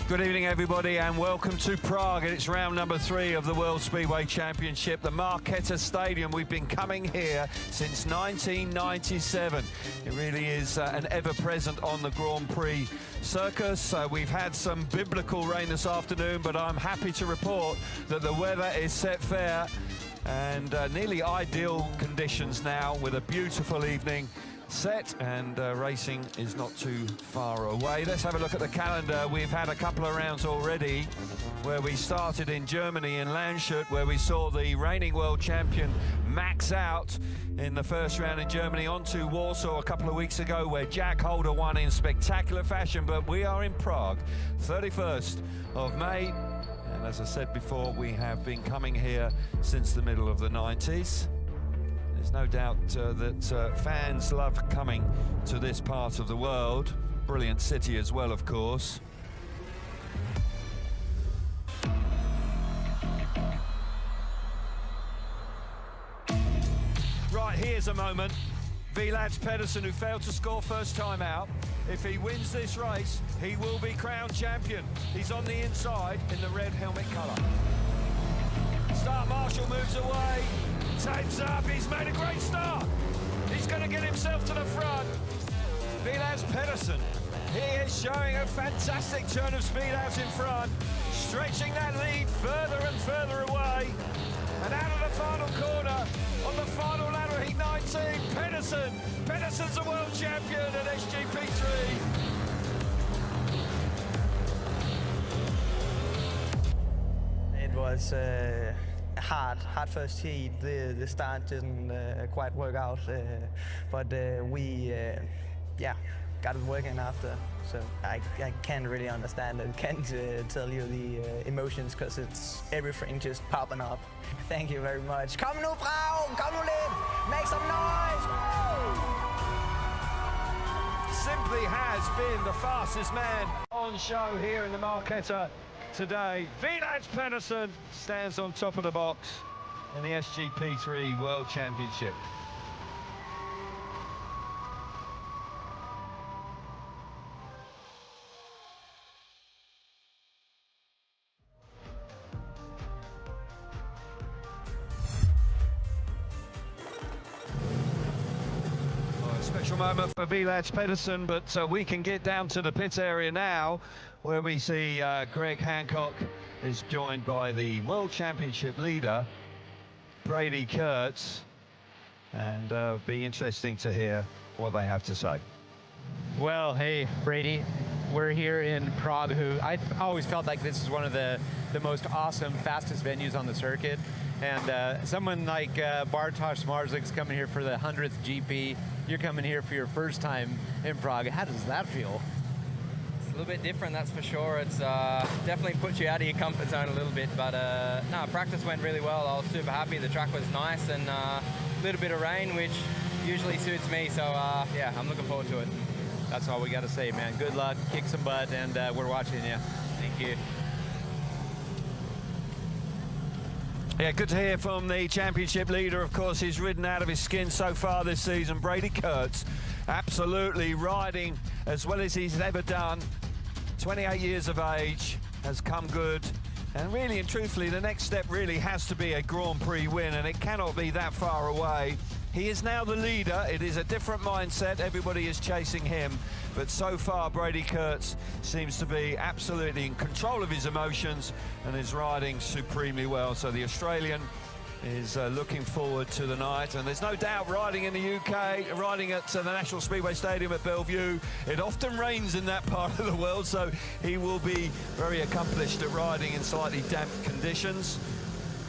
Good evening, everybody, and welcome to Prague. It's round number 3 of the World Speedway Championship, the Marketa Stadium. We've been coming here since 1997. It really is an ever-present on the Grand Prix circus. We've had some biblical rain this afternoon, but I'm happy to report that the weather is set fair and nearly ideal conditions now, with a beautiful evening set, and racing is not too far away. Let's have a look at the calendar. We've had a couple of rounds already, where we started in Germany in Landshut, where we saw the reigning world champion max out in the first round in Germany. On to Warsaw a couple of weeks ago, where Jack Holder won in spectacular fashion. But we are in Prague, 31st of May, and as I said before, we have been coming here since the middle of the 90s. There's no doubt that fans love coming to this part of the world. Brilliant city as well, of course. Right, here's a moment. Vilads Pedersen, who failed to score first time out. If he wins this race, he will be crowned champion. He's on the inside in the red helmet colour. Start Marshall moves away. Tapes up, he's made a great start. He's going to get himself to the front. Vilads Pedersen, he is showing a fantastic turn of speed out in front, stretching that lead further and further away. And out of the final corner, on the final lap of Heat 19, Pedersen's the world champion at SGP 3. It was hard first heat. The start didn't quite work out, but we got it working after. So I can't really understand it. Can't tell you the emotions, because it's everything just popping up. Thank you very much. Kom nu, Prague! Kom nu lidt! Make some noise! Simply has been the fastest man on show here in the Marketa today. Vilads Pedersen stands on top of the box in the SGP3 World Championship. Special moment for Vilads Pedersen, but we can get down to the pit area now, where we see Greg Hancock is joined by the World Championship leader, Brady Kurtz, and be interesting to hear what they have to say. Well, hey, Brady, we're here in Prague, who I always felt like this is one of the most awesome, fastest venues on the circuit. And someone like Bartosz Marzlik's coming here for the 100th GP. You're coming here for your first time in Prague. How does that feel? It's a little bit different, that's for sure. It's definitely puts you out of your comfort zone a little bit, but no, practice went really well. I was super happy. The track was nice, and a little bit of rain, which usually suits me. So yeah, I'm looking forward to it. That's all we got to say, man. Good luck, kick some butt, and we're watching you. Thank you. Yeah, good to hear from the championship leader. Of course, he's ridden out of his skin so far this season. Brady Kurtz, absolutely riding as well as he's ever done. 28 years of age, has come good. And really and truthfully, the next step really has to be a Grand Prix win, and it cannot be that far away. He is now the leader. It is a different mindset. Everybody is chasing him. But so far, Brady Kurtz seems to be absolutely in control of his emotions and is riding supremely well. So the Australian is looking forward to the night. And there's no doubt, riding in the UK, riding at the National Speedway Stadium at Bellevue, it often rains in that part of the world, so he will be very accomplished at riding in slightly damp conditions.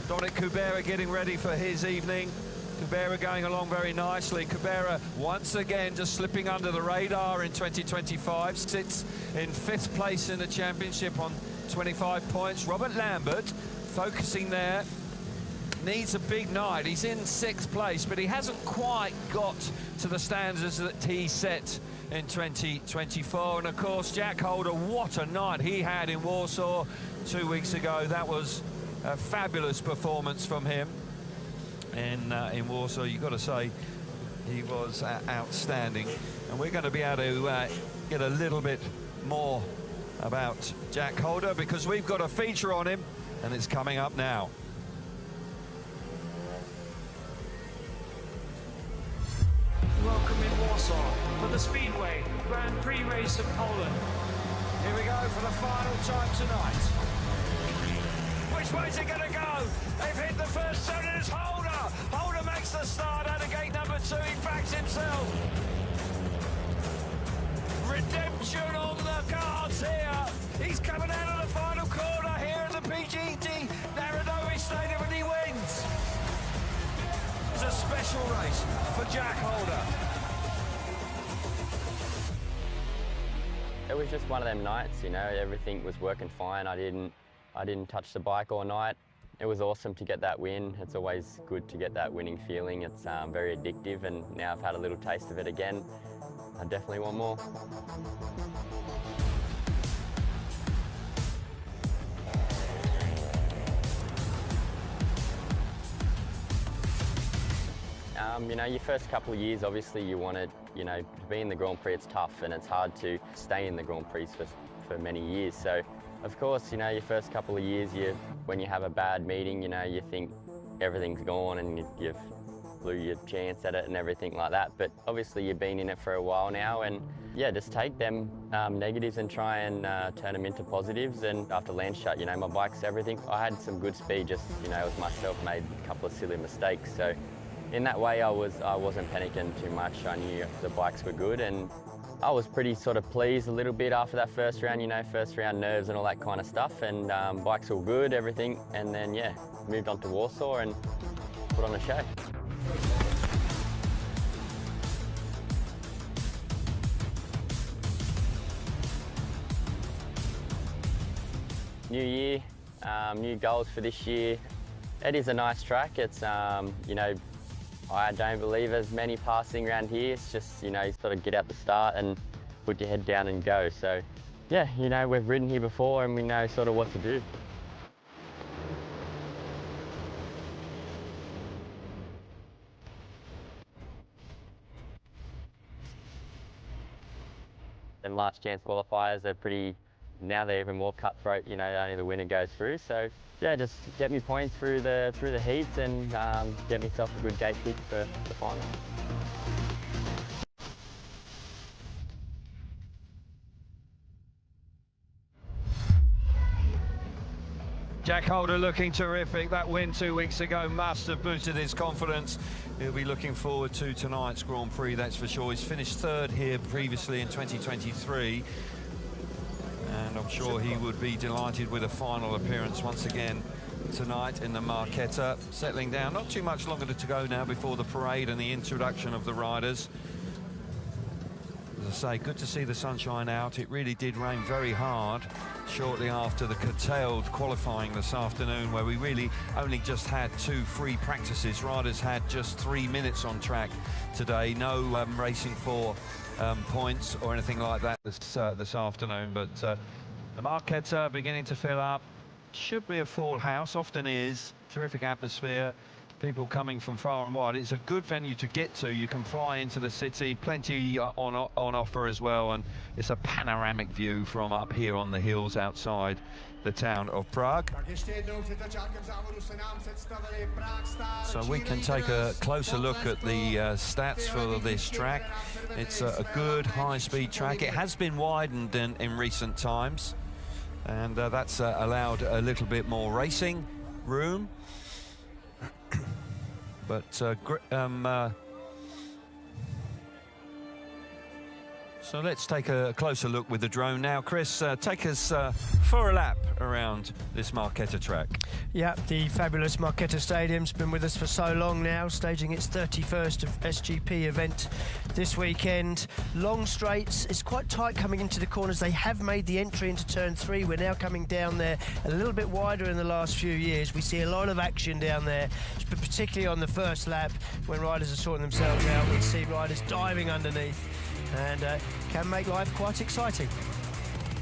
Dominic Kubera getting ready for his evening. Kubera going along very nicely. Kubera once again just slipping under the radar in 2025, sits in 5th place in the championship on 25 points. Robert Lambert focusing there, needs a big night. He's in 6th place, but he hasn't quite got to the standards that he set in 2024. And of course, Jack Holder, what a night he had in Warsaw 2 weeks ago. That was a fabulous performance from him in Warsaw. You've got to say he was outstanding, and we're going to be able to get a little bit more about Jack Holder, because we've got a feature on him and it's coming up now. Welcome in Warsaw for the Speedway Grand Prix race of Poland. Here we go for the final time tonight. Which way's it going to go? They've hit the first zone and it's Holder. Holder makes the start out of gate number 2. He backs himself. Redemption on the cards here. He's coming out of the final corner here at the PGT Narodowy Stadium and he wins. It's a special race for Jack Holder. It was just one of them nights, you know, everything was working fine. I didn't touch the bike all night. It was awesome to get that win. It's always good to get that winning feeling. It's very addictive, and now I've had a little taste of it again. I definitely want more. You know, your first couple of years, obviously you want to, you know, to be in the Grand Prix, it's tough and it's hard to stay in the Grand Prix for many years. So, of course, you know, your first couple of years, when you have a bad meeting, you know, you think everything's gone and you've blew your chance at it and everything like that. But obviously you've been in it for a while now, and yeah, just take them negatives and try and turn them into positives. And after Landshut, you know, my bike's everything. I had some good speed, just, you know, it was myself, made a couple of silly mistakes. So in that way, I wasn't panicking too much. I knew the bikes were good, and I was pretty sort of pleased a little bit after that first round, you know, first round nerves and all that kind of stuff. And bikes all good, everything. And then, yeah, moved on to Warsaw and put on a show. New year, new goals for this year. It is a nice track. It's, you know, I don't believe there's many passing around here. It's just, you know, you sort of get out the start and put your head down and go. So, yeah, you know, we've ridden here before and we know sort of what to do. And last chance qualifiers are pretty, now they're even more cutthroat, you know, only the winner goes through. So yeah, just get me points through the heats and get myself a good gate pick for the final. Jack Holder looking terrific. That win 2 weeks ago must have boosted his confidence. He'll be looking forward to tonight's Grand Prix, that's for sure. He's finished third here previously in 2023. And I'm sure he would be delighted with a final appearance once again tonight in the Marketa. Settling down, not too much longer to go now before the parade and the introduction of the riders. As I say, good to see the sunshine out. It really did rain very hard shortly after the curtailed qualifying this afternoon, where we really only just had 2 free practices. Riders had just 3 minutes on track today. No racing for points or anything like that this afternoon. But the Marketa beginning to fill up. Should be a full house, often is. Terrific atmosphere. People coming from far and wide. It's a good venue to get to. You can fly into the city, plenty on offer as well, and it's a panoramic view from up here on the hills outside the town of Prague. So we can take a closer look at the stats for this track. It's a good high-speed track. It has been widened in recent times, and that's allowed a little bit more racing room. But so let's take a closer look with the drone now. Chris, take us for a lap around this Marketa track. Yeah, the fabulous Marketa Stadium's been with us for so long now, staging its 31st SGP event this weekend. Long straights, it's quite tight coming into the corners. They have made the entry into turn 3. We're now coming down there a little bit wider in the last few years. We see a lot of action down there, particularly on the first lap when riders are sorting themselves out. We see riders diving underneath, and can make life quite exciting.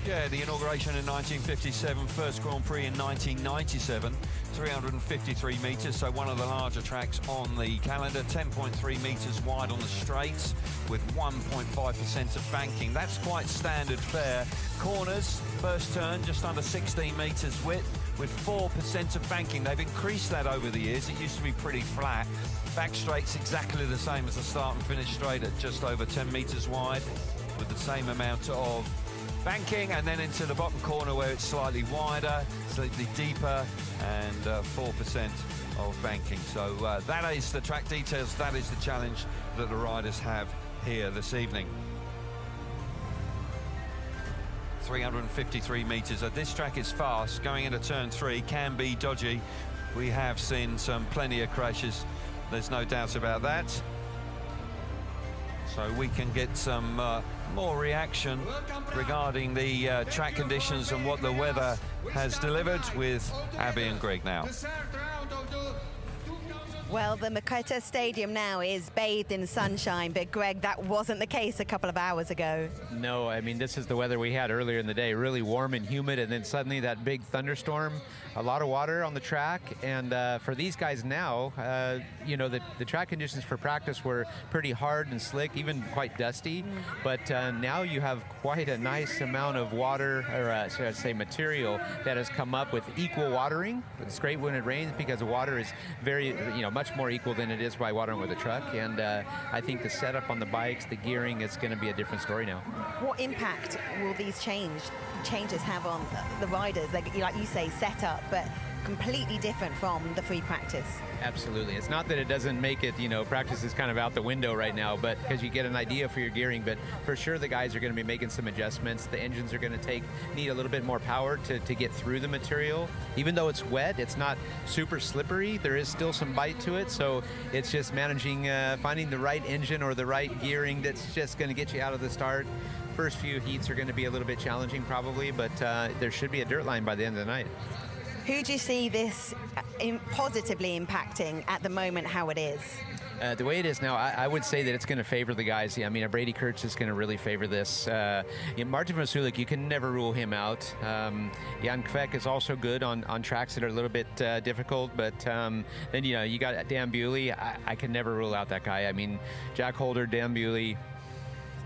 Yeah, the inauguration in 1957, first Grand Prix in 1997, 353 metres, so one of the larger tracks on the calendar, 10.3 metres wide on the straights with 1.5% of banking. That's quite standard fare. Corners, first turn, just under 16 metres width with 4% of banking. They've increased that over the years. It used to be pretty flat. Back straights exactly the same as the start and finish straight at just over 10 metres wide with the same amount of banking, and then into the bottom corner where it's slightly wider, slightly deeper, and 4% of banking. So that is the track details. That is the challenge that the riders have here this evening. 353 metres. This track is fast. Going into turn 3 can be dodgy. We have seen plenty of crashes. There's no doubt about that. So we can get some more reaction regarding the track conditions and what the weather has delivered with Abby and Greg now. Well, the Maketa Stadium now is bathed in sunshine, but Greg, that wasn't the case a couple of hours ago. No, I mean, this is the weather we had earlier in the day, really warm and humid, and then suddenly that big thunderstorm, a lot of water on the track, and for these guys now, you know, the track conditions for practice were pretty hard and slick, even quite dusty, but now you have quite a nice amount of water, or should I say material, that has come up with equal watering. It's great when it rains because the water is very, you know, much more equal than it is by watering with a truck, and I think the setup on the bikes, the gearing, is going to be a different story now. What impact will these changes have on the riders? Like you say, setup, but completely different from the free practice. Absolutely. It's not that it doesn't make it, you know, practice is kind of out the window right now, but because you get an idea for your gearing, but for sure the guys are going to be making some adjustments. The engines are going to need a little bit more power to get through the material. Even though it's wet, it's not super slippery. There is still some bite to it, so it's just managing, finding the right engine or the right gearing that's just going to get you out of the start. First few heats are going to be a little bit challenging probably, but there should be a dirt line by the end of the night. Who do you see this positively impacting at the moment, how it is? The way it is now, I would say that it's going to favor the guys. I mean, Brady Kurtz is going to really favor this. Martin Vasulik, you can never rule him out. Jan Kvek is also good on tracks that are a little bit difficult, but then, you know, you got Dan Bewley. I can never rule out that guy. I mean, Jack Holder, Dan Bewley,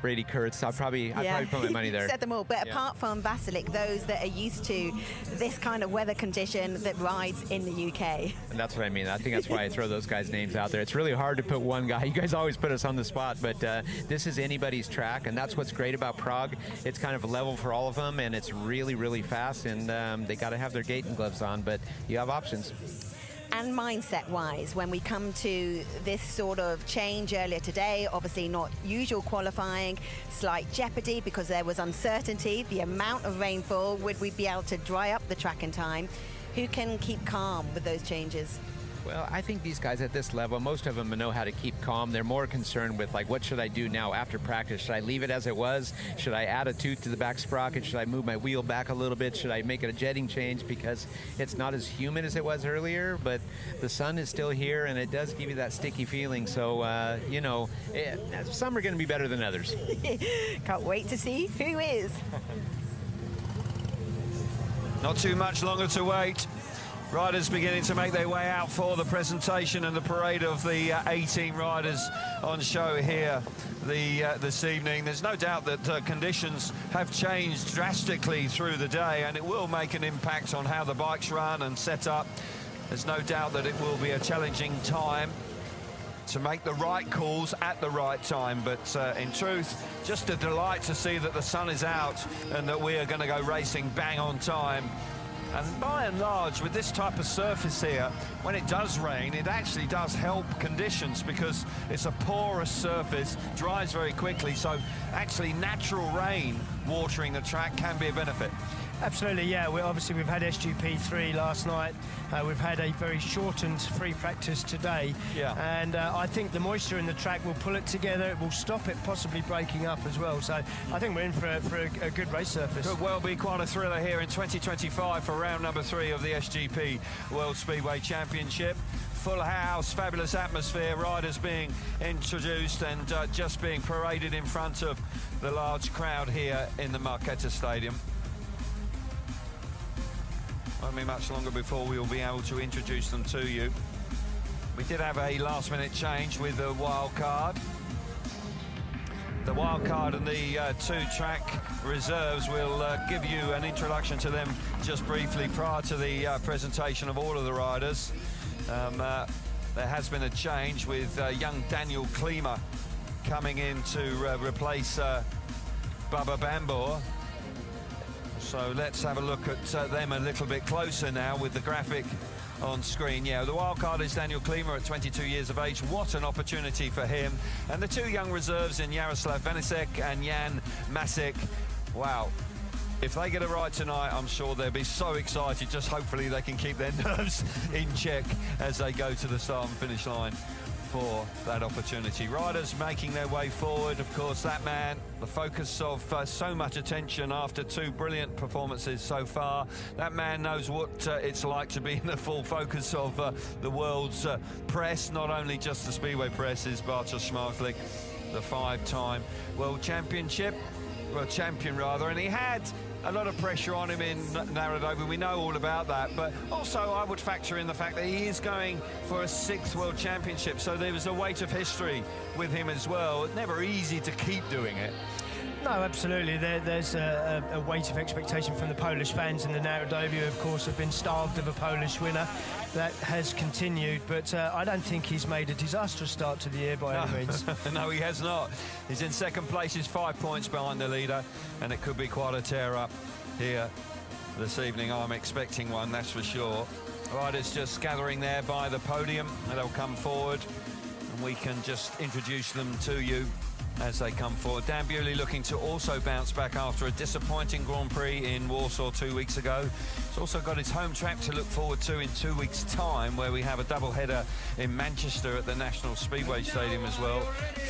Brady Kurtz, I'd probably put my money there. You said them all, but apart from Vasilik, those that are used to this kind of weather condition that rides in the UK. And that's what I mean. I think that's why I throw those guys' names out there. It's really hard to put one guy. You guys always put us on the spot, but this is anybody's track, and that's what's great about Prague. It's kind of a level for all of them, and it's really, really fast, and they got to have their gating gloves on, but you have options. And mindset-wise, when we come to this sort of change earlier today, obviously not usual qualifying, slight jeopardy because there was uncertainty, the amount of rainfall, would we be able to dry up the track in time? Who can keep calm with those changes? Well, I think these guys at this level, most of them know how to keep calm. They're more concerned with, like, what should I do now after practice? Should I leave it as it was? Should I add a tooth to the back sprocket? Should I move my wheel back a little bit? Should I make it a jetting change because it's not as humid as it was earlier, but the sun is still here and it does give you that sticky feeling. So, you know, some are going to be better than others. Can't wait to see who is. Not too much longer to wait. Riders beginning to make their way out for the presentation and the parade of the 18 riders on show here this evening. There's no doubt that conditions have changed drastically through the day, and it will make an impact on how the bikes run and set up. There's no doubt that it will be a challenging time to make the right calls at the right time, but in truth, just a delight to see that the sun is out and that we are going to go racing bang on time. And by and large, with this type of surface here, when it does rain, it actually does help conditions because it's a porous surface, dries very quickly, so actually natural rain watering the track can be a benefit. Absolutely, yeah. Obviously we've had SGP3 last night. We've had a very shortened free practice today. Yeah. And I think the moisture in the track will pull it together. It will stop it possibly breaking up as well. So I think we're in for a good race surface. Could well be quite a thriller here in 2025 for round number 3 of the SGP World Speedway Championship. Full house, fabulous atmosphere, riders being introduced and just being paraded in front of the large crowd here in the Maketa Stadium. Won't be much longer before we will be able to introduce them to you. We did have a last-minute change with the wild card. The wild card and the two-track reserves will give you an introduction to them just briefly prior to the presentation of all of the riders. There has been a change with young Daniel Klima coming in to replace Bubba Bambor. So let's have a look at them a little bit closer now with the graphic on screen. Yeah, the wild card is Daniel Klima at 22 years of age. What an opportunity for him. And the two young reserves in Jaroslav Vanisek and Jan Masek. Wow. If they get a ride tonight, I'm sure they'll be so excited. Just hopefully they can keep their nerves in check as they go to the start and finish line for that opportunity. Riders making their way forward. Of course, that man, the focus of so much attention after two brilliant performances so far. That man knows what it's like to be in the full focus of the world's press, not only just the Speedway press, is Bartosz, the five-time world champion, rather, and he had a lot of pressure on him in Narodovo. We know all about that, but also I would factor in the fact that he is going for a 6th world championship, so there was a weight of history with him as well. It's never easy to keep doing it. No, absolutely. There's a weight of expectation from the Polish fans, and the Narodovo, of course, have been starved of a Polish winner. That has continued, but I don't think he's made a disastrous start to the year by any means. No, he has not. He's in second place. He's 5 points behind the leader, and it could be quite a tear-up here this evening. I'm expecting one, that's for sure. Riders just gathering there by the podium, and they'll come forward, and we can just introduce them to you as they come forward. Dan Bewley looking to also bounce back after a disappointing Grand Prix in Warsaw 2 weeks ago. He's also got his home track to look forward to in 2 weeks' time, where we have a double-header in Manchester at the National Speedway Stadium as well.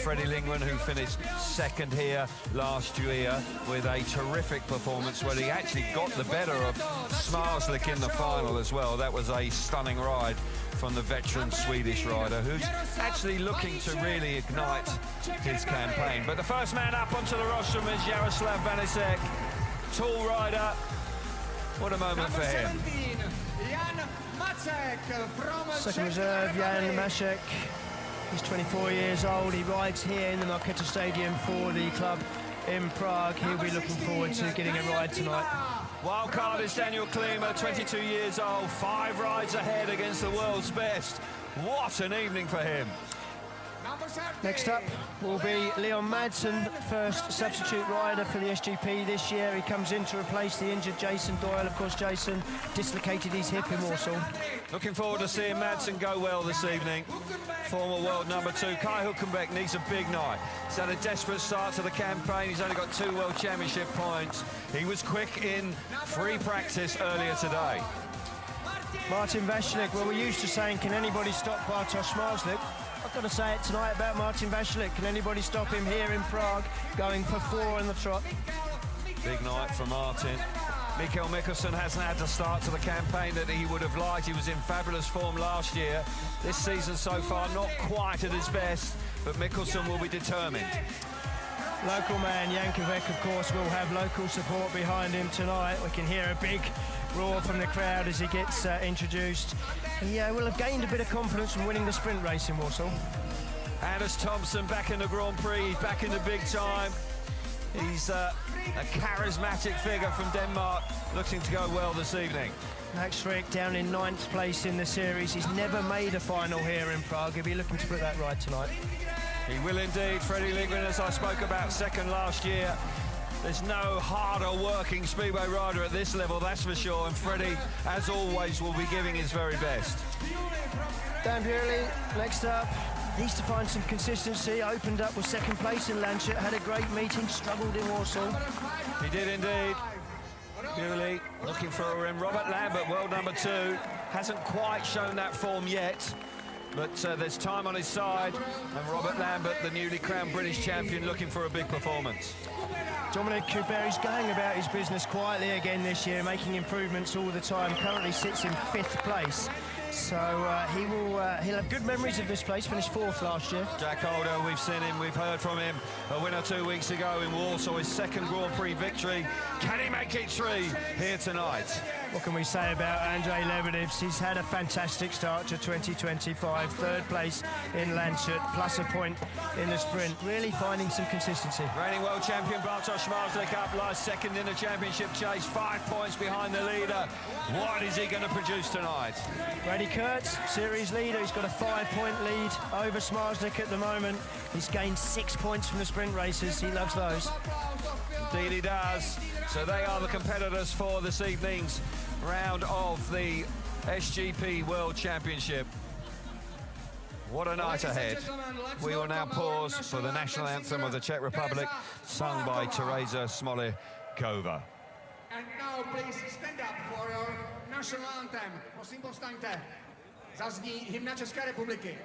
Freddie Lingren, who finished second here last year with a terrific performance where he actually got the better of Smarslik in the final as well. That was a stunning ride from the veteran Swedish rider, who's actually looking to really ignite his campaign. But the first man up onto the rostrum is Jaroslav Vanisek, tall rider. What a moment for him. Second reserve, Jan Masek. He's 24 years old. He rides here in the Marketa Stadium for the club in Prague. He'll be looking forward to getting a ride tonight. Wildcard is Daniel Klima, 22 years old, 5 rides ahead against the world's best. What an evening for him. Next up will be Leon Madsen, first substitute rider for the SGP this year. He comes in to replace the injured Jason Doyle. Of course, Jason dislocated his hip in Warsaw. Looking forward to seeing Madsen go well this evening. Former world number 2, Kai Hülkenberg, needs a big night. He's had a desperate start to the campaign. He's only got 2 world championship points. He was quick in free practice earlier today. Martin Vasilek, well, we're used to saying, can anybody stop Bartosz Smarslik? I've got to say it tonight about Martin Vasilek. Can anybody stop him here in Prague, going for 4 on the trot? Big night for Martin. Mikael Mikkelsen hasn't had the start to the campaign that he would have liked. He was in fabulous form last year. This season so far, not quite at his best, but Mikkelsen will be determined. Local man Jankovic, of course, will have local support behind him tonight. We can hear a big roar from the crowd as he gets introduced. He will have gained a bit of confidence from winning the sprint race in Warsaw. Anders Thompson back in the Grand Prix, back in the big time. He's a charismatic figure from Denmark, looking to go well this evening. Max Frick down in 9th place in the series. He's never made a final here in Prague. He'll be looking to put that right tonight. He will indeed. Freddie Lindgren, as I spoke about, second last year. There's no harder working Speedway rider at this level, that's for sure, and Freddie, as always, will be giving his very best. Dan Bewley, next up, needs to find some consistency. Opened up with 2nd place in Lancet, had a great meeting, struggled in Warsaw. He did indeed. Bewley looking for a win. Robert Lambert, world number 2, hasn't quite shown that form yet, but there's time on his side, and Robert Lambert, the newly crowned British champion, looking for a big performance. Dominic Kuberi's going about his business quietly again this year, making improvements all the time. Currently sits in 5th place, so he'll have good memories of this place. Finished 4th last year. Jack Holder, we've seen him, we've heard from him. A winner 2 weeks ago in Warsaw, his 2nd Grand Prix victory. Can he make it 3 here tonight? What can we say about Andrei Lebedevs? He's had a fantastic start to 2025. Third place in Landshut, plus a point in the sprint. Really finding some consistency. Reigning world champion Bartosz up last second in the championship chase, 5 points behind the leader. What is he going to produce tonight? Brady Kurtz, series leader. He's got a 5-point lead over Smarslik at the moment. He's gained 6 points from the sprint races. He loves those. Indeed he does. So they are the competitors for this evening's round of the SGP World Championship. What a night ahead. We will now pause for the national anthem of the Czech Republic, sung by Teresa Smolikova. And now please stand up for your national anthem. Prosím povstaňte. Zazní hymna České republiky.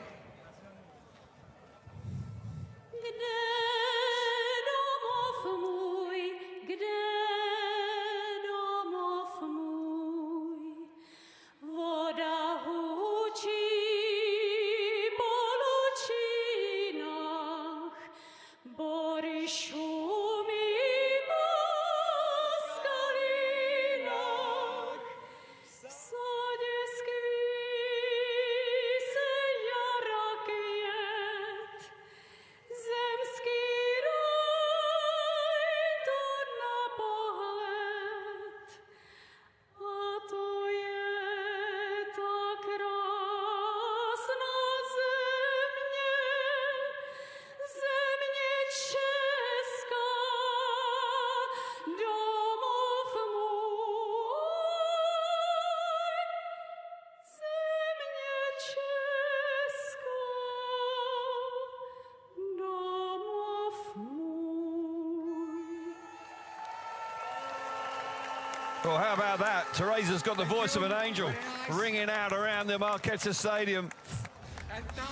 Well, how about that? Teresa's got the voice of an angel ringing out around the Marketa Stadium.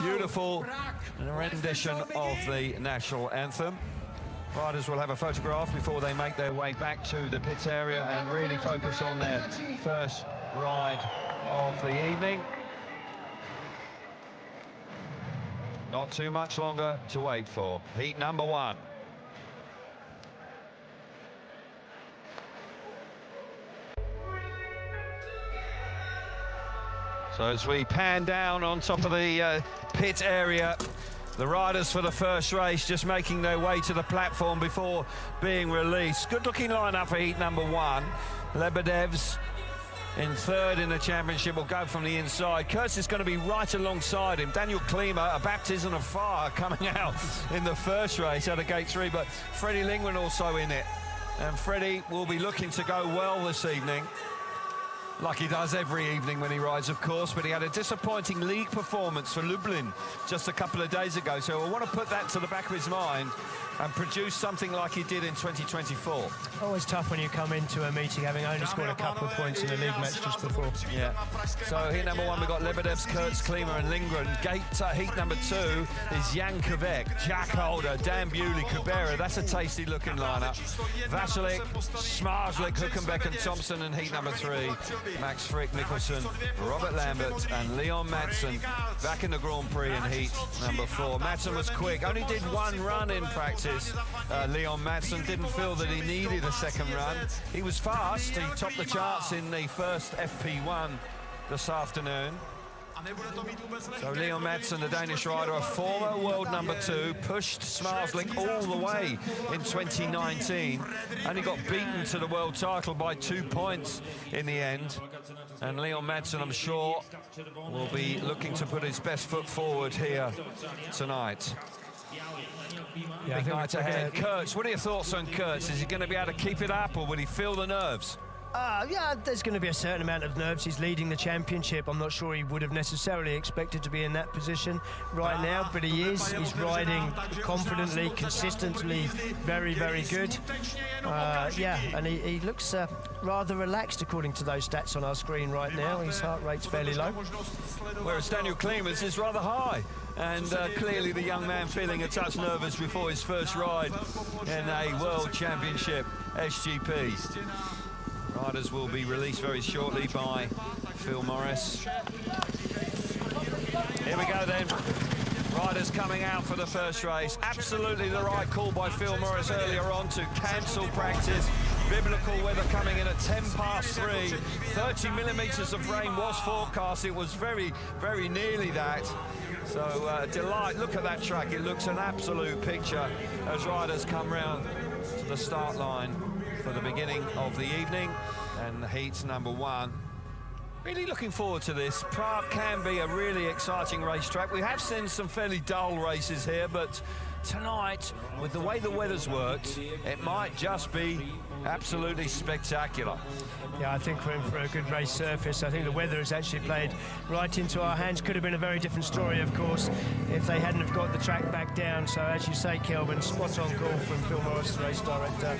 Beautiful rendition of the national anthem. Riders will have a photograph before they make their way back to the pit area and really focus on their first ride of the evening. Not too much longer to wait for. Heat number 1. So as we pan down on top of the pit area, the riders for the first race just making their way to the platform before being released. Good looking lineup for heat number 1. Lebedevs in third in the championship will go from the inside. Kurtz is going to be right alongside him. Daniel Klima, a baptism of fire coming out in the first race out of gate 3, but Freddie Lindgren also in it. And Freddie will be looking to go well this evening, like he does every evening when he rides, of course, but he had a disappointing league performance for Lublin just a couple of days ago, so I want to put that to the back of his mind and produce something like he did in 2024. Always tough when you come into a meeting having only scored a couple of points in a league match just before. Yeah. So heat number 1, we've got Lebedevs, Kurtz, Klima and Lindgren. Heat number 2 is Jan Kvek, Jack Holder, Dan Bewley, Kubera. That's a tasty looking lineup. Vasilik, Smarslik, Hülkenberg and Thompson in heat number 3. Max Frick, Nicholson, Robert Lambert and Leon Madsen back in the Grand Prix in heat number 4. Madsen was quick, only did 1 run in practice. Leon Madsen didn't feel that he needed a second run. He was fast, he topped the charts in the first FP1 this afternoon. So Leon Madsen, the Danish rider, a former world number 2, pushed Smarslik all the way in 2019, and he got beaten to the world title by 2 points in the end. And Leon Madsen, I'm sure, will be looking to put his best foot forward here tonight. Yeah, Big night ahead. Kurtz, what are your thoughts on Kurtz? Is he going to be able to keep it up, or will he feel the nerves? Yeah, there's going to be a certain amount of nerves. He's leading the championship. I'm not sure he would have necessarily expected to be in that position right now, but he is. He's riding confidently, consistently, very, very good. Yeah, and he looks rather relaxed according to those stats on our screen right now. His heart rate's fairly low. Whereas Daniel Klima's is rather high. And clearly the young man feeling a touch nervous before his first ride in a World Championship SGP. Riders will be released very shortly by Phil Morris. Here we go then. Riders coming out for the first race. Absolutely the right call by Phil Morris earlier on to cancel practice Biblical weather coming in at 3:10. 30 millimetres of rain was forecast. It was very, very nearly that. So delight, look at that track. It looks an absolute picture as riders come round to the start line for the beginning of the evening. And heat number 1. Really looking forward to this. Prague can be a really exciting racetrack. We have seen some fairly dull races here, but tonight, with the way the weather's worked, it might just be absolutely spectacular. Yeah, I think we're in for a good race surface. I think the weather has actually played right into our hands. Could have been a very different story, of course, if they hadn't have got the track back down. So, as you say, Kelvin, spot on call from Phil Morris, the race director.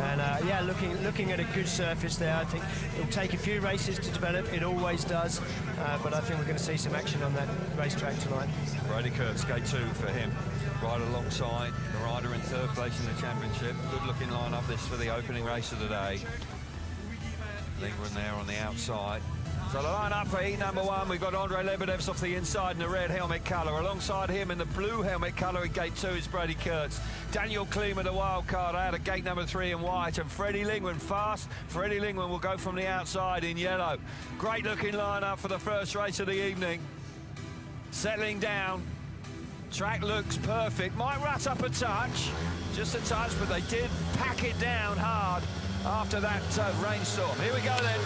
And yeah, looking at a good surface there. I think it'll take a few races to develop. It always does. But I think we're going to see some action on that racetrack tonight. Brady Kurtz, gate 2 for him. Right alongside the rider in 3rd place in the championship. Good looking lineup this for the opening race of the day. Lingren there on the outside. So the line-up for heat number 1, we've got Andrei Lebedev's off the inside in the red helmet colour. Alongside him in the blue helmet colour in gate 2 is Brady Kurtz. Daniel Klima, the wild card, out of gate number 3 in white. And Freddie Lingren fast. Freddie Lingren will go from the outside in yellow. Great looking line-up for the first race of the evening. Settling down. Track looks perfect. Might rut up a touch, just a touch, but they did pack it down hard after that rainstorm. Here we go then.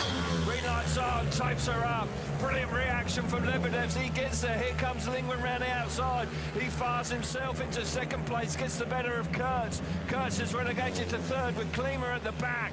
Green lights on, tapes are up. Brilliant reaction from Lebedevs. He gets there. Here comes Lingren round the outside. He fires himself into 2nd place, gets the better of Kurtz. Kurtz is relegated to 3rd with Klima at the back.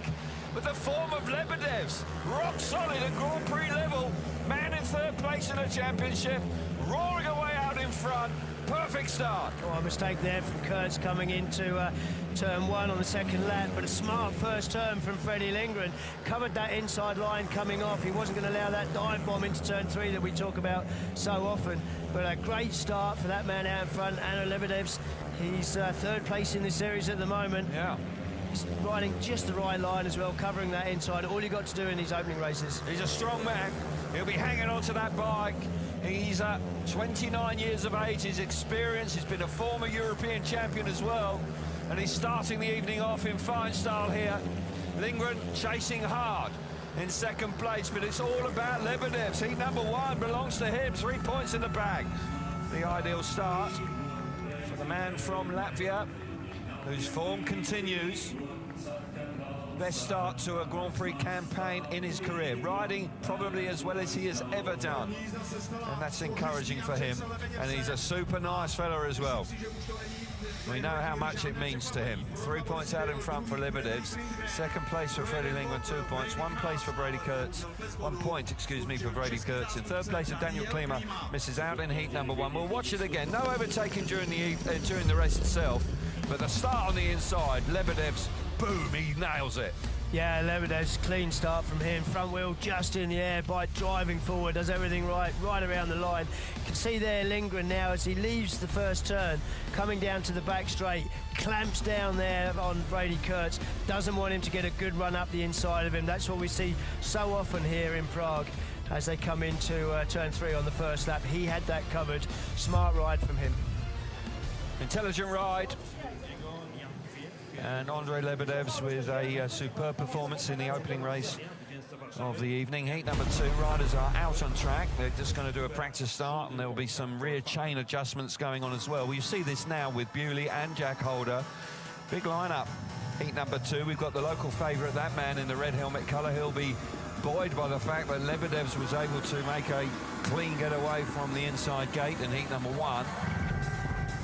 But the form of Lebedevs, rock solid at Grand Prix level. Man in 3rd place in the championship, roaring away out in front. Perfect start. Oh, a mistake there from Kurtz coming into turn 1 on the 2nd lap, but a smart first turn from Freddie Lingren. Covered that inside line coming off. He wasn't going to allow that dive bomb into turn 3 that we talk about so often. But a great start for that man out in front, Anna Lebedevs. He's 3rd place in the series at the moment. Yeah. He's riding just the right line as well, covering that inside. All you got to do in these opening races. He's a strong man. He'll be hanging on to that bike. He's 29 years of age, he's experienced, he's been a former European champion as well, and he's starting the evening off in fine style here. Lingren chasing hard in 2nd place, but it's all about Lebedevs. Heat number 1 belongs to him, 3 points in the bag. The ideal start for the man from Latvia, whose form continues. Best start to a Grand Prix campaign in his career, riding probably as well as he has ever done, and that's encouraging for him. And he's a super nice fella as well. We know how much it means to him. 3 points out in front for Lebedevs. 2nd place for Freddie Lingren, 2 points. 1 place for Brady Kurtz. 1 point, excuse me, for Brady Kurtz. In 3rd place of Daniel Klima, misses out in heat number 1. We'll watch it again. No overtaking during the race itself, but the start on the inside, Lebedevs, boom, he nails it. Yeah, Lebedevs, clean start from him. Front wheel just in the air by driving forward, does everything right around the line. You can see there Lingren now as he leaves the first turn, coming down to the back straight, clamps down there on Brady Kurtz, doesn't want him to get a good run up the inside of him. That's what we see so often here in Prague as they come into turn 3 on the first lap. He had that covered. Smart ride from him. Intelligent ride. And Andrei Lebedevs with a superb performance in the opening race of the evening. Heat number 2, riders are out on track. They're just going to do a practice start, and there will be some rear chain adjustments going on as well. We see this now with Bewley and Jack Holder. Big lineup. Heat number 2, we've got the local favourite, that man in the red helmet colour. He'll be buoyed by the fact that Lebedevs was able to make a clean getaway from the inside gate in heat number 1.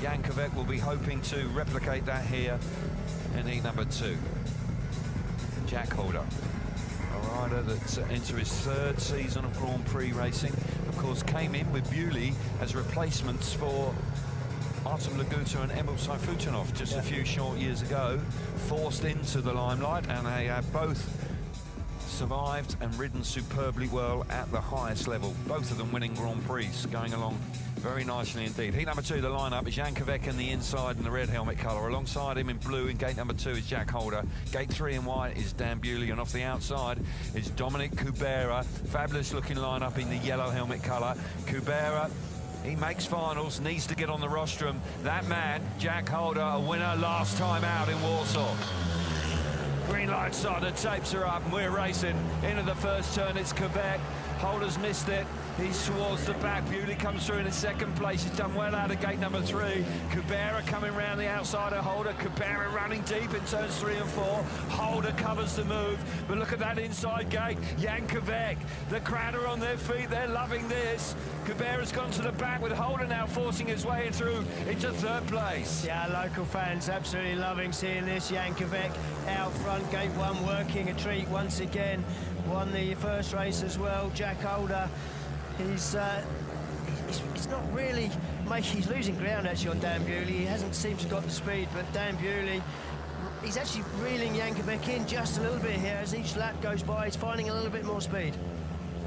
Jankovic will be hoping to replicate that here in heat number 2. Jack Holder, a rider that's into his 3rd season of Grand Prix racing. Of course, came in with Bewley as replacements for Artem Laguta and Emil Saifutinov just a few short years ago, forced into the limelight, and they have both survived and ridden superbly well at the highest level. Both of them winning Grand Prix, going along very nicely indeed. Heat number 2, the lineup is Jankovic in the inside in the red helmet colour. Alongside him in blue in gate number 2 is Jack Holder. Gate 3 in white is Dan Bewley, and off the outside is Dominic Kubera. Fabulous looking lineup in the yellow helmet colour. Kubera, he makes finals, needs to get on the rostrum. That man, Jack Holder, a winner last time out in Warsaw. Green light's on, the tapes are up, and we're racing into the first turn. It's Quebec. Holder's missed it. He's towards the back. Bewley comes through in his second place. He's done well out of gate number 3. Kubera coming round the outside of Holder. Kubera running deep in turns 3 and 4. Holder covers the move. But look at that inside gate. Jan Quebec. The crowd are on their feet. They're loving this. Kubera's gone to the back with Holder now forcing his way through into third place. Yeah, local fans absolutely loving seeing this. Jan Quebec out front, gate 1 working a treat once again. Won the first race as well. Jack Holder, he's not really he's losing ground actually on Dan Bewley. He hasn't seemed to got the speed, but Dan Bewley, he's actually reeling Jan Quebec in just a little bit here. As each lap goes by, he's finding a little bit more speed.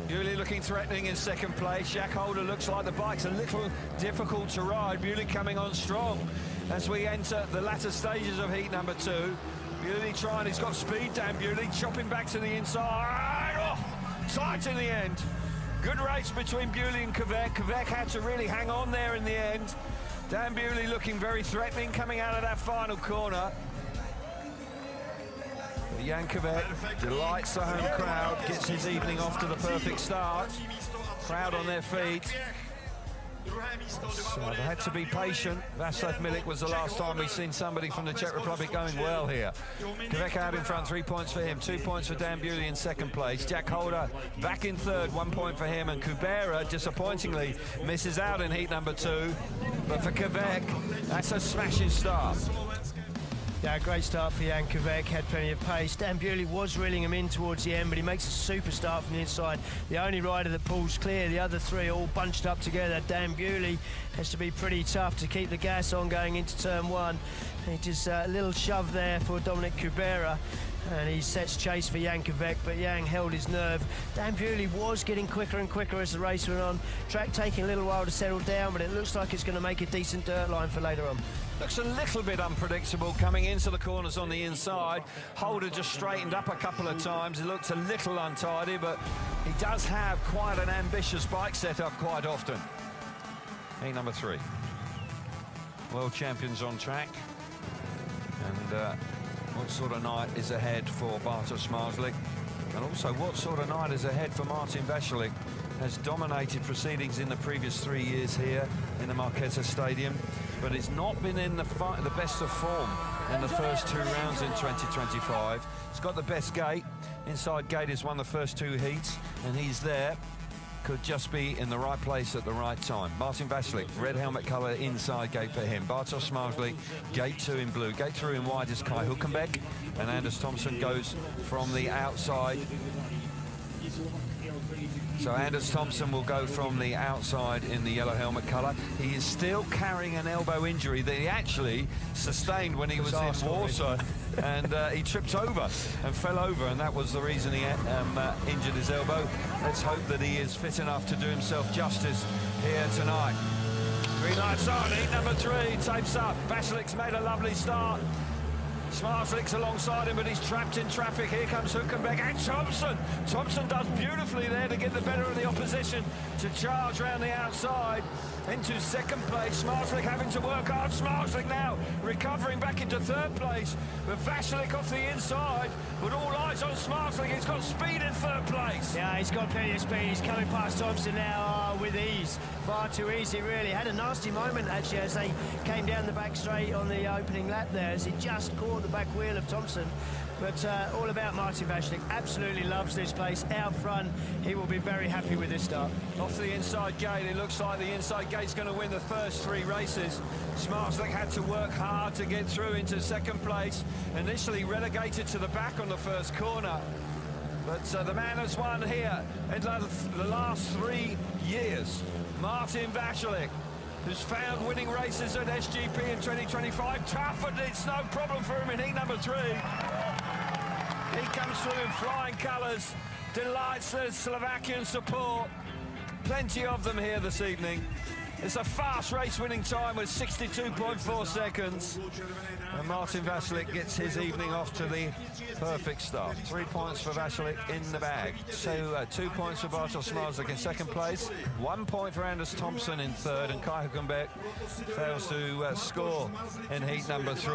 Bewley looking threatening in second place. Jack Holder looks like the bike's a little difficult to ride. Bewley coming on strong as we enter the latter stages of heat number 2. Bewley trying, he's got speed, Dan Bewley, chopping back to the inside. Oh, tight in the end. Good race between Bewley and Quebec. Quebec had to really hang on there in the end. Dan Bewley looking very threatening coming out of that final corner. Jan Quebec delights the home crowd, gets his evening off to the perfect start. Crowd on their feet. So they had to be patient. Václav Milik was the last time we've seen somebody from the Czech Republic going well here. Quebec out in front, 3 points for him, 2 points for Dan Bewley in second place. Jack Holder back in third, 1 point for him, and Kubera disappointingly misses out in heat number 2. But for Quebec, that's a smashing start. Yeah, great start for Jan Quebec, had plenty of pace. Dan Bewley was reeling him in towards the end, but he makes a super start from the inside. The only rider that pulls clear, the other 3 all bunched up together. Dan Bewley has to be pretty tough to keep the gas on going into turn 1. He just a little shove there for Dominic Kubera, and he sets chase for Jan Quebec, but Jan held his nerve. Dan Bewley was getting quicker and quicker as the race went on. Track taking a little while to settle down, but it looks like it's going to make a decent dirt line for later on. Looks a little bit unpredictable coming into the corners on the inside. Holder just straightened up a couple of times. It looks a little untidy, but he does have quite an ambitious bike setup quite often. Heat number 3. World champions on track. And what sort of night is ahead for Bartosz Marslik? And also, what sort of night is ahead for Martin Václav? Has dominated proceedings in the previous 3 years here in the Markéta Stadium, but it's not been in the best of form in the first 2 rounds in 2025. He's got the best gate. Inside gate has won the first 2 heats, and he's there. Could just be in the right place at the right time. Martin Václav, red helmet colour inside gate for him. Bartosz Marslik, gate 2 in blue. Gate 3 in white is Kai Hulkenberg, and Anders Thomsen goes from the outside. So Anders Thomsen will go from the outside in the yellow helmet colour. He is still carrying an elbow injury that he actually sustained when he was in Warsaw, and he tripped over and fell over, and that was the reason he injured his elbow. Let's hope that he is fit enough to do himself justice here tonight. Green lights on, heat number 3, tapes up. Václav's made a lovely start. Smarslik's alongside him, but he's trapped in traffic. Here comes Hulkenberg and Thomsen. Thomsen does beautifully there to get the better of the opposition, to charge around the outside into second place. Smarslik having to work hard. Smarslik now recovering back into third place, but Václav off the inside. But all eyes on Smarslik. He's got speed in third place. Yeah, he's got plenty of speed. He's coming past Thomsen now with ease. Far too easy, really. Had a nasty moment, actually, as they came down the back straight on the opening lap there, as he just caught the back wheel of Thomsen. But all about Martin Václav. Absolutely loves this place. Out front, he will be very happy with this start. Off the inside gate, it looks like the inside gate's going to win the first 3 races. Smarslik had to work hard to get through into second place. Initially relegated to the back on the first corner. But the man has won here in the last 3 years. Martin Václav, who's found winning races at SGP in 2025. Tough, but it's no problem for him in heat number 3. He comes through in flying colours, delights the Slovakian support. Plenty of them here this evening. It's a fast race-winning time with 62.4 seconds. And Martin Václav gets his evening off to the perfect start. 3 points for Václav in the bag. So 2 points for Bartosz Marslik in second place. 1 point for Anders Thomsen in third, and Kai Hulkenberg fails to score in heat number 3.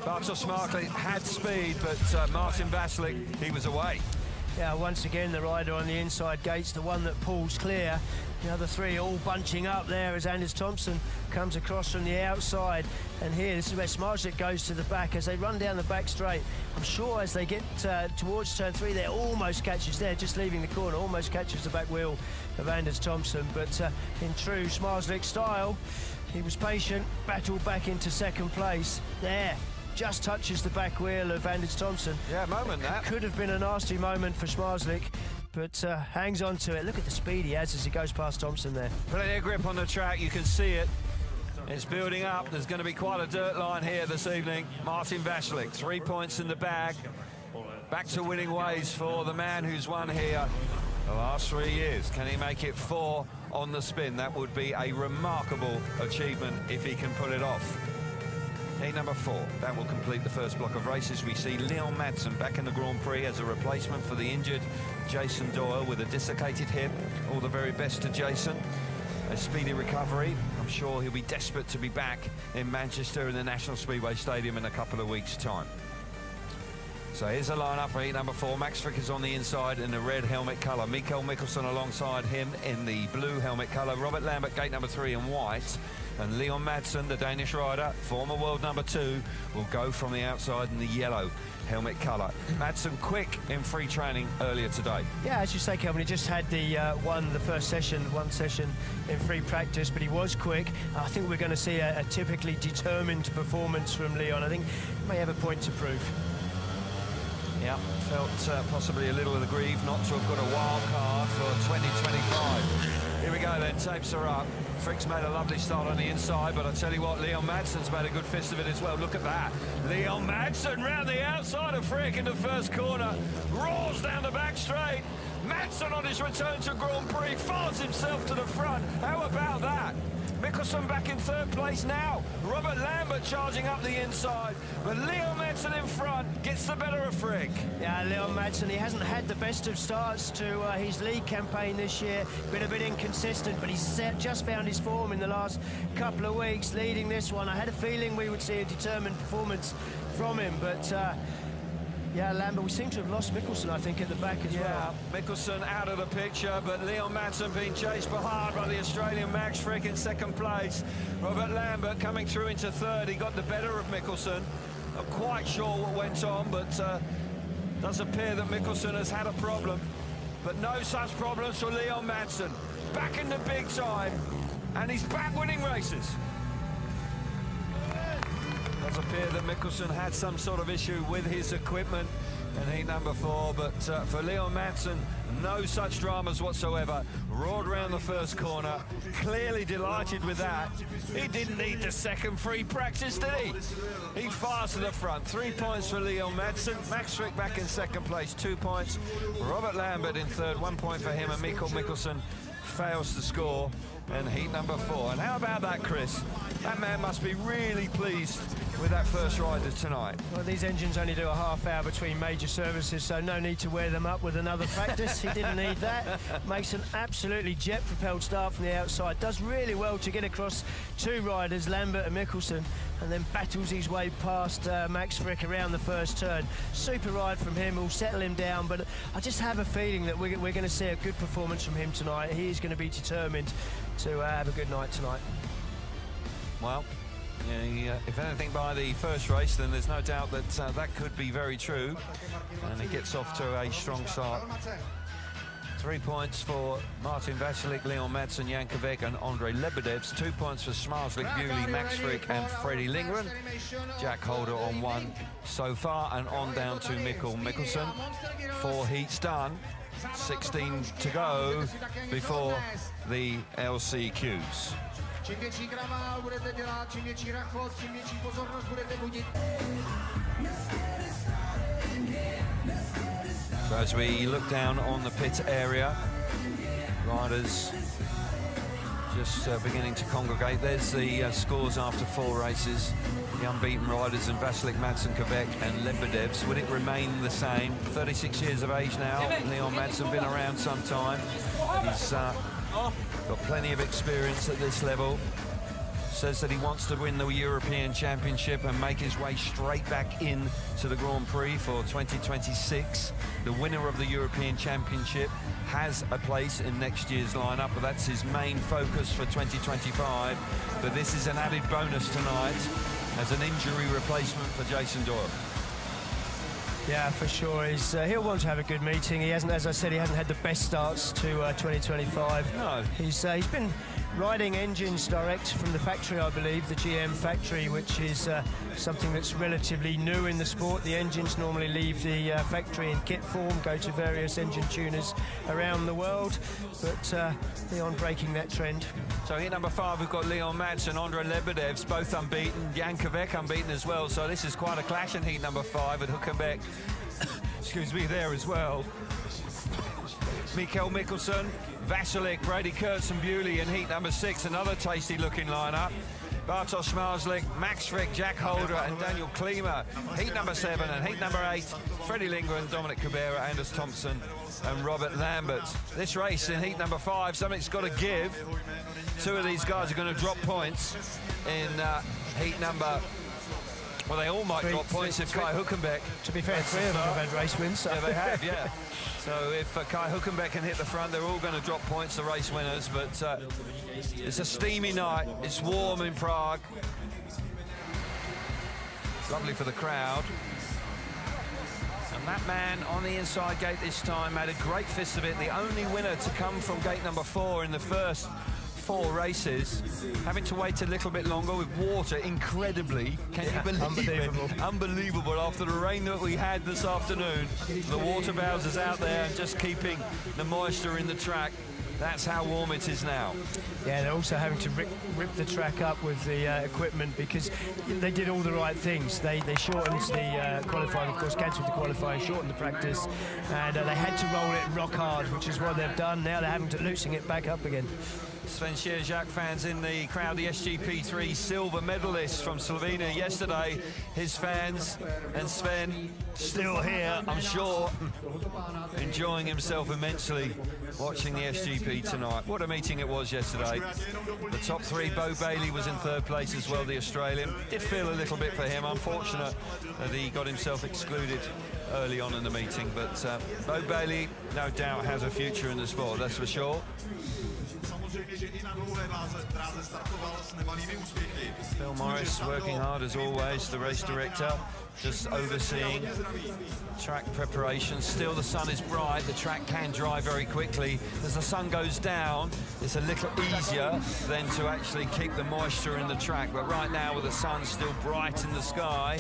Bartosz had speed, but Martin Vaslik, he was away. Yeah, once again, the rider on the inside gates, the one that pulls clear. The other three all bunching up there as Anders Thompson comes across from the outside. And here, this is where Smarslik goes to the back as they run down the back straight. I'm sure as they get towards turn 3, they almost catches there, just leaving the corner, almost catches the back wheel of Anders Thompson. But in true Smarslik style, he was patient, battled back into second place. There. Just touches the back wheel of Anders Thompson. Yeah, moment that. Could have been a nasty moment for Smarslik, but hangs on to it. Look at the speed he has as he goes past Thompson there. Plenty of grip on the track, you can see it. It's building up. There's going to be quite a dirt line here this evening. Martin Vaslik, 3 points in the bag. Back to winning ways for the man who's won here the last 3 years. Can he make it 4 on the spin? That would be a remarkable achievement if he can pull it off. Heat number 4, that will complete the first block of races. We see Leon Madsen back in the Grand Prix as a replacement for the injured Jason Doyle with a dislocated hip. All the very best to Jason. A speedy recovery. I'm sure he'll be desperate to be back in Manchester in the National Speedway Stadium in a couple of weeks' time. So here's a lineup for heat number 4. Max Frick is on the inside in the red helmet colour. Mikael Mikkelsen alongside him in the blue helmet colour. Robert Lambert, gate number 3 in white. And Leon Madsen, the Danish rider, former world number 2, will go from the outside in the yellow helmet colour. Madsen quick in free training earlier today. Yeah, as you say, Kelvin, he just had the one session in free practice, but he was quick. I think we're going to see a typically determined performance from Leon. I think he may have a point to prove. Yeah, felt possibly a little aggrieved not to have got a wild card for 2025. Here we go then, tapes are up. Frick's made a lovely start on the inside, but I tell you what, Leon Madsen's made a good fist of it as well. Look at that. Leon Madsen round the outside of Frick in the first corner. Roars down the back straight. Madsen on his return to Grand Prix fires himself to the front. How about that? Mikkelsen back in third place now. Robert Lambert charging up the inside, but Leon Madsen in front gets the better of Frick. Yeah, Leon Madsen, he hasn't had the best of starts to his league campaign this year. Been a bit inconsistent, but he's just found his form in the last couple of weeks, leading this one. I had a feeling we would see a determined performance from him, but yeah, Lambert, we seem to have lost Mikkelsen, I think, at the back as well. Mikkelsen out of the picture, but Leon Madsen being chased hard by the Australian Max Frick in second place. Robert Lambert coming through into third. He got the better of Mikkelsen. Not quite sure what went on, but does appear that Mikkelsen has had a problem. But no such problems for Leon Madsen. Back in the big time, and he's back winning races. Does appear that Mikkelsen had some sort of issue with his equipment in heat number 4, but for Leon Madsen, no such dramas whatsoever. Roared around the first corner, clearly delighted with that. He didn't need the second free practice, did he? He fires to the front. 3 points for Leon Madsen. Max Frick back in second place, 2 points. Robert Lambert in third, 1 point for him, and Mikael Mikkelsen fails to score in heat number 4. And how about that, Chris? That man must be really pleased with that first rider tonight. Well, these engines only do a half hour between major services, so no need to wear them up with another practice. He didn't need that. Makes an absolutely jet-propelled start from the outside. Does really well to get across 2 riders, Lambert and Mikkelsen, and then battles his way past Max Frick around the first turn. Super ride from him, will settle him down, but I just have a feeling that we're going to see a good performance from him tonight. He is going to be determined to have a good night tonight. Well, yeah, if anything by the first race, then there's no doubt that that could be very true. And he gets off to a strong start. 3 points for Martin Vaslik, Leon Madsen, Jankovic and Andre Lebedevs. 2 points for Smarslik, Bewley, Max Frick and Freddie Lindgren. Jack Holder on 1 so far, and on down to Mikael Mikkelsen. 4 heats done, 16 to go before the LCQs. Čím větší kravál budete dělat, čím větší rachost, čím větší pozornost budete budit. So as we look down on the pit area, riders just beginning to congregate. There's the scores after 4 races. The unbeaten riders in Vaslik, Madsen, Kovac and Lebedevs. Would it remain the same? 36 years of age now. Leon Madsen been around some time. He's got plenty of experience at this level. says that he wants to win the European Championship and make his way straight back in to the Grand Prix for 2026. The winner of the European Championship has a place in next year's lineup, but that's his main focus for 2025. But this is an added bonus tonight as an injury replacement for Jason Doyle. Yeah, for sure. He'll want to have a good meeting. He hasn't, as I said, he hasn't had the best starts to 2025. No. He's been riding engines direct from the factory, I believe, the GM factory, which is something that's relatively new in the sport. The engines normally leave the factory in kit form, go to various engine tuners around the world, but Leon breaking that trend. So here number 5, we've got Leon Madsen, Ondrej Lebedev's both unbeaten, Jan Kovac unbeaten as well, so this is quite a clash in heat number 5, and Hülkenberg, excuse me, there as well. Mikael Mikkelsen, Vasilik, Brady Kurtz and Bewley in heat number 6, another tasty looking lineup. Bartosz Marslik, Max Frick, Jack Holder and Daniel Klima. Heat number 7 and heat number 8, Freddie Lindgren, Dominic Cabrera, Anders Thompson and Robert Lambert. This race in heat number 5, something's got to give. 2 of these guys are going to drop points in heat number... Well, they all might drop points if Kai Hülkenberg... To be fair, 3 of them have had race wins. So. Yeah, they have, yeah. So if Kai Hülkenberg can hit the front, they're all going to drop points, the race winners. But it's a steamy night. It's warm in Prague. Lovely for the crowd. And that man on the inside gate this time had a great fist of it. The only winner to come from gate number 4 in the first 4 races, having to wait a little bit longer with water, incredibly. Can you believe it? Unbelievable. After the rain that we had this afternoon, the water bowsers out there and just keeping the moisture in the track. That's how warm it is now. Yeah, they're also having to rip the track up with the equipment because they did all the right things. They shortened the qualifying, of course, cancelled the qualifying, shortened the practice, and they had to roll it rock hard, which is what they've done. Now they're having to loosen it back up again. Sven Schierjak fans in the crowd, the SGP3 silver medalist from Slovenia yesterday. His fans and Sven still here, I'm sure, enjoying himself immensely watching the SGP tonight. What a meeting it was yesterday. The top 3, Bo Bailey was in 3rd place as well, the Australian. Did feel a little bit for him, unfortunate that he got himself excluded early on in the meeting, but Bo Bailey no doubt has a future in the sport, that's for sure. Phil Morris working hard as always, the race director, just overseeing track preparation. Still the sun is bright, the track can dry very quickly. As the sun goes down, it's a little easier than to actually keep the moisture in the track, but right now with the sun still bright in the sky,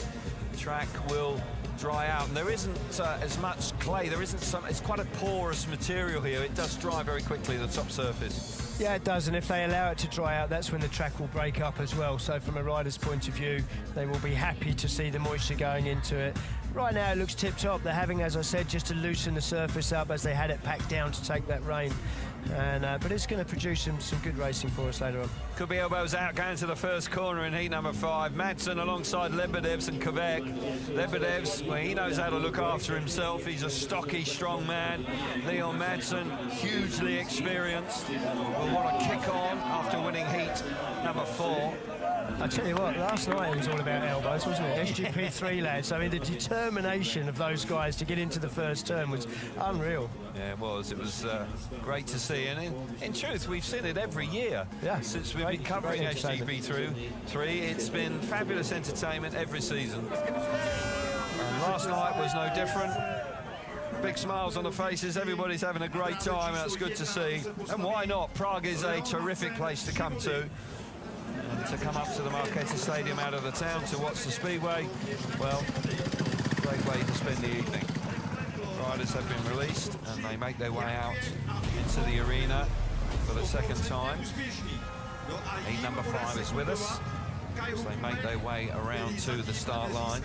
the track will dry out, and there isn't as much clay, it's quite a porous material here. It does dry very quickly, the top surface. Yeah, it does, and if they allow it to dry out, that's when the track will break up as well. So from a rider's point of view, they will be happy to see the moisture going into it. Right now it looks tip-top. They're having, as I said, just to loosen the surface up as they had it packed down to take that rain. And but it's going to produce some good racing for us later on. Could be elbows out going to the first corner in heat number 5. Madsen alongside Lebedevs and Kovac. Lebedevs, well, he knows how to look after himself. He's a stocky, strong man. Leon Madsen, hugely experienced, will want to kick on after winning heat number 4. I tell you what, last night it was all about elbows, wasn't it? SGP3 lads. I mean, the determination of those guys to get into the first turn was unreal. Yeah, it was. It was great to see. And in truth, we've seen it every year since we've been covering SGP3. It's been fabulous entertainment every season. And last night was no different. Big smiles on the faces, everybody's having a great time, and that's good to see. And why not? Prague is a terrific place to come to. And to come up to the Marketa Stadium out of the town to watch the Speedway, well, great way to spend the evening. Riders have been released and they make their way out into the arena for the second time. Heat number 5 is with us as they make their way around to the start line.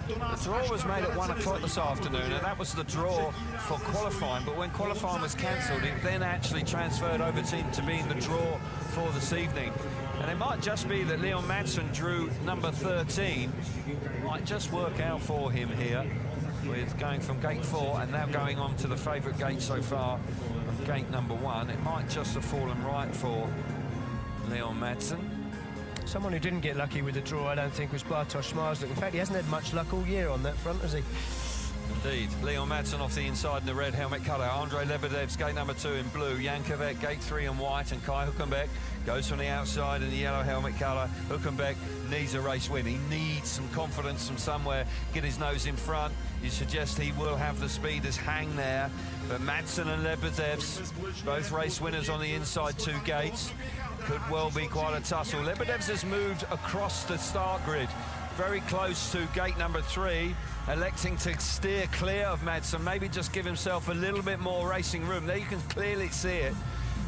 The draw was made at 1 o'clock this afternoon, and that was the draw for qualifying, but when qualifying was cancelled, it then actually transferred over to being the draw for this evening. And it might just be that Leon Madsen drew number 13. Might just work out for him here, with going from gate 4 and now going on to the favourite gate so far, gate number 1. It might just have fallen right for Leon Madsen. Someone who didn't get lucky with the draw, I don't think, was Bartosz. In fact, he hasn't had much luck all year on that front, has he? Indeed. Leon Madsen off the inside in the red helmet colour. Andrei Lebedev's gate number 2 in blue. Jan Kovac, gate 3 in white. And Kai Hülkenberg goes from the outside in the yellow helmet colour. Hülkenberg needs a race win. He needs some confidence from somewhere. Get his nose in front. You suggest he will have the speed as hang there. But Madsen and Lebedev's, both race winners on the inside 2 gates. Could well be quite a tussle. Lebedev's has moved across the start grid, very close to gate number 3, electing to steer clear of Madsen, maybe just give himself a little bit more racing room. There you can clearly see it.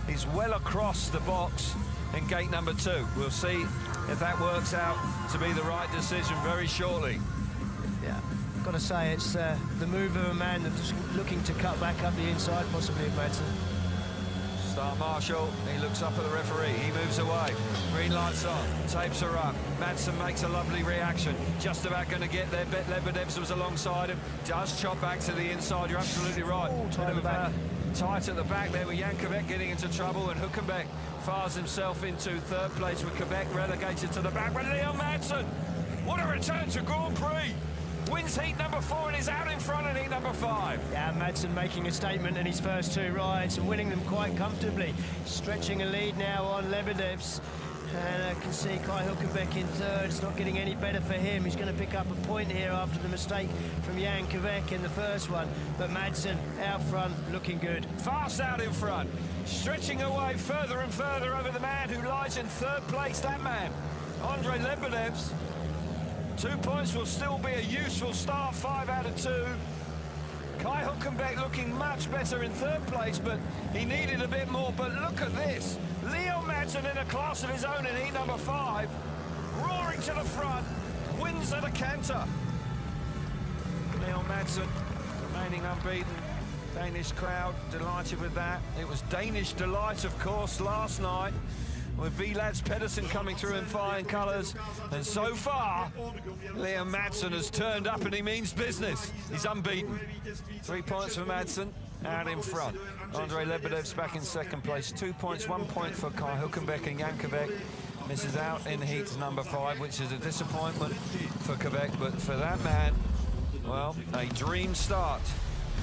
He's well across the box in gate number 2. We'll see if that works out to be the right decision very shortly. Yeah, got to say, it's the move of a man that's looking to cut back up the inside, possibly of Madsen. Start Marshall, he looks up at the referee, he moves away, green lights on, tapes are up, Madsen makes a lovely reaction, just about going to get there, Lebedev's was alongside him, does chop back to the inside, you're absolutely right. Tight at the back. Tight at the back there with Jan Kovac getting into trouble, and Hülkenberg fires himself into 3rd place with Kovac relegated to the back. But Leon Madsen, what a return to Grand Prix! Wins heat number 4 and is out in front in heat number 5. Yeah, Madsen making a statement in his first 2 rides and winning them quite comfortably. Stretching a lead now on Lebedev's. And I can see Kai Hülkenberg in 3rd. It's not getting any better for him. He's going to pick up a point here after the mistake from Jan Kovac in the first one. But Madsen out front, looking good. Fast out in front. Stretching away further and further over the man who lies in 3rd place, that man, Andrei Lebedev's. 2 points will still be a useful start, 5 out of 2. Kai Hülkenberg looking much better in 3rd place, but he needed a bit more. But look at this. Leon Madsen in a class of his own in heat number 5, roaring to the front, wins at a canter. Leon Madsen remaining unbeaten. Danish crowd delighted with that. It was Danish delight, of course, last night, with Vilads Pedersen coming through in flying colours. And so far, Leon Madsen has turned up and he means business. He's unbeaten. 3 points for Madsen, out in front. Andrei Lebedev's back in 2nd place. 2 points, 1 point for Kai Hülkenberg, and Jan Kovac misses out in heat number 5, which is a disappointment for Kovac. But for that man, well, a dream start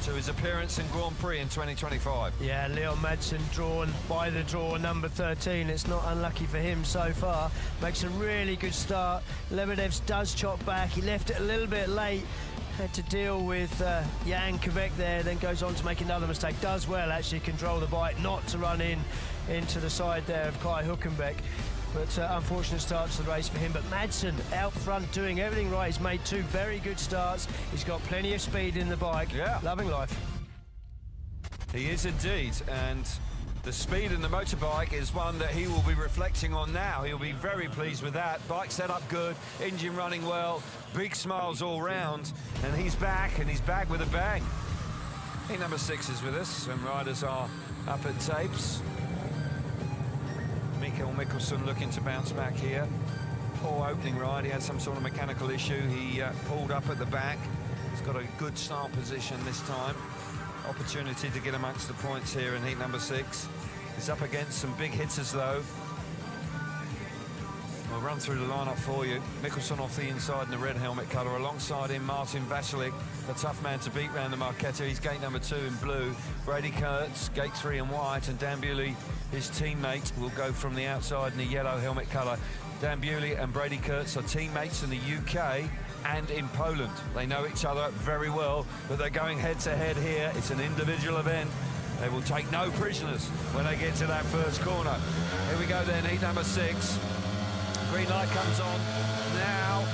to his appearance in Grand Prix in 2025. Yeah, Leon Madsen drawn by the draw, number 13. It's not unlucky for him so far. Makes a really good start. Lebedev's does chop back. He left it a little bit late. Had to deal with Jan Kovac there, then goes on to make another mistake. Does well, actually, control the bike, not to run into the side there of Kai Hülkenberg. But unfortunate start to the race for him. But Madsen out front doing everything right. He's made 2 very good starts. He's got plenty of speed in the bike. Yeah. Loving life. He is indeed, and the speed in the motorbike is one that he will be reflecting on now. He'll be very pleased with that. Bike set up good, engine running well, big smiles all round, and he's back with a bang. Heat number 6 is with us, and riders are up at tapes. Mikael Mikkelsen looking to bounce back here. Poor opening ride, he had some sort of mechanical issue. He pulled up at the back. He's got a good start position this time. Opportunity to get amongst the points here in heat number 6. He's up against some big hitters though. We'll run through the lineup for you. Mikkelsen off the inside in the red helmet colour. Alongside him, Martin Vasilik, the tough man to beat round the Marquetta. He's gate number 2 in blue. Brady Kurtz, gate 3 in white. And Dan Bewley, his teammate, will go from the outside in the yellow helmet colour. Dan Bewley and Brady Kurtz are teammates in the UK and in Poland. They know each other very well, but they're going head-to-head here. It's an individual event. They will take no prisoners when they get to that first corner. Here we go then, heat number 6. Green light comes on now.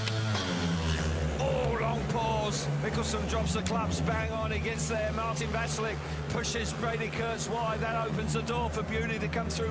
Oh, long pause. Mikkelsen drops the clubs, bang on, he gets there. Martin Vasilik pushes Brady Kurtz wide. That opens the door for Beauty to come through.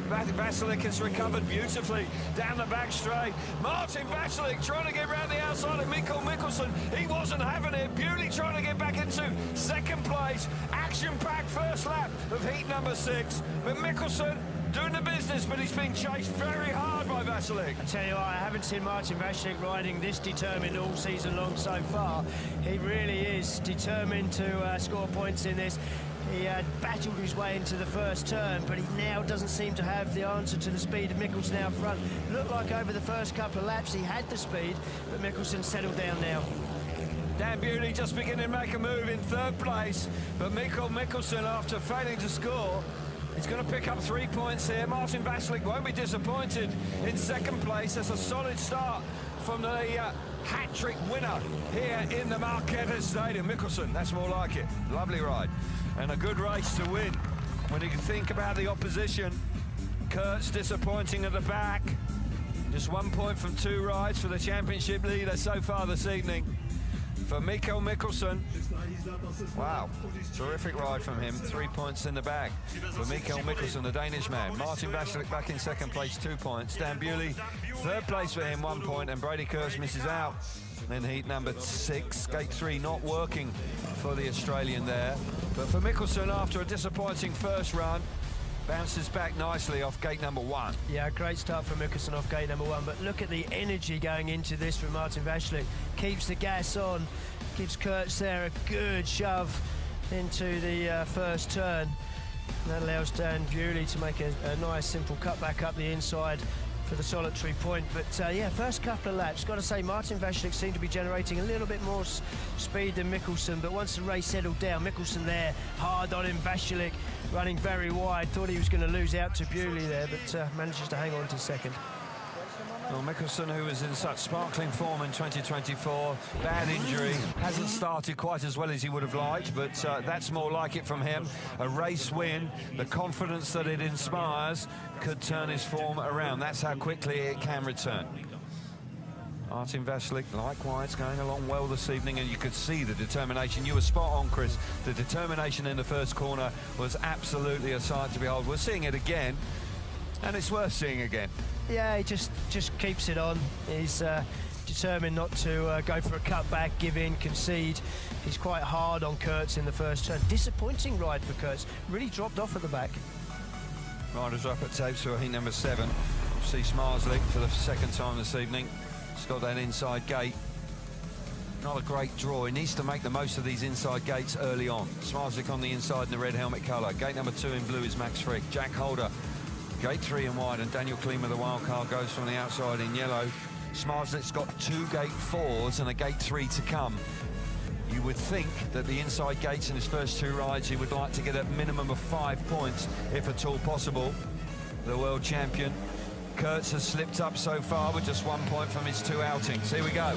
Vasilik has recovered beautifully down the back straight. Martin Vasilik trying to get round the outside of Mikael Mikkelsen. He wasn't having it. Beauty trying to get back into 2nd place. Action-packed first lap of heat number 6. But Mikkelsen doing the business, but he's being chased very hard by Vasilik. I tell you what, I haven't seen Martin Vasilik riding this determined all season long so far. He really is determined to score points in this. He had battled his way into the first turn, but he now doesn't seem to have the answer to the speed of Mikkelsen out front. Looked like over the first couple of laps he had the speed, but Mikkelsen settled down now. Dan Bewley just beginning to make a move in third place, but Mikkelsen, after failing to score, he's going to pick up 3 points here. Martin Vaslik won't be disappointed in second place. That's a solid start from the hat-trick winner here in the Marquette Stadium. Mikkelsen, that's more like it. Lovely ride. And a good race to win. When you think about the opposition, Kurt's disappointing at the back. Just 1 point from 2 rides for the championship leader so far this evening. For Mikkel Mikkelsen, wow, terrific ride from him. 3 points in the bag for Mikkel Mikkelsen, the Danish man. Martin Vaslik back in second place, 2 points. Dan Bewley, third place for him, 1 point, and Brady Kurtz misses out. Then heat number 6, gate 3 not working for the Australian there. But for Mikkelsen, after a disappointing first run, bounces back nicely off gate number 1. Yeah, great start from Mikkelsen off gate number 1, but look at the energy going into this from Martin Vaslik. Keeps the gas on, gives Kurtz there a good shove into the first turn. That allows Dan Bewley to make a nice simple cutback up the inside for the solitary point. But yeah, first couple of laps, got to say Martin Vaslik seemed to be generating a little bit more speed than Mikkelsen, but once the race settled down, Mikkelsen there hard on him. Vaslik running very wide, thought he was going to lose out to Bewley there, but manages to hang on to second. Well, Mikkelsen, who was in such sparkling form in 2024, bad injury, hasn't started quite as well as he would have liked, but that's more like it from him. A race win, the confidence that it inspires could turn his form around. That's how quickly it can return. Martin Vaslik, likewise, going along well this evening, and you could see the determination. You were spot on, Chris. The determination in the first corner was absolutely a sight to behold. We're seeing it again, and it's worth seeing again. Yeah, he just keeps it on. He's determined not to go for a cutback, give in, concede. He's quite hard on Kurtz in the first turn. Disappointing ride for Kurtz. Really dropped off at the back. Riders up at tapes for heat number 7. See Smarslik for the second time this evening. He's got that inside gate. Not a great draw. He needs to make the most of these inside gates early on. Smarslik on the inside in the red helmet colour. Gate number 2 in blue is Max Frick. Jack Holder, gate 3 in white, and Daniel Klima, the wild card, goes from the outside in yellow. Smarslik's got 2 gate 4s and a gate 3 to come. You would think that the inside gates in his first 2 rides, he would like to get a minimum of 5 points, if at all possible. The world champion. Kurtz has slipped up so far with just 1 point from his 2 outings. Here we go.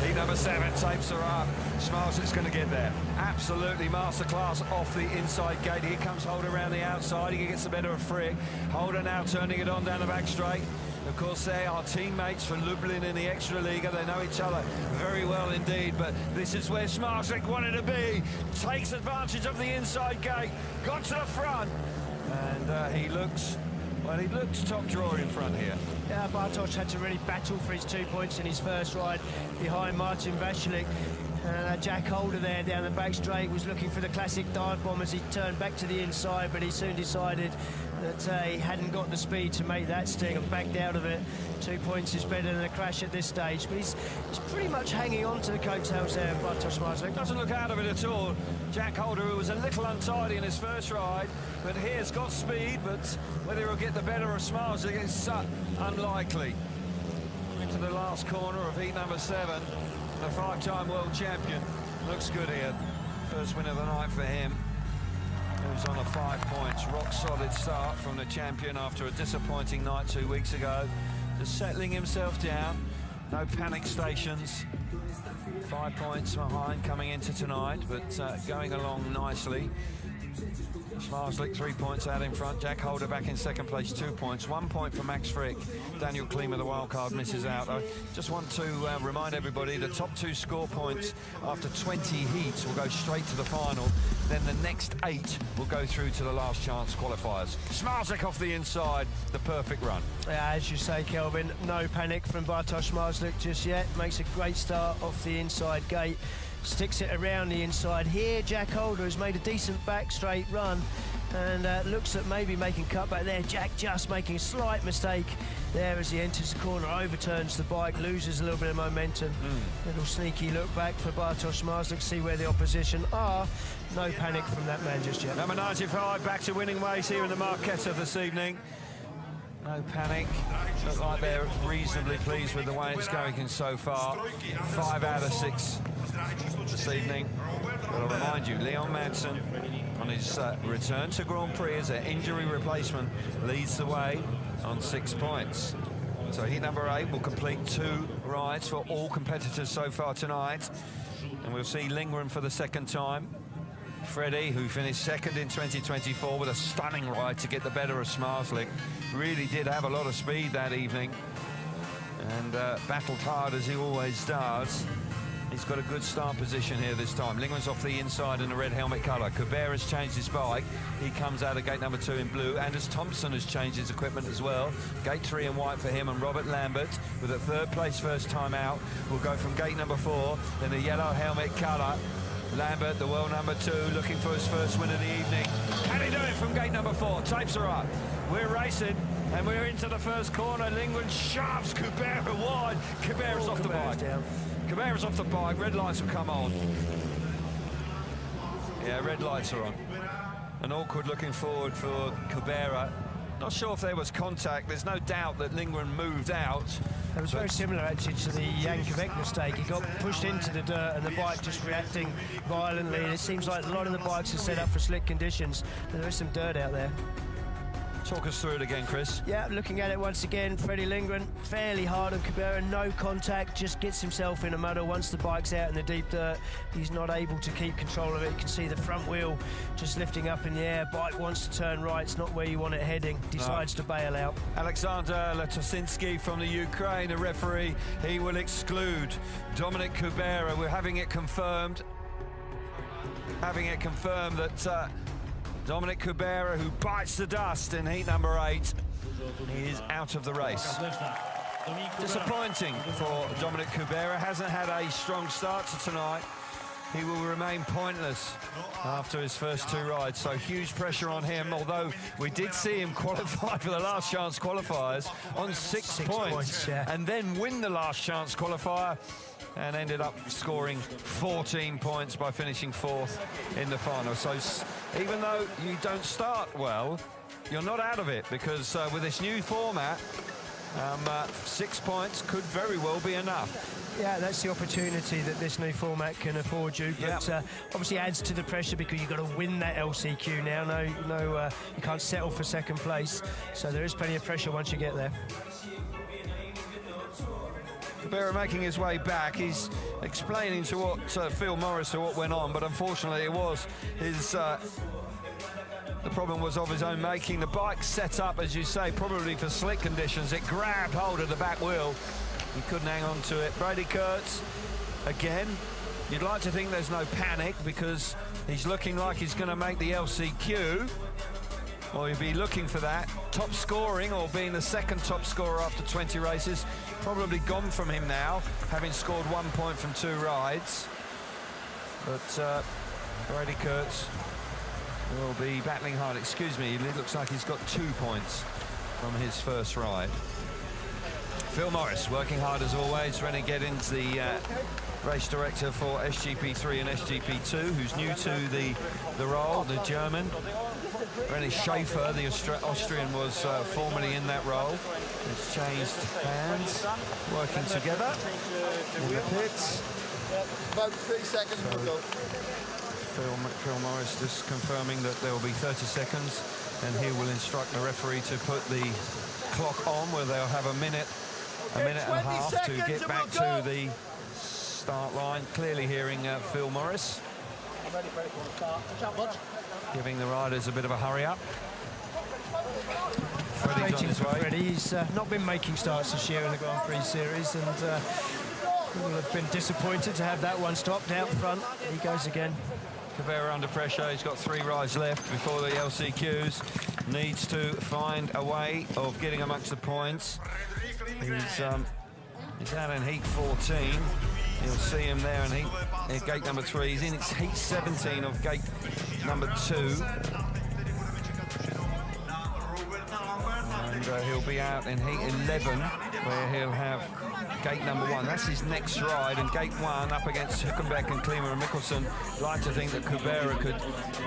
Heat number 7, tapes are up. Smarslik's going to get there. Absolutely masterclass off the inside gate. Here comes Holder around the outside. He gets the better of Frick. Holder now turning it on down the back straight. Of course, they are teammates for Lublin in the Extraliga. They know each other very well indeed, but this is where Smarslik wanted to be. Takes advantage of the inside gate. Got to the front. And he looks... Well, he looks top drawer in front here. Yeah, Bartosz had to really battle for his 2 points in his first ride behind Martin Vaslik. Jack Holder there down the back straight was looking for the classic dive bomb as he turned back to the inside, but he soon decided that he hadn't got the speed to make that stick and backed out of it. 2 points is better than a crash at this stage, but he's pretty much hanging on to the coattails there, Bartosz Smarslik. Doesn't look out of it at all. Jack Holder, who was a little untidy in his first ride, but here's got speed, but whether he'll get the better of Smarslik is unlikely. Into the last corner of heat number 7, the 5-time world champion. Looks good here. First win of the night for him. Moves on to 5 points. Rock solid start from the champion after a disappointing night 2 weeks ago. Just settling himself down. No panic stations. 5 points behind coming into tonight, but going along nicely. Smarslik 3 points out in front. Jack Holder back in second place, 2 points. 1 point for Max Frick. Daniel Klima, the wild card, misses out. I just want to remind everybody the top 2 score points after 20 heats will go straight to the final. Then the next 8 will go through to the last chance qualifiers. Smarslik off the inside, the perfect run. Yeah, as you say, Kelvin, no panic from Bartosz Smarslik just yet. Makes a great start off the inside gate. Sticks it around the inside here. Jack Holder has made a decent back straight run, and looks at maybe making cut back there. Jack just making a slight mistake there as he enters the corner, overturns the bike, loses a little bit of momentum. Little sneaky look back for Bartosz Marslik, see where the opposition are. No panic from that man just yet. Number 95 back to winning ways here in the Marquetta this evening. No panic. Look like they're reasonably pleased with the way it's going so far. 5 out of 6 this evening. But I'll remind you, Leon Madsen on his return to Grand Prix as an injury replacement leads the way on 6 points. So heat number 8 will complete 2 rides for all competitors so far tonight. And we'll see Lindgren for the second time. Freddie, who finished second in 2024 with a stunning ride to get the better of Smarslik, really did have a lot of speed that evening and battled hard as he always does. He's got a good start position here this time. Lindgren's off the inside in the red helmet colour. Kubera has changed his bike. He comes out of gate number 2 in blue. Anders Thompson has changed his equipment as well. Gate 3 in white for him, and Robert Lambert with a 3rd place first time out will go from gate number 4 in the yellow helmet colour. Lambert, the world number 2, looking for his first win of the evening. Can he do it from gate number 4? Tapes are up. We're racing, and we're into the first corner. Lindgren shoves Kubera wide. Kubera's off the bike. Kubera's off the bike. Red lights will come on. Yeah, red lights are on. An awkward looking forward for Kubera. Not sure if there was contact. There's no doubt that Lindgren moved out. It was very similar actually to the Jankovic mistake. He got pushed into the dirt and the bike just reacting violently. And it seems like a lot of the bikes are set up for slick conditions, but there is some dirt out there. Talk us through it again, Chris. Yeah, looking at it once again, Freddie Lindgren fairly hard on Kubera, no contact, just gets himself in a muddle. Once the bike's out in the deep dirt, he's not able to keep control of it. You can see the front wheel just lifting up in the air. Bike wants to turn right, it's not where you want it heading, decides to bail out. Alexander Letosinski from the Ukraine, the referee, he will exclude Dominik Kubera. We're having it confirmed that Dominik Kubera, who bites the dust in heat number 8, he is out of the race. Disappointing for Dominik Kubera. Hasn't had a strong start to tonight. He will remain pointless after his first 2 rides, so huge pressure on him, although we did see him qualify for the last chance qualifiers on 6 points and then win the last chance qualifier and ended up scoring 14 points by finishing 4th in the final. So even though you don't start well, you're not out of it, because with this new format, 6 points could very well be enough. Yeah, that's the opportunity that this new format can afford you, but obviously adds to the pressure because you've got to win that LCQ now. No, you can't settle for second place, so there is plenty of pressure once you get there. Kubera making his way back. He's explaining to what Phil Morris what went on, but unfortunately it was his the problem was of his own making. The bike set up, as you say, probably for slick conditions. It grabbed hold of the back wheel. He couldn't hang on to it. Brady Kurtz, again, you'd like to think there's no panic because he's looking like he's going to make the LCQ. Or he'd be looking for that. Top scoring, or being the second top scorer after 20 races, probably gone from him now, having scored 1 point from 2 rides. But Brady Kurtz will be battling hard. Excuse me, it looks like he's got 2 points from his first ride. Phil Morris working hard as always. Renegade into the race director for SGP3 and SGP2, who's new to the role, the German. René Schaefer, the Austrian, was formerly in that role. It's changed hands, working together in the pits. About 3 seconds to go. Phil Morris just confirming that there will be 30 seconds, and he will instruct the referee to put the clock on, where they'll have a minute and a half to get back to the start line. Clearly hearing Phil Morris. I'm ready for it. Giving the riders a bit of a hurry up. Freddie's on his way. Freddie, he's not been making starts this year in the Grand Prix series, and will have been disappointed to have that one stopped out front. He goes again. Kubera under pressure. He's got 3 rides left before the LCQs. Needs to find a way of getting amongst the points. He's out in heat 14. You'll see him there in gate number 3. He's in heat 17 of gate number 2. And he'll be out in heat 11, where he'll have gate number 1. That's his next ride, and gate 1 up against Hülkenberg and Klima and Mikkelsen. Like to think that Kubera could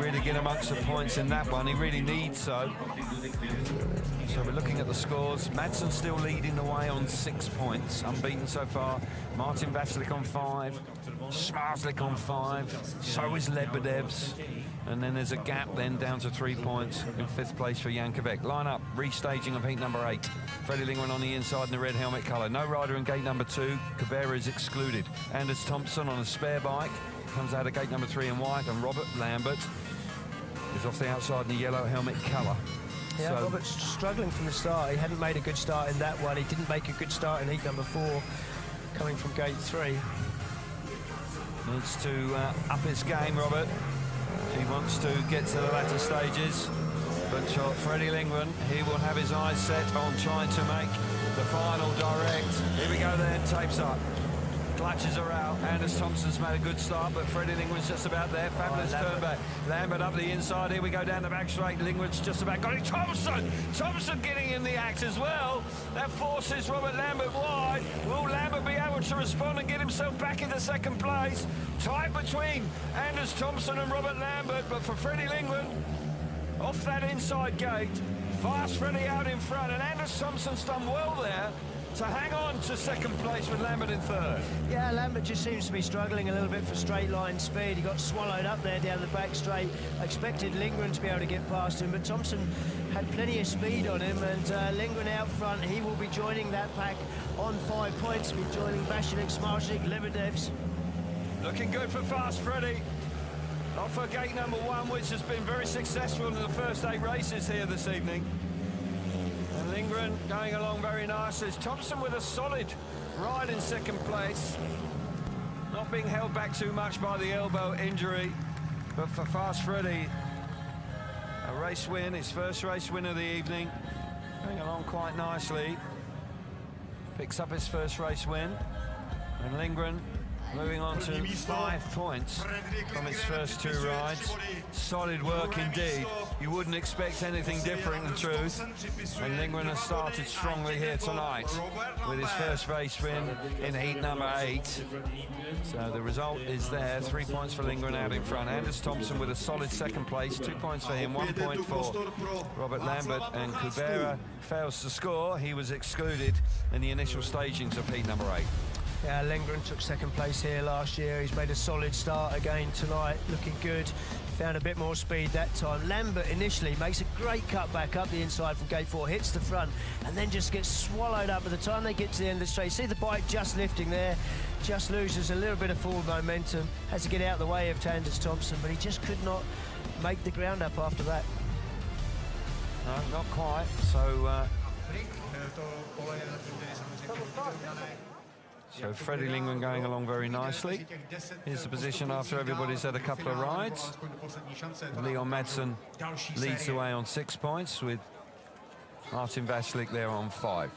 really get amongst the points in that one. He really needs so. So we're looking at the scores. Madsen still leading the way on 6 points, unbeaten so far. Martin Vasilik on 5, Smarslik on 5, so is Lebedev's. And then there's a gap then down to 3 points in 5th place for Jan Kovac. Line up, restaging of heat number 8. Freddie Lingren on the inside in the red helmet colour. No rider in gate number 2. Kubera is excluded. Anders Thompson on a spare bike comes out of gate number 3 in white, and Robert Lambert is off the outside in the yellow helmet colour. Yeah, so Robert's struggling from the start. He hadn't made a good start in that one. He didn't make a good start in heat number 4, coming from gate 3. Needs to up his game, Robert. He wants to get to the latter stages. But Freddie Lingren, he will have his eyes set on trying to make the final direct. Here we go then, tapes up. Clutches are out. Anders Thompson's made a good start, but Freddie Lingren's just about there. Fabulous turn back. Lambert up the inside. Here we go down the back straight. Lingren's just about got it. Thompson getting in the act as well. That forces Robert Lambert wide. Will Lambert be able to respond and get himself back into 2nd place? Tight between Anders Thompson and Robert Lambert, but for Freddie Lingren, off that inside gate, fast Freddie out in front, and Anders Thompson's done well there to hang on to 2nd place with Lambert in 3rd. Yeah, Lambert just seems to be struggling a little bit for straight line speed. He got swallowed up there down the back straight. I expected Lingren to be able to get past him, but Thompson had plenty of speed on him, and Lingren out front. He will be joining that pack on 5 points, be joining Vasilik, Smarslik, Lebedevs. Looking good for fast Freddie. Off for gate number 1, which has been very successful in the first 8 races here this evening. And Lingren going along very nicely. Thompson with a solid ride in 2nd place. Not being held back too much by the elbow injury. But for fast Freddie, a race win, his first race win of the evening. Going along quite nicely. Picks up his first race win. And Lingren moving on to 5 points from his first 2 rides. Solid work indeed. You wouldn't expect anything different in truth. And Lingren has started strongly here tonight with his first race win in heat number 8. So the result is there. 3 points for Lingren out in front. Anders Thompson with a solid 2nd place. 2 points for him, 1 point for Robert Lambert. And Kubera fails to score. He was excluded in the initial stagings of heat number 8. Yeah, Lindgren took 2nd place here last year. He's made a solid start again tonight, looking good. Found a bit more speed that time. Lambert initially makes a great cut back up the inside from gate 4, hits the front, and then just gets swallowed up. By the time they get to the end of the straight, see the bike just lifting there, just loses a little bit of forward momentum, has to get out of the way of Anders Thompson, but he just could not make the ground up after that. No, not quite. So Freddie Lingren going along very nicely. Here's the position after everybody's had a couple of rides. Leon Madsen leads the way on 6 points, with Martin Vasilik there on 5.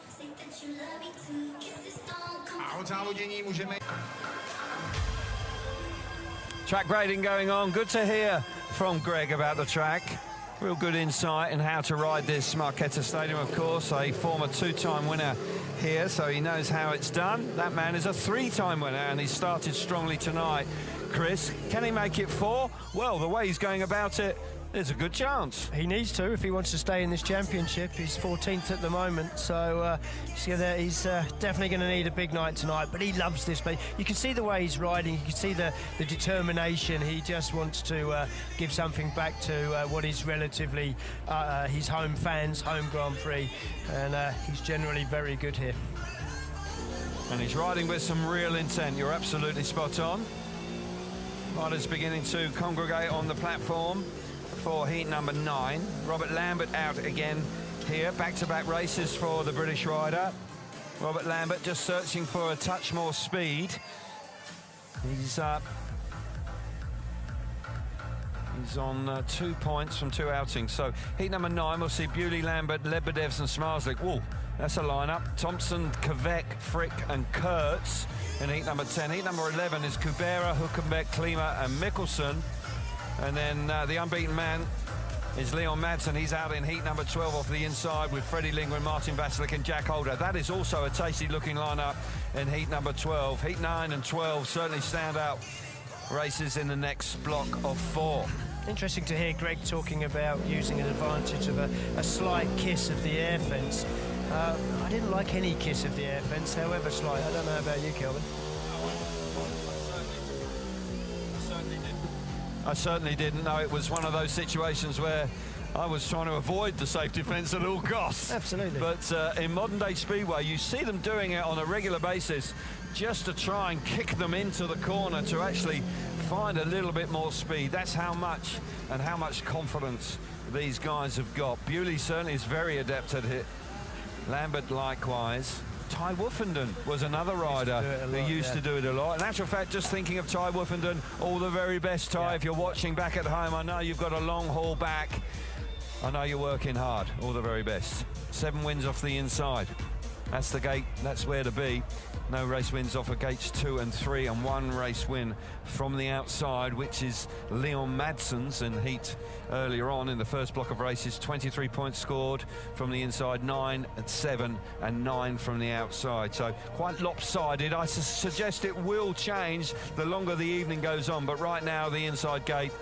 Track grading going on. Good to hear from Greg about the track. Real good insight in how to ride this Marketa Stadium, of course. A former 2-time winner here, so he knows how it's done. That man is a 3-time winner, and he started strongly tonight. Chris, can he make it 4? Well, the way he's going about it, there's a good chance. He needs to if he wants to stay in this championship. He's 14th at the moment, so he's definitely going to need a big night tonight. But he loves this place. You can see the way he's riding. You can see the determination. He just wants to give something back to what is relatively his home fans, home Grand Prix, and he's generally very good here. And he's riding with some real intent. You're absolutely spot on. Riders beginning to congregate on the platform for heat number 9. Robert Lambert out again here. Back-to-back races for the British rider. Robert Lambert just searching for a touch more speed. He's on 2 points from 2 outings. So heat number 9, we'll see Bewley, Lambert, Lebedevs and Smarslik. Whoa, that's a lineup. Thompson, Kovac, Frick and Kurtz in heat number 10. Heat number 11 is Kubera, Hülkenberg, Klima and Mikkelsen. And then the unbeaten man is Leon Madsen. He's out in heat number 12 off the inside with Freddie Lindgren, Martin Vasilik and Jack Holder. That is also a tasty looking lineup in heat number 12. Heat 9 and 12 certainly stand out races in the next block of 4. Interesting to hear Greg talking about using an advantage of a slight kiss of the air fence. I didn't like any kiss of the air fence, however slight. I don't know about you, Kelvin. I certainly didn't. No, it was one of those situations where I was trying to avoid the safety fence at all costs. Absolutely. But in modern day Speedway, you see them doing it on a regular basis just to try and kick them into the corner to actually find a little bit more speed. That's how much and how much confidence these guys have got. Bewley certainly is very adept at it. Lambert likewise. Ty Woofenden was another rider who used to do it a lot. In actual fact, just thinking of Ty Woofenden, all the very best, Ty. If you're watching back at home, I know you've got a long haul back. I know you're working hard. All the very best. 7 wins off the inside. That's the gate. That's where to be. No race wins off of gates 2 and 3, and 1 race win from the outside, which is Leon Madsen's in heat earlier on in the first block of races. 23 points scored from the inside, 9 and 7 and 9 from the outside. So quite lopsided. I suggest it will change the longer the evening goes on, but right now the inside gate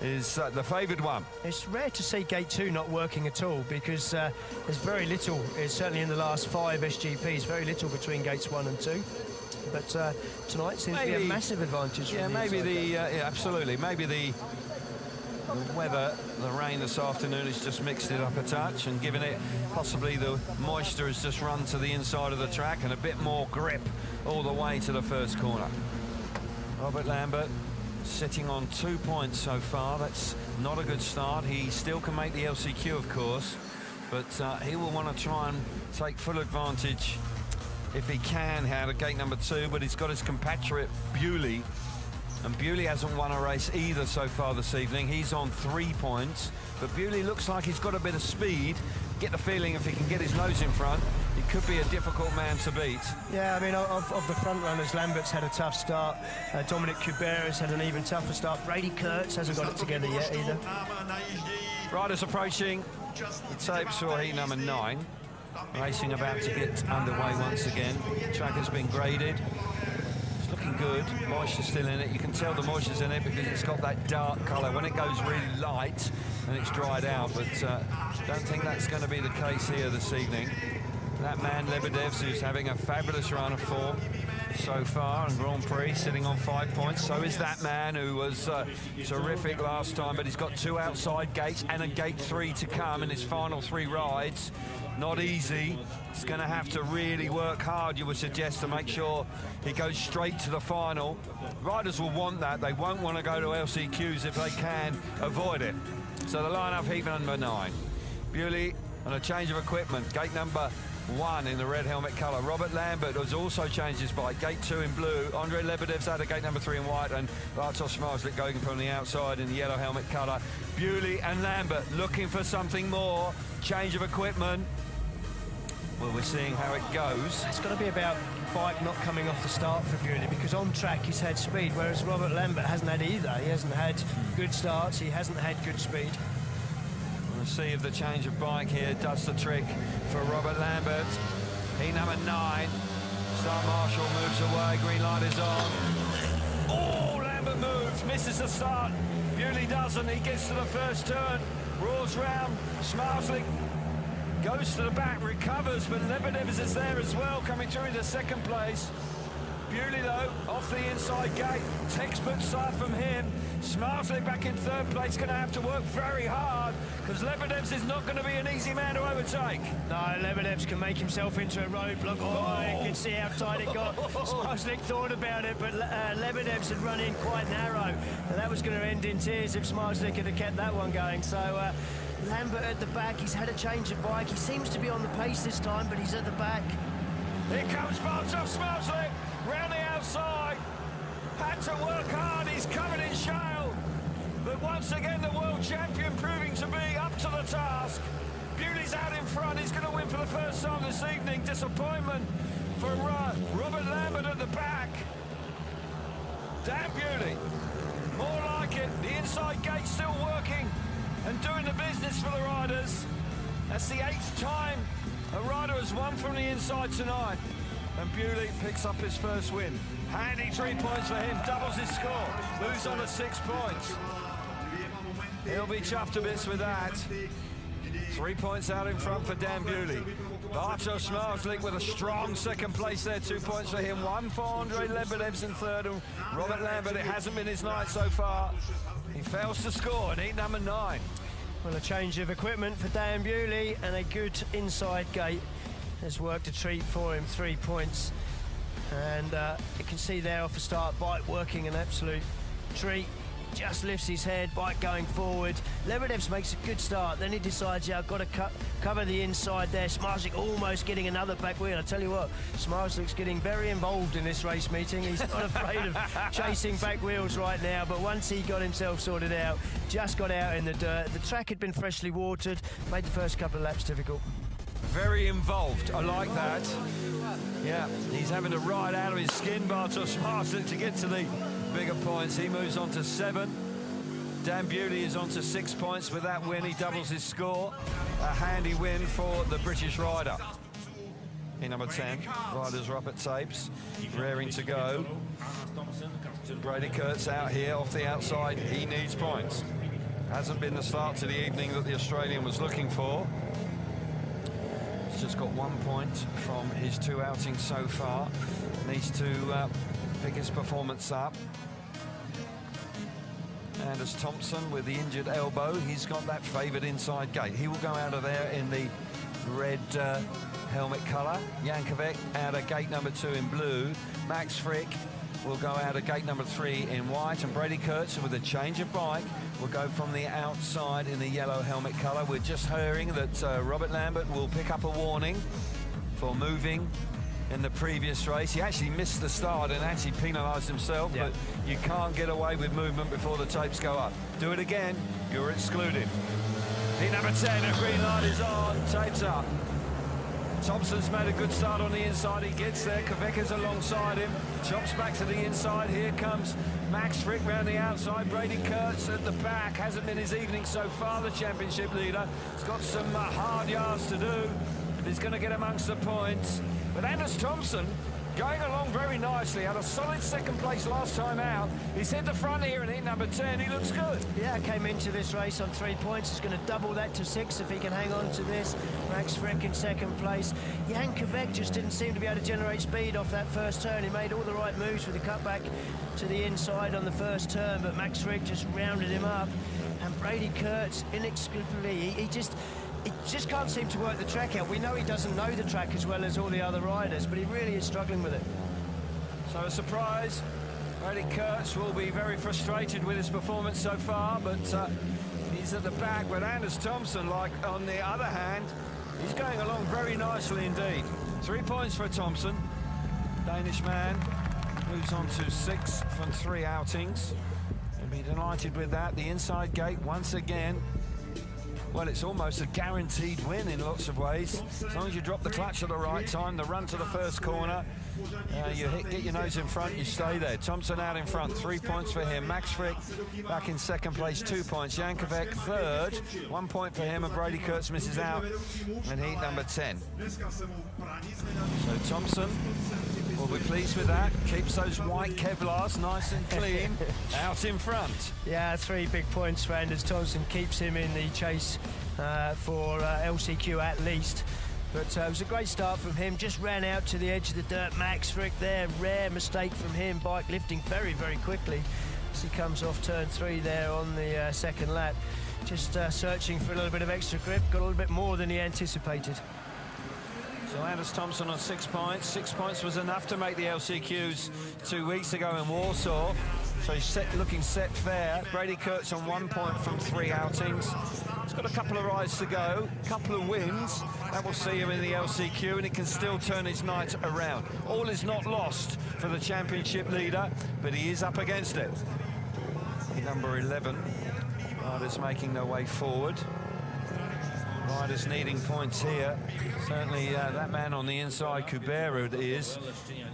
is the favoured one. It's rare to see gate 2 not working at all, because there's very little, certainly in the last 5 SGPs, very little between gates 1 and 2. But tonight seems to be a massive advantage. Yeah, maybe yeah, absolutely. Maybe the weather, the rain this afternoon has just mixed it up a touch and given it, possibly the moisture has just run to the inside of the track and a bit more grip all the way to the first corner. Robert Lambert sitting on 2 points so far. That's not a good start. He still can make the LCQ, of course, but he will want to try and take full advantage if he can out of gate number 2, but he's got his compatriot Bewley, and Bewley hasn't won a race either so far this evening. He's on 3 points, but Bewley looks like he's got a bit of speed. Get the feeling if he can get his nose in front, he could be a difficult man to beat. Yeah, I mean, of the front runners, Lambert's had a tough start. Dominic Kubera has had an even tougher start. Brady Kurtz hasn't got it together yet either. Riders approaching the tapes for heat number 9. Racing about to get underway once again. The track has been graded. It's looking good. Moisture's still in it. You can tell the moisture's in it because it's got that dark colour. When it goes really light, and it's dried out, but don't think that's going to be the case here this evening. That man Lebedevs, who's having a fabulous run of form so far in Grand Prix, sitting on 5 points. So is that man who was terrific last time, but he's got 2 outside gates and a gate 3 to come in his final 3 rides. Not easy. He's going to have to really work hard, you would suggest, to make sure he goes straight to the final. Riders will want that. They won't want to go to LCQs if they can avoid it. So the line-up heat number 9. Bewley on a change of equipment. Gate number 1 in the red helmet colour. Robert Lambert has also changed his bike. Gate 2 in blue. Andrei Lebedev's out of gate number 3 in white, and Bartosz going from the outside in the yellow helmet colour. Bewley and Lambert looking for something more. Change of equipment. Well, we're seeing how it goes. It's got to be about bike not coming off the start for Bewley, because on track he's had speed, whereas Robert Lambert hasn't had either. He hasn't had good starts, he hasn't had good speed. We'll see if the change of bike here does the trick for Robert Lambert. Heat number 9. Star Marshall moves away, green light is on. Oh, Lambert moves, misses the start. Bewley doesn't, he gets to the first turn, roars round, Smarslick goes to the back, recovers, but Lebedevs is there as well, coming through into second place. Bewley, though, off the inside gate. Textbook start from him. Smarslick back in third place, going to have to work very hard, because Lebedevs is not going to be an easy man to overtake. No, Lebedevs can make himself into a roadblock. Oh, you can see how tight it got. Smarslick thought about it, but Lebedevs had run in quite narrow, and that was going to end in tears if Smarslick had kept that one going. So Lambert at the back, he's had a change of bike. He seems to be on the pace this time, but he's at the back. Here comes Bartosz Smarslick, round the outside. Had to work hard, he's covered in shale. But once again, the world champion proving to be up to the task. Bewley's out in front, he's going to win for the first time this evening. Disappointment for Robert Lambert at the back. Dan Bewley, more like it. The inside gate still working and doing the business for the riders. That's the 8th time a rider has won from the inside tonight. And Bewley picks up his first win. Handy 3 points for him, doubles his score, moves on to 6 points. He'll be chuffed to bits with that. 3 points out in front for Dan Bewley. Bartosz with a strong second place there, 2 points for him. 1 for Andre Lebedev's in third, and Robert Lambert, it hasn't been his night so far. He fails to score in heat number 9. Well, a change of equipment for Dan Bewley and a good inside gate has worked a treat for him, 3 points. And you can see there off the start, bike working an absolute treat. Just lifts his head, bike going forward. Lebedev's makes a good start, then he decides, yeah, I've got to cover the inside there. Smarslik almost getting another back wheel. I tell you what, Smarslik's getting very involved in this race meeting. He's not afraid of chasing back wheels right now, but once he got himself sorted out, just got out in the dirt. The track had been freshly watered, made the first couple of laps difficult. Very involved, I like that. Yeah, he's having to ride out of his skin, Bartosz Smarslik, to get to the bigger points. He moves on to 7. Dan Bewley is on to 6 points. With that win, he doubles his score. A handy win for the British rider. In number 10, riders are up at tapes, raring to go. Brady Kurtz out here off the outside. He needs points. Hasn't been the start to the evening that the Australian was looking for. He's just got 1 point from his 2 outings so far. Needs to pick his performance up. Anders Thompson with the injured elbow, he's got that favoured inside gate. He will go out of there in the red helmet colour. Jankovic out of gate number 2 in blue. Max Frick will go out of gate number 3 in white, and Brady Kurtz with a change of bike will go from the outside in the yellow helmet colour. We're just hearing that Robert Lambert will pick up a warning for moving in the previous race. He actually missed the start and actually penalised himself, but you can't get away with movement before the tapes go up. Do it again, you're excluded. Heat number 10, the green light is on, tapes up. Thompson's made a good start on the inside, he gets there, Kveka's alongside him, chops back to the inside, here comes Max Frick round the outside, Brady Kurtz at the back, hasn't been his evening so far, the championship leader. He's got some hard yards to do if he's going to get amongst the points. But Anders Thompson going along very nicely, had a solid second place last time out. He's hit the front here in heat number 10, he looks good. Yeah, came into this race on 3 points. He's going to double that to 6 if he can hang on to this. Max Frick in second place. Jankovic just didn't seem to be able to generate speed off that first turn. He made all the right moves with the cutback to the inside on the first turn, but Max Frick just rounded him up. And Brady Kurtz, inexplicably, he just can't seem to work the track out. We know he doesn't know the track as well as all the other riders, but he really is struggling with it. So a surprise. Brady Kurtz will be very frustrated with his performance so far, but he's at the back. But Anders Thompson, like on the other hand, he's going along very nicely indeed. 3 points for Thompson. Danish man moves on to 6 from 3 outings. He'll be delighted with that. The inside gate once again. Well, it's almost a guaranteed win in lots of ways. As long as you drop the clutch at the right time, the run to the first corner, get your nose in front, you stay there. Thompson out in front, 3 points for him. Max Frick back in second place, 2 points. Jankovic third, 1 point for him, and Brady Kurtz misses out in heat number 10. So Thompson will be pleased with that. Keeps those white Kevlars nice and clean out in front. Yeah, 3 big points for Anders Thompson. Keeps him in the chase for LCQ at least. But it was a great start from him. Just ran out to the edge of the dirt. Max Frick there, rare mistake from him. Bike lifting very, very quickly as he comes off turn 3 there on the second lap. Just searching for a little bit of extra grip. Got a little bit more than he anticipated. So Anders Thompson on 6 points. 6 points was enough to make the LCQs 2 weeks ago in Warsaw. So he's looking set fair. Brady Kurtz on 1 point from 3 outings. He's got a couple of rides to go, a couple of wins. That will see him in the LCQ, and he can still turn his night around. All is not lost for the championship leader, but he is up against it. Number 11, riders making their way forward. Riders needing points here. Certainly that man on the inside, Kubera, is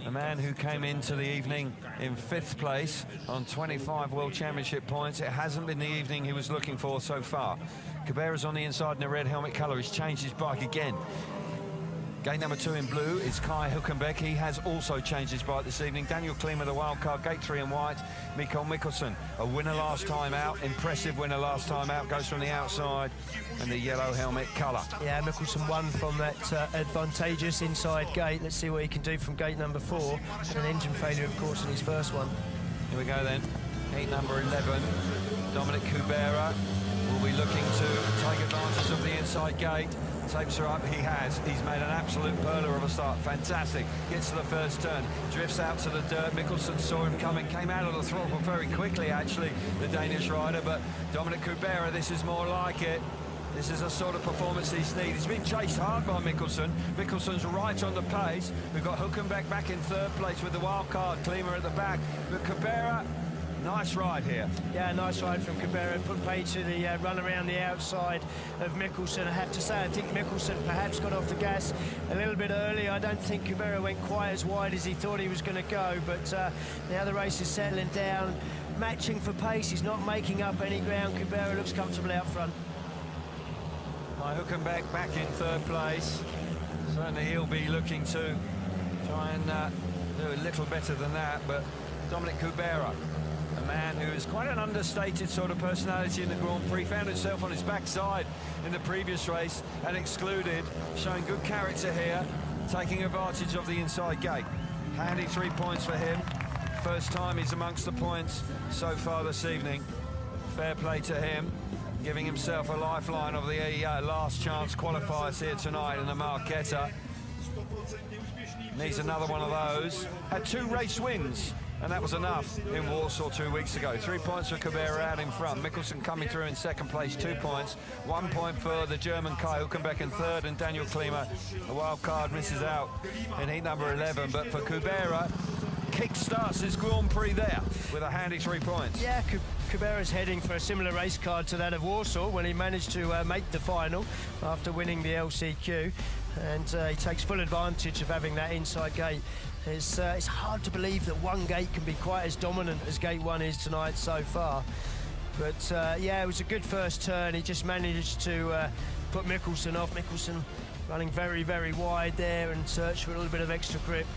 a man who came into the evening in 5th place on 25 World Championship points. It hasn't been the evening he was looking for so far. Kubera's on the inside in the red helmet colour. He's changed his bike again. Gate number 2 in blue is Kai Hülkenberg. He has also changed his bike this evening. Daniel Klima, the wild card. Gate 3 in white, Mikkel Mikkelsen, a winner last time out. Impressive winner last time out. Goes from the outside and the yellow helmet colour. Yeah, Mikkelsen won from that advantageous inside gate. Let's see what he can do from gate number 4. And an engine failure, of course, in his first one. Here we go then. Gate number 11, Dominic Kubera will be looking to take advantage of the inside gate. Tapes her up, he has. He's made an absolute perler of a start. Fantastic. Gets to the first turn, drifts out to the dirt. Mikkelsen saw him coming, came out of the throttle very quickly, actually, the Danish rider. But Dominic Kubera, this is more like it. This is a sort of performance he's needed. He's been chased hard by Mikkelsen. Mikkelsen's right on the pace. We've got Hülkenberg back in 3rd place with the wild card, Klima at the back. But Kubera, nice ride here. Yeah, nice ride from Kubera. Put pace to the run around the outside of Mikkelsen. I have to say, I think Mikkelsen perhaps got off the gas a little bit early. I don't think Kubera went quite as wide as he thought he was going to go, but now the race is settling down, matching for pace. He's not making up any ground. Kubera looks comfortable out front. Hülkenberg back in 3rd place. Certainly he'll be looking to try and do a little better than that, but Dominic Kubera, a man who is quite an understated sort of personality in the Grand Prix, found himself on his backside in the previous race and excluded, showing good character here, taking advantage of the inside gate. Handy 3 points for him. First time he's amongst the points so far this evening. Fair play to him, giving himself a lifeline of the last chance qualifiers here tonight in the Marquetta. Needs another one of those. Had 2 race wins, and that was enough in Warsaw 2 weeks ago. 3 points for Kubera out in front. Mikkelsen coming through in 2nd place, 2 points. 1 point for the German Kai Hülkenberg in 3rd, and Daniel Klima, the wild card, misses out in heat number 11. But for Kubera, kick-starts his Grand Prix there with a handy 3 points. Yeah, Kubera's heading for a similar race card to that of Warsaw when he managed to make the final after winning the LCQ, and he takes full advantage of having that inside gate. It's hard to believe that one gate can be quite as dominant as gate 1 is tonight so far. But yeah, it was a good first turn. He just managed to put Mikkelsen off. Mikkelsen running very, very wide there and search for a little bit of extra grip.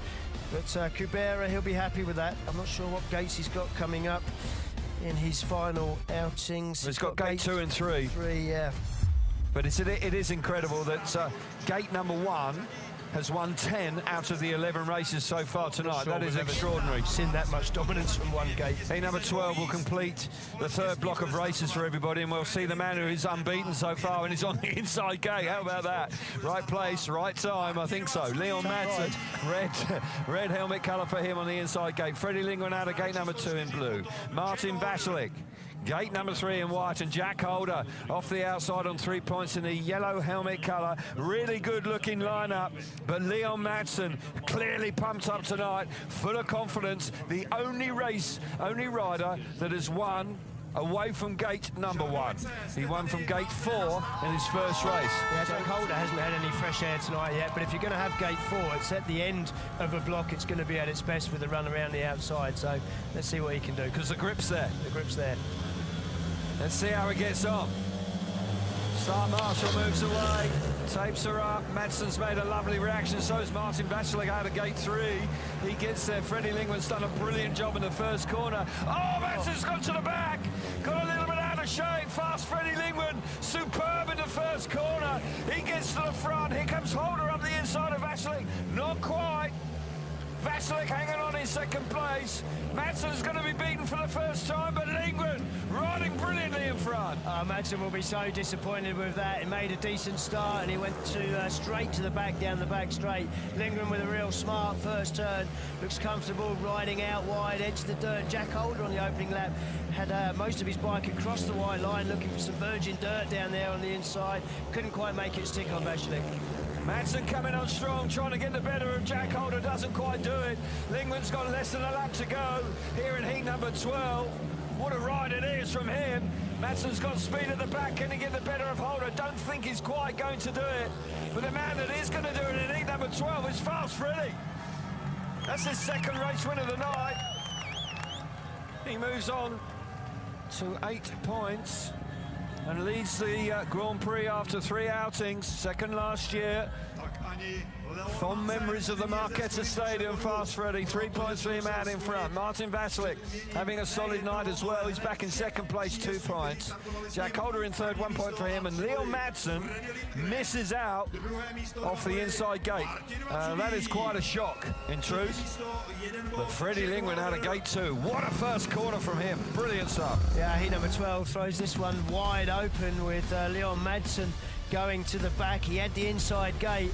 But Kubera, he'll be happy with that. I'm not sure what gates he's got coming up in his final outings. He's got gate 2 and 3. 3, yeah. But it is incredible that gate number 1 has won 10 out of the 11 races so far tonight. That is extraordinary. Seen that much dominance from one gate. Heat number 12 will complete the 3rd block of races for everybody, and we'll see the man who is unbeaten so far and is on the inside gate. How about that? Right place, right time, I think so. Leon Madsen, red helmet colour for him on the inside gate. Freddie Lindgren out of gate number 2 in blue. Martin Vasilik, gate number 3 in white, and Jack Holder off the outside on 3 points in the yellow helmet colour. Really good looking lineup, but Leon Madsen clearly pumped up tonight, full of confidence. The only rider that has won away from gate number 1. He won from gate 4 in his first race. Yeah, Jack Holder hasn't had any fresh air tonight yet, but if you're going to have gate 4, it's at the end of a block. It's going to be at its best with the run around the outside, so let's see what he can do. Because the grip's there. The grip's there. Let's see how it gets on. Star Marshall moves away, tapes her up. Madsen's made a lovely reaction, so is Martin Vasilik out of gate 3. He gets there. Freddie Lindgren's done a brilliant job in the first corner. Oh, Madsen's gone to the back. Got a little bit out of shape. Fast Freddie Lindgren, superb in the first corner. He gets to the front. Here comes Holder up the inside of Vasilik. Not quite. Vasilik hanging on in 2nd place. Madsen's going to be beaten for the first time, but Lindgren riding brilliantly in front. Madsen will be so disappointed with that. He made a decent start and he went straight to the back, down the back straight. Lindgren with a real smart first turn. Looks comfortable, riding out wide, edge of the dirt. Jack Holder on the opening lap had most of his bike across the white line, looking for some virgin dirt down there on the inside. Couldn't quite make it stick on Vasilik. Madsen coming on strong, trying to get the better of Jack Holder, doesn't quite do it. Lindgren's got less than a lap to go here in heat number 12. What a ride it is from him. Madsen's got speed at the back. Can he get the better of Holder? Don't think he's quite going to do it. But the man that is going to do it in heat number 12 is Fast Freddy. That's his second race win of the night. He moves on to 8 points and leads the Grand Prix after 3 outings. Second last year. Fond memories of the Marketa Stadium, Fast Freddy. 3 points for him out in front. Martin Vasilik having a solid night as well. He's back in second place, 2 points. Jack Holder in third, 1 point for him. And Leon Madsen misses out off the inside gate. That is quite a shock, in truth. But Freddie Lindgren out of gate 2. What a first corner from him. Brilliant stuff. Yeah, heat number 12 throws this one wide open with Leon Madsen going to the back. He had the inside gate.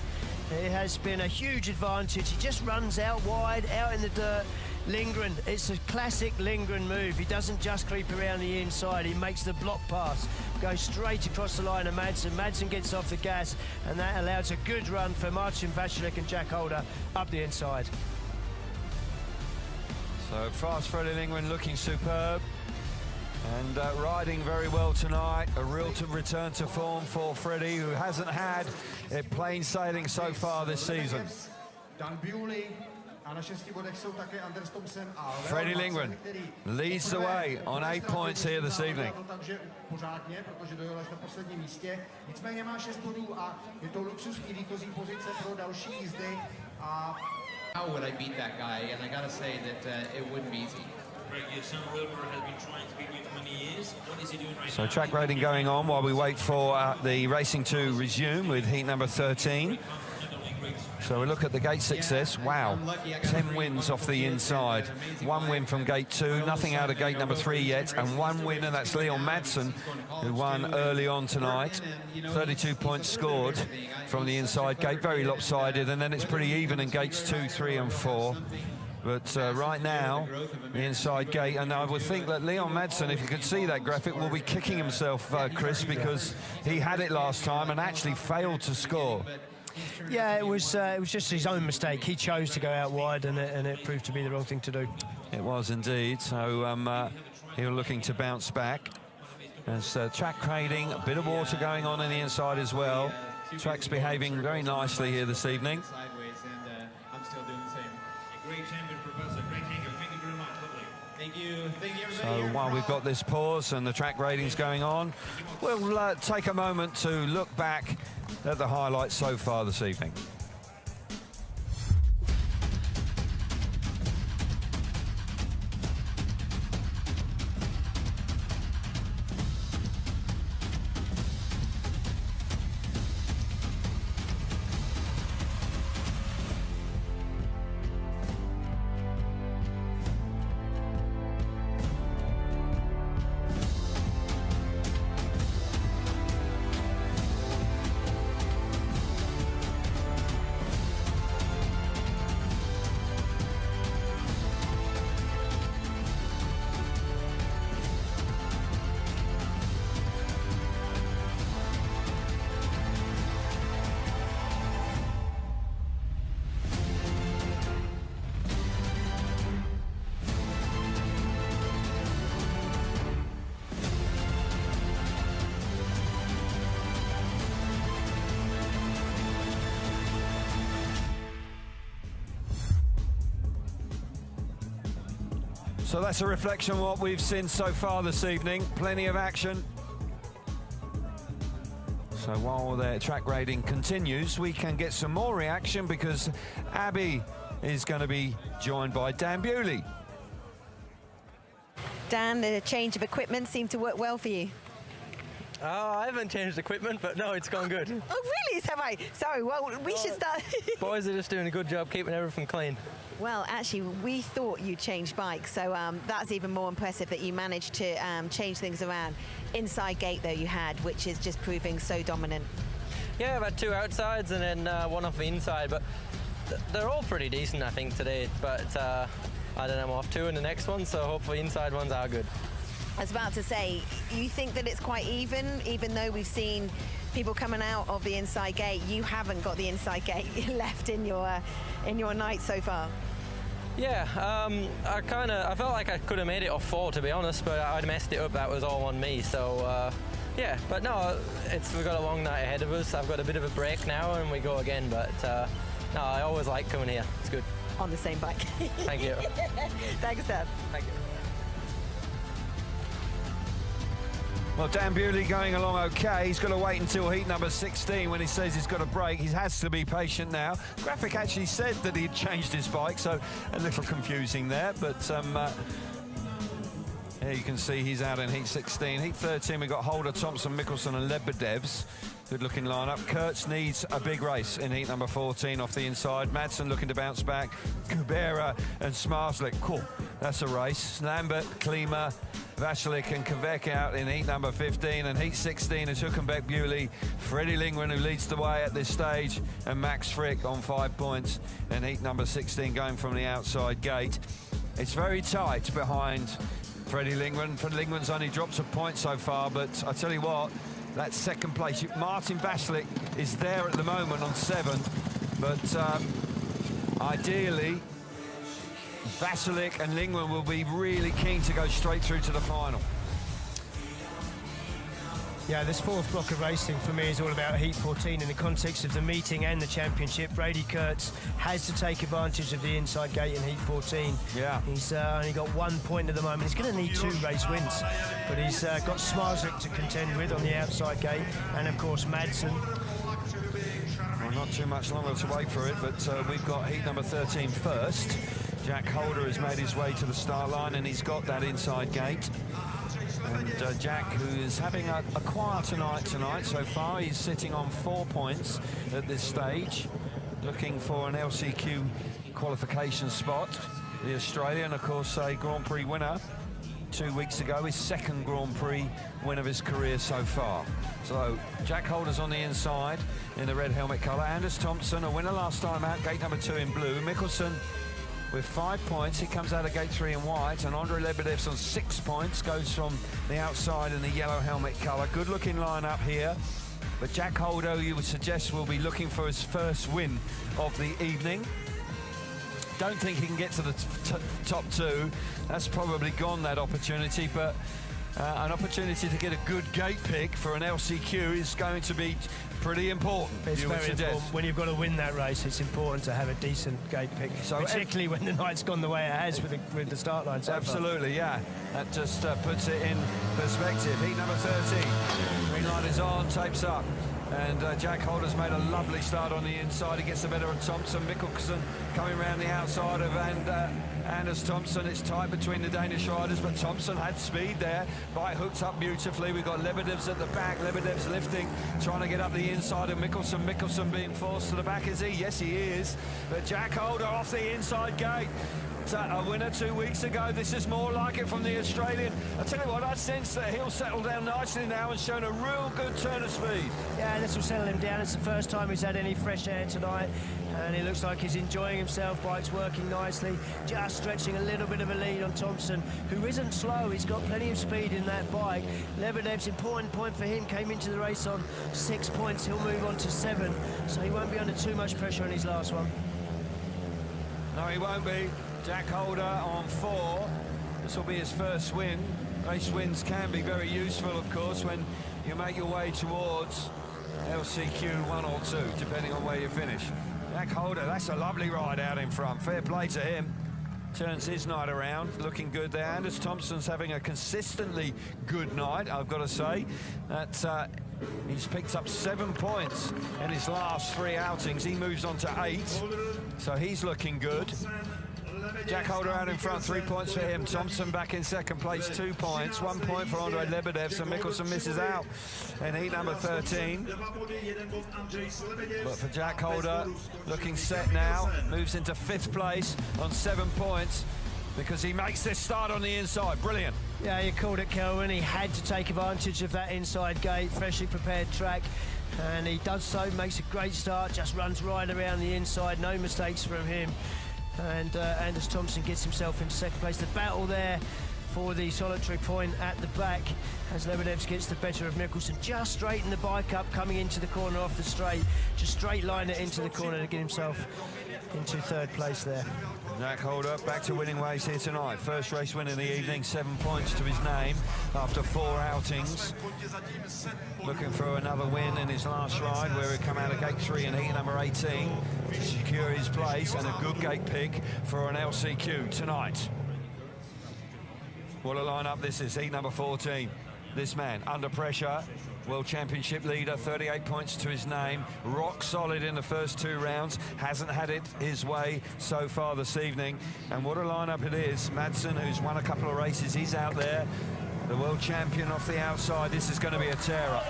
It has been a huge advantage. He just runs out wide, out in the dirt. Lindgren, it's a classic Lindgren move. He doesn't just creep around the inside. He makes the block pass, goes straight across the line of Madsen. Madsen gets off the gas, and that allows a good run for Martin Vasilik and Jack Holder up the inside. So Fast Freddie Lindgren looking superb. And riding very well tonight. A real return to form for Freddie, who hasn't had it plain sailing so far this season. Freddie Lindgren leads the way on 8 points here this evening. How would I beat that guy? And I gotta say that it wouldn't be easy. Your son Wilbur has been trying Speedway for many years. What is he doing right now? So track rating going on while we wait for the racing to resume with heat number 13. So we look at the gate success. Wow, 10 wins off the inside. 1 win from gate 2, nothing out of gate number 3 yet, and 1 win, and that's Leon Madsen, who won early on tonight. 32 points scored from the inside gate, very lopsided, and then it's pretty even in gates 2, 3 and 4. But right now, the inside gate, and I would think that Leon Madsen, if you could see that graphic, will be kicking himself, Chris, because he had it last time and actually failed to score. Yeah, it was just his own mistake. He chose to go out wide, and it proved to be the wrong thing to do. It was indeed. So he was looking to bounce back. There's track trading, a bit of water going on in the inside as well. Track's behaving very nicely here this evening. I'm still doing the same. Great champion, Professor. Great hangar. Thank you very much. Lovely. Thank you. Thank you, everybody. So while we've got this pause and the track ratings going on, we'll take a moment to look back at the highlights so far this evening. So that's a reflection of what we've seen so far this evening. Plenty of action. So while the track rating continues, we can get some more reaction because Abby is going to be joined by Dan Bewley. Dan, the change of equipment seemed to work well for you. I haven't changed equipment, but no, it's gone good. Oh, really? Have I? Sorry, well, we should start. Boys are just doing a good job keeping everything clean. Well, actually, we thought you changed bikes, so that's even more impressive that you managed to change things around. Inside gate, though, you had, which is just proving so dominant. Yeah, I've had 2 outsides and then 1 off the inside, but they're all pretty decent, I think, today. But I don't know, I'm off 2 in the next one, so hopefully inside ones are good. I was about to say, you think that it's quite even though we've seen people coming out of the inside gate, you haven't got the inside gate left in your night so far. Yeah, I felt like I could have made it off 4, to be honest, but I'd messed it up. That was all on me. So yeah, but no, we've got a long night ahead of us. I've got a bit of a break now, and we go again. But no, I always like coming here. It's good. On the same bike. Thank you. Thanks, Dan. Thank you. Well, Dan Bewley going along okay. He's got to wait until heat number 16 when he says he's got a break. He has to be patient now. Graphic actually said that he'd changed his bike, so a little confusing there. But here you can see he's out in heat 16. Heat 13, we've got Holder, Thompson, Mikkelsen and Lebedevs. Good looking lineup. Kurtz needs a big race in heat number 14 off the inside. Madsen looking to bounce back. Kubera and Smarslik. Cool. That's a race. Lambert, Klima, Vasilik and Kvek out in heat number 15, and heat 16 is Hülkenberg, Bewley, Freddie Lindgren who leads the way at this stage, and Max Frick on 5 points in heat number 16 going from the outside gate. It's very tight behind Freddie Lindgren. Freddie Lindgren's only dropped a point so far, but I tell you what, that second place, Martin Vasilik is there at the moment on 7, but ideally Vasilik and Lindgren will be really keen to go straight through to the final. Yeah, this fourth block of racing for me is all about heat 14 in the context of the meeting and the championship. Brady Kurtz has to take advantage of the inside gate in heat 14. Yeah. He's only got 1 point at the moment. He's going to need 2 race wins, but he's got Smarslik to contend with on the outside gate, and of course Madsen. Well, not too much longer to wait for it, but we've got heat number 13 first. Jack Holder has made his way to the start line, and he's got that inside gate. And Jack, who is having a quieter night tonight so far, he's sitting on 4 points at this stage, looking for an LCQ qualification spot. The Australian, of course, a Grand Prix winner 2 weeks ago, his second Grand Prix win of his career so far. So Jack Holder's on the inside in the red helmet colour. Anders Thompson, a winner last time out, gate number 2 in blue. Mikkelsen with 5 points, he comes out of gate 3 in white, and Andrei Lebedev's on 6 points, goes from the outside in the yellow helmet colour. Good looking lineup here, but Jack Holder, you would suggest, will be looking for his first win of the evening. Don't think he can get to the top 2. That's probably gone, that opportunity, but an opportunity to get a good gate pick for an LCQ is going to be pretty important. It's very important. When you've got to win that race, it's important to have a decent gate pick, so particularly when the night's gone the way it has with the start line. So absolutely, yeah. That just puts it in perspective. Heat number 13. Green light is on, tapes up. And Jack Holder's made a lovely start on the inside. He gets the better of Thompson. Mikkelsen coming around the outside of Anders Thompson. It's tight between the Danish riders, but Thompson had speed there. Bike hooked up beautifully. We've got Lebedevs at the back. Lebedevs lifting, trying to get up the inside of Mikkelsen. Mikkelsen being forced to the back. Is he? Yes, he is. But Jack Holder off the inside gate. A winner 2 weeks ago. This is more like it from the Australian. I tell you what, I sense that he'll settle down nicely now and shown a real good turn of speed. Yeah, this will settle him down. It's the first time he's had any fresh air tonight, and it looks like he's enjoying himself. Bike's working nicely, just stretching a little bit of a lead on Thompson, who isn't slow. He's got plenty of speed in that bike. Lebedev's important point for him, came into the race on 6 points. He'll move on to 7, so he won't be under too much pressure in his last one. No, he won't be. Jack Holder on 4. This will be his first win. Race wins can be very useful, of course, when you make your way towards LCQ 1 or 2, depending on where you finish. Jack Holder, that's a lovely ride out in front. Fair play to him. Turns his night around, looking good there. Anders Thompson's having a consistently good night, I've got to say. That he's picked up 7 points in his last 3 outings. He moves on to 8, so he's looking good. Jack Holder out in front, 3 points for him. Thompson back in second place, 2 points. 1 point for Andrei Lebedev, so Mikkelsen misses out in heat number 13. But for Jack Holder, looking set now, moves into 5th place on 7 points because he makes this start on the inside. Brilliant. Yeah, you called it, Kelvin. He had to take advantage of that inside gate, freshly prepared track, and he does so, makes a great start, just runs right around the inside, no mistakes from him. And Anders Thompson gets himself into second place. The battle there for the solitary point at the back as Lebedevs gets the better of Mikkelsen. Just straighten the bike up coming into the corner off the straight. Just straight line it into the corner to get himself into 3rd place there. Zach Holder back to winning ways here tonight. First race win in the evening, 7 points to his name after 4 outings. Looking for another win in his last ride, where he come out of gate 3 in heat number 18 to secure his place, and a good gate pick for an LCQ tonight. What a lineup this is, heat number 14. This man, under pressure, World Championship leader, 38 points to his name, rock solid in the first 2 rounds, hasn't had it his way so far this evening. And what a lineup it is. Madsen, who's won a couple of races, he's out there. The world champion off the outside. This is going to be a tearer.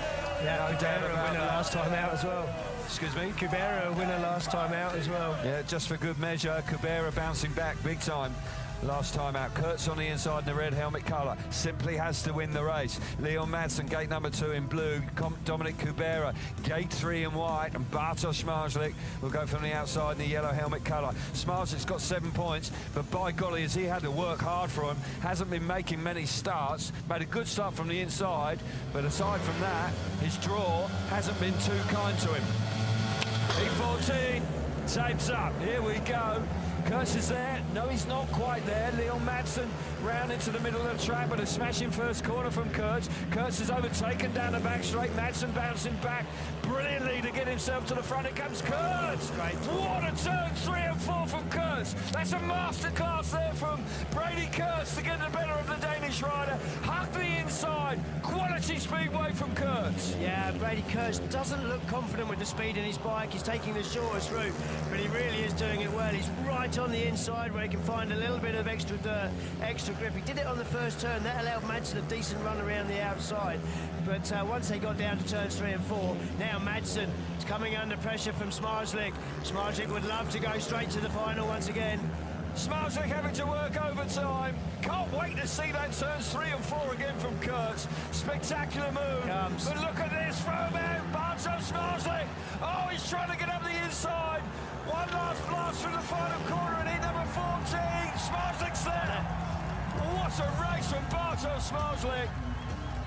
Yeah, no doubt about winner last time out as well. Excuse me? Kubera winner last time out as well. Yeah, just for good measure, Kubera bouncing back big time. Last time out, Kurtz on the inside in the red helmet colour, simply has to win the race. Leon Madsen, gate number 2 in blue, Dominic Kubera, gate 3 in white, and Bartosz will go from the outside in the yellow helmet colour. Smarzlik's got 7 points, but by golly, has he had to work hard for him. Hasn't been making many starts, made a good start from the inside, but aside from that, his draw hasn't been too kind to him. E14, tapes up, here we go. Kurtz is there. No, he's not quite there. Leon Madsen round into the middle of the track, but a smashing first corner from Kurtz. Kurtz is overtaken down the back straight. Madsen bouncing back brilliantly to get himself to the front. It comes Kurtz. Great. What a turn, 3 and 4 from Kurtz. That's a masterclass there from Brady Kurtz to get the better of the Danish rider. Hug the inside. Quality speedway from Kurtz. Yeah, Brady Kurtz doesn't look confident with the speed in his bike. He's taking the shortest route, but he really is doing it well. He's right on the inside where he can find a little bit of extra dirt, extra grip. He did it on the first turn. That allowed Madsen a decent run around the outside. But once they got down to turns 3 and 4, now Madsen is coming under pressure from Smarzlik. Smarzlik would love to go straight to the final once again. Smarzlik having to work overtime. Can't wait to see that turns 3 and 4 again from Kurtz. Spectacular move. But look at this from out. Bartosz Smarzlik. Oh, he's trying to get up the inside. One last blast through the final corner in heat number 14. Smarzlik's there. What a race from Bartosz Smarzlik.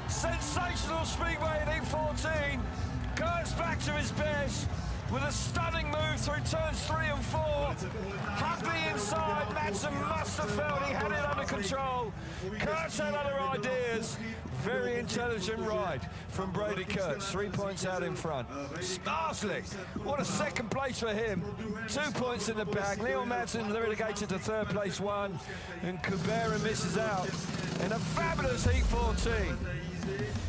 Sensational speedway in heat 14. Kurtz back to his best with a stunning move through turns 3 and 4. Hug the inside. Madsen must have felt he had it under control. Kurtz had other ideas. Very intelligent ride from Brady Kurtz. 3 points out in front. Smarzlik, what a second place for him. 2 points in the bag. Leon Madsen relegated to third place 1, and Kubera misses out in a fabulous heat 14.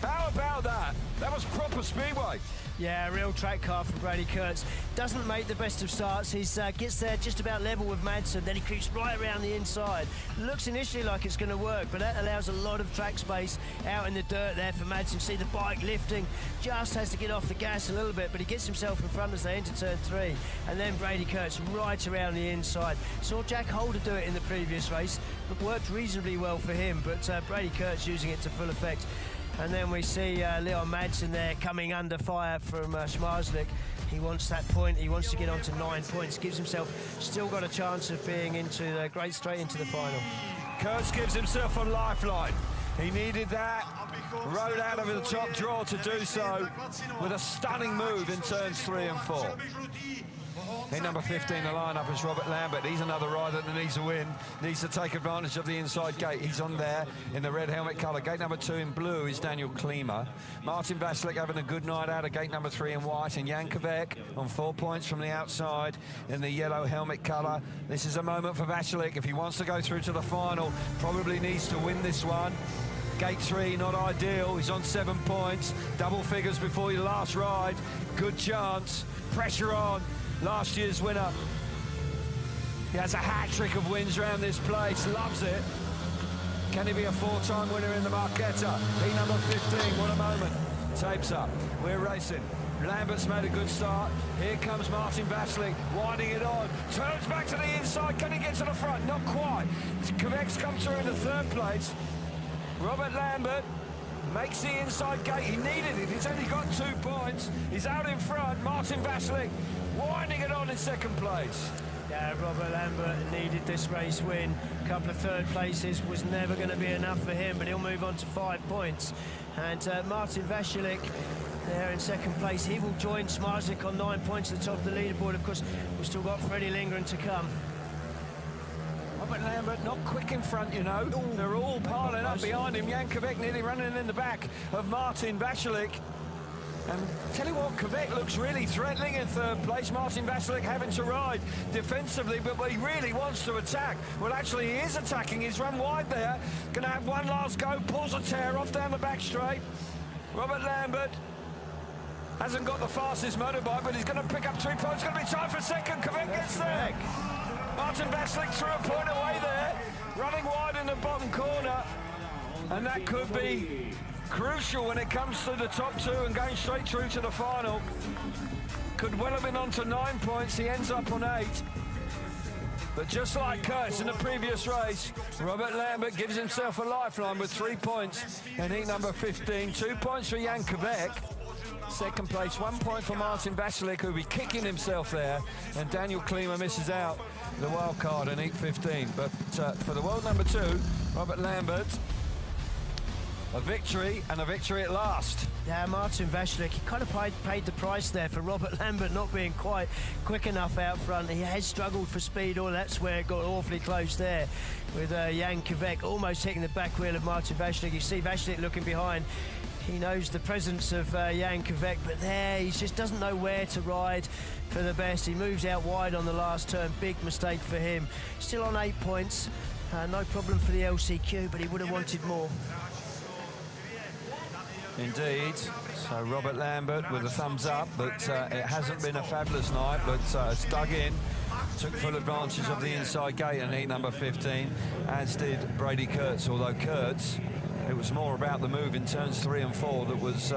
How about that? That was proper speedway. Yeah, real track car for Brady Kurtz. Doesn't make the best of starts. He gets there just about level with Madsen, then he creeps right around the inside. Looks initially like it's going to work, but that allows a lot of track space out in the dirt there for Madsen. See the bike lifting, just has to get off the gas a little bit, but he gets himself in front as they enter turn 3. And then Brady Kurtz right around the inside. Saw Jack Holder do it in the previous race, but worked reasonably well for him, but Brady Kurtz using it to full effect. And then we see Leon Madsen there coming under fire from Smarzlik. He wants that point. He wants to get on to 9 points. Gives himself still got a chance of being into straight into the final. Kurtz gives himself a lifeline. He needed that. Rode out of the top draw to do so with a stunning move in turns 3 and 4. In number 15, the lineup is Robert Lambert. He's another rider that needs a win, needs to take advantage of the inside gate. He's on there in the red helmet colour. Gate number 2 in blue is Daniel Klima. Martin Vasilik having a good night out of gate number 3 in white, and Jan Kvek on 4 points from the outside in the yellow helmet colour. This is a moment for Vasilik. If he wants to go through to the final, probably needs to win this one. Gate 3, not ideal. He's on 7 points. Double figures before your last ride. Good chance. Pressure on. Last year's winner. He has a hat-trick of wins around this place. Loves it. Can he be a 4-time winner in the Marquetta? Heat number 15. What a moment. Tapes up. We're racing. Lambert's made a good start. Here comes Martin Vasilik, winding it on. Turns back to the inside. Can he get to the front? Not quite. Kvek's come through in the 3rd place. Robert Lambert makes the inside gate. He needed it. He's only got 2 points. He's out in front. Martin Vasilik winding it on in 2nd place. Yeah, Robert Lambert needed this race win. A couple of 3rd places was never going to be enough for him, but he'll move on to 5 points. And Martin Vasilik there in 2nd place. He will join Smarzlik on 9 points at the top of the leaderboard. Of course, we've still got Freddie Lindgren to come. Robert Lambert not quick in front, you know. They're all piling up behind him. Jan Kvek nearly running in the back of Martin Vasilik. And tell you what, Kvek looks really threatening in third place. Martin Vasilik having to ride defensively, but he really wants to attack. Well, actually, he is attacking. He's run wide there. Going to have one last go. Pulls a tear off down the back straight. Robert Lambert hasn't got the fastest motorbike, but he's going to pick up 2 points. It's going to be time for second. Kvek gets there. Martin Vasilik threw a point away there. Running wide in the bottom corner. And that could be crucial when it comes to the top 2 and going straight through to the final. Could well have been on to 9 points. He ends up on 8. But just like Kurtz in the previous race, Robert Lambert gives himself a lifeline with 3 points in heat number 15. 2 points for Jan Kvek. Second place, 1 point for Martin Vasilik, who'll be kicking himself there. And Daniel Klima misses out the wild card in heat 15. But for the world number 2, Robert Lambert, a victory, and a victory at last. Yeah, Martin Vasilik, he kind of paid the price there for Robert Lambert not being quite quick enough out front. He has struggled for speed, or that's where it got awfully close there, with Jan Kvek almost hitting the back wheel of Martin Vasilik. You see Vasilik looking behind. He knows the presence of Jan Kvek, but there he just doesn't know where to ride for the best. He moves out wide on the last turn. Big mistake for him. Still on 8 points. No problem for the LCQ, but he would have wanted more. Indeed. So Robert Lambert with a thumbs up, but it hasn't been a fabulous night, but it's dug in. Took full advantage of the inside gate in heat number 15, as did Brady Kurtz, although Kurtz, it was more about the move in turns 3 and 4 that was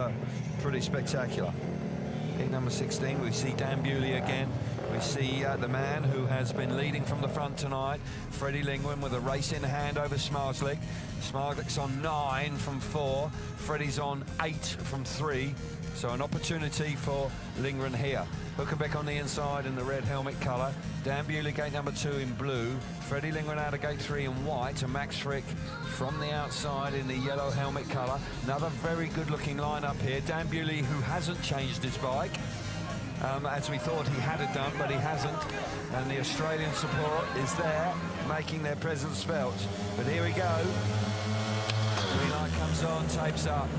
pretty spectacular. Heat number 16, we see Dan Bewley again. We see the man who has been leading from the front tonight, Freddie Lingwin, with a race in hand over Smarslik. Smarslik's on 9 from 4. Freddie's on 8 from 3. So an opportunity for Lingwin here. Hülkenberg on the inside in the red helmet colour. Dan Bewley gate number 2 in blue. Freddie Lingwin out of gate 3 in white. And Max Frick from the outside in the yellow helmet colour. Another very good looking lineup here. Dan Bewley, who hasn't changed his bike, as we thought he had it done, but he hasn't. And the Australian support is there, making their presence felt. But here we go. Green light comes on, tapes up.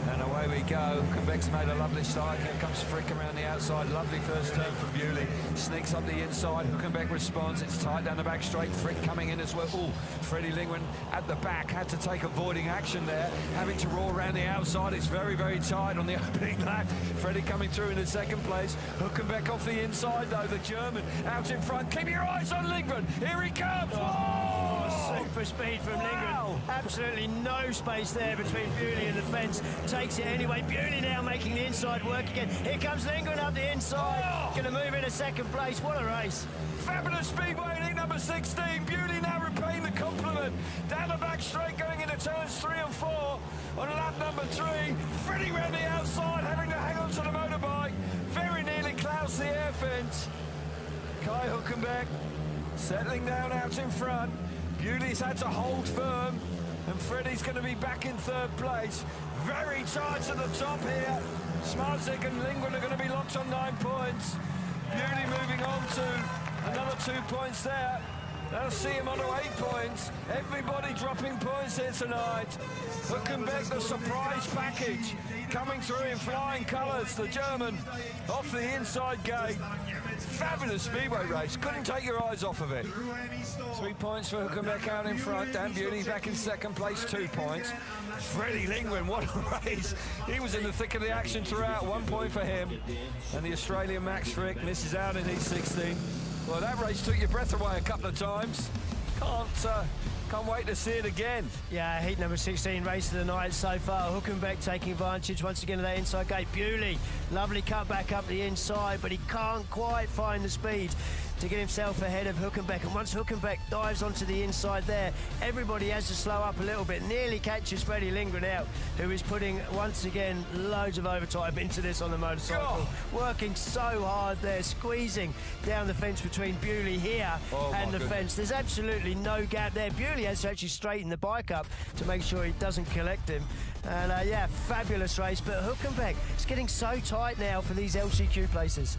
And away we go. Quebec's made a lovely start. Here comes Frick around the outside. Lovely first turn from Bewley. Sneaks up the inside. Hülkenberg responds. It's tight down the back straight. Frick coming in as well. Ooh, Freddie Lingwin at the back. Had to take avoiding action there. Having to roar around the outside. It's very, very tight on the opening lap. Freddie coming through in the second place. Hülkenberg off the inside though. The German out in front. Keep your eyes on Lingwin. Here he comes. Whoa! Super speed from Lingwin. Absolutely no space there between Bewley and the fence. Takes it anyway. Bewley now making the inside work again. Here comes Lingwin up the inside. Going to move into second place. What a race. Fabulous Speedway in heat number 16. Bewley now repaying the compliment. Down the back straight going into turns 3 and 4 on lap number 3. Freddie round the outside having to hang on to the motorbike. Very nearly clouds the air fence. Kai Hülkenberg settling down out in front. Bewley's had to hold firm, and Freddie's going to be back in third place. Very tight at the top here. Smarslik and Lingwin are going to be locked on 9 points. Bewley moving on to another 2 points there. That'll see him on to 8 points. Everybody dropping points here tonight. Hülkenberg, the surprise package, coming through in flying colours. The German off the inside gate. Fabulous Speedway race. Couldn't take your eyes off of it. 3 points for Hülkenberg out in front. Dan Bewley back in second place, 2 points. Freddie Lingwin, what a race. He was in the thick of the action throughout. 1 point for him. And the Australian Max Frick misses out in heat 16. Well, that race took your breath away a couple of times. Can't wait to see it again. Yeah, heat number 16, race of the night so far. Hülkenberg taking advantage once again of that inside gate. Bewley, lovely cut back up the inside, but he can't quite find the speed to get himself ahead of Hülkenberg. And once Hülkenberg dives onto the inside there, everybody has to slow up a little bit. Nearly catches Freddie Lingwin out, who is putting, once again, loads of overtime into this on the motorcycle. Working so hard there, squeezing down the fence between Bewley here and the fence. There's absolutely no gap there. Bewley has to actually straighten the bike up to make sure he doesn't collect him. And yeah, fabulous race. But Hülkenberg, it's getting so tight now for these LCQ places.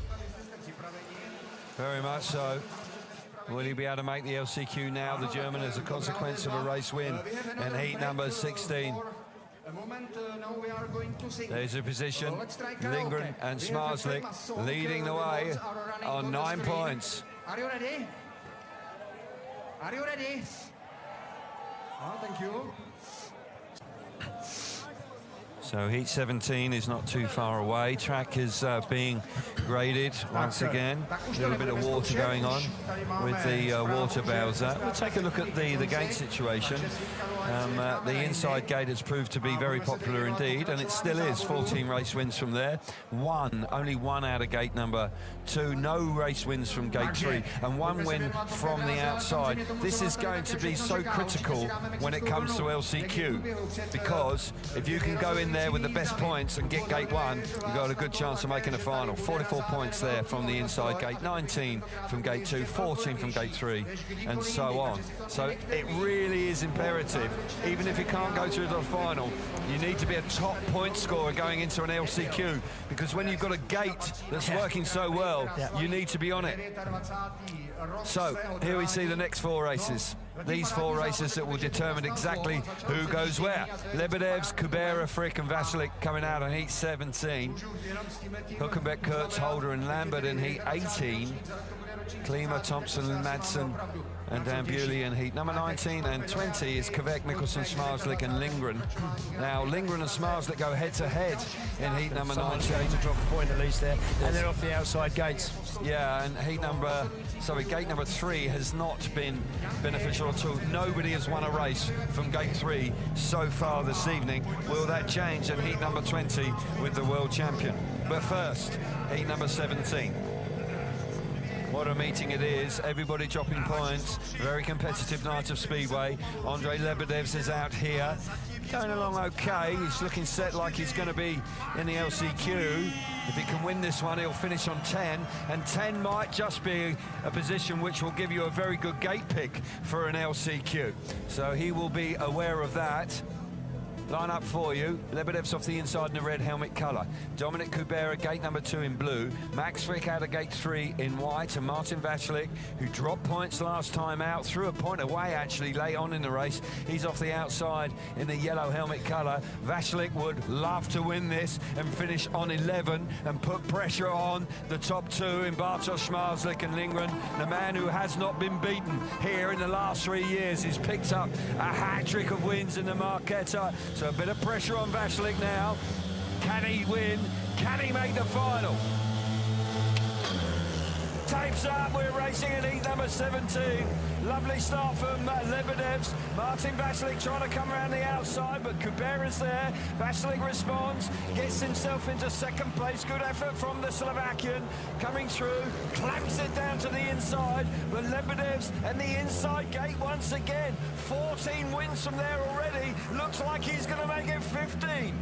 Very much so. Will he be able to make the LCQ now, the German, as a consequence of a race win in heat number 16? There's a position. Lindgren and Smarslik leading the way on 9 points. Are you ready? Are you ready? Oh, thank you. So heat 17 is not too far away. Track is being graded once again. A little bit of water going on with the water bowser. We'll take a look at the gate situation. The inside gate has proved to be very popular indeed, and it still is. 14 race wins from there. Only one out of gate number 2. No race wins from gate 3, and 1 win from the outside. This is going to be so critical when it comes to LCQ, because if you can go in there with the best points and get gate 1, you've got a good chance of making a final. 44 points there from the inside gate, 19 from gate 2, 14 from gate 3, and so on. So it really is imperative, even if you can't go through to the final, you need to be a top point scorer going into an LCQ, because when you've got a gate that's working so well, you need to be on it. So here we see the next 4 races. These 4 races that will determine exactly who goes where. Lebedevs, Kubera, Frick and Vasilik coming out in heat 17. Huckenbeck, Kurtz, Holder and Lambert in heat 18. Klima, Thompson, Madsen and Dan Bewley in heat number 19, and 20 is Kvek, Mikkelsen, Smarslik and Lindgren. Now Lindgren and Smarslik go head to head in heat number 19. To drop a point at least there, and they're off the outside gates. Yeah, and gate number 3 has not been beneficial at all. Nobody has won a race from gate 3 so far this evening. Will that change in heat number 20 with the world champion? But first, heat number 17. What a meeting it is. Everybody dropping points. Very competitive night of Speedway. Andrei Lebedevs is out here. Going along okay. He's looking set like he's going to be in the LCQ. If he can win this one, he'll finish on 10. And 10 might just be a position which will give you a very good gate pick for an LCQ. So he will be aware of that. Line up for you. Lebedev's off the inside in the red helmet colour. Dominic Kubera, gate number 2 in blue. Max Frick out of gate 3 in white. And Martin Vasilik, who dropped points last time out, threw a point away actually late on in the race. He's off the outside in the yellow helmet colour. Vasilik would love to win this and finish on 11 and put pressure on the top 2 in Bartosz, Smarslik and Lindgren. The man who has not been beaten here in the last 3 years. He's picked up a hat-trick of wins in the Marquetta. So a bit of pressure on Vasilik now. Can he win? Can he make the final? Tapes up, we're racing in heat number 17. Lovely start from Lebedevs. Martin Vasilik trying to come around the outside, but Kubera's there. Vasilik responds, gets himself into second place. Good effort from the Slovakian. Coming through, clamps it down to the inside, but Lebedevs and the inside gate once again. 14 wins from there already. Looks like he's going to make it 15.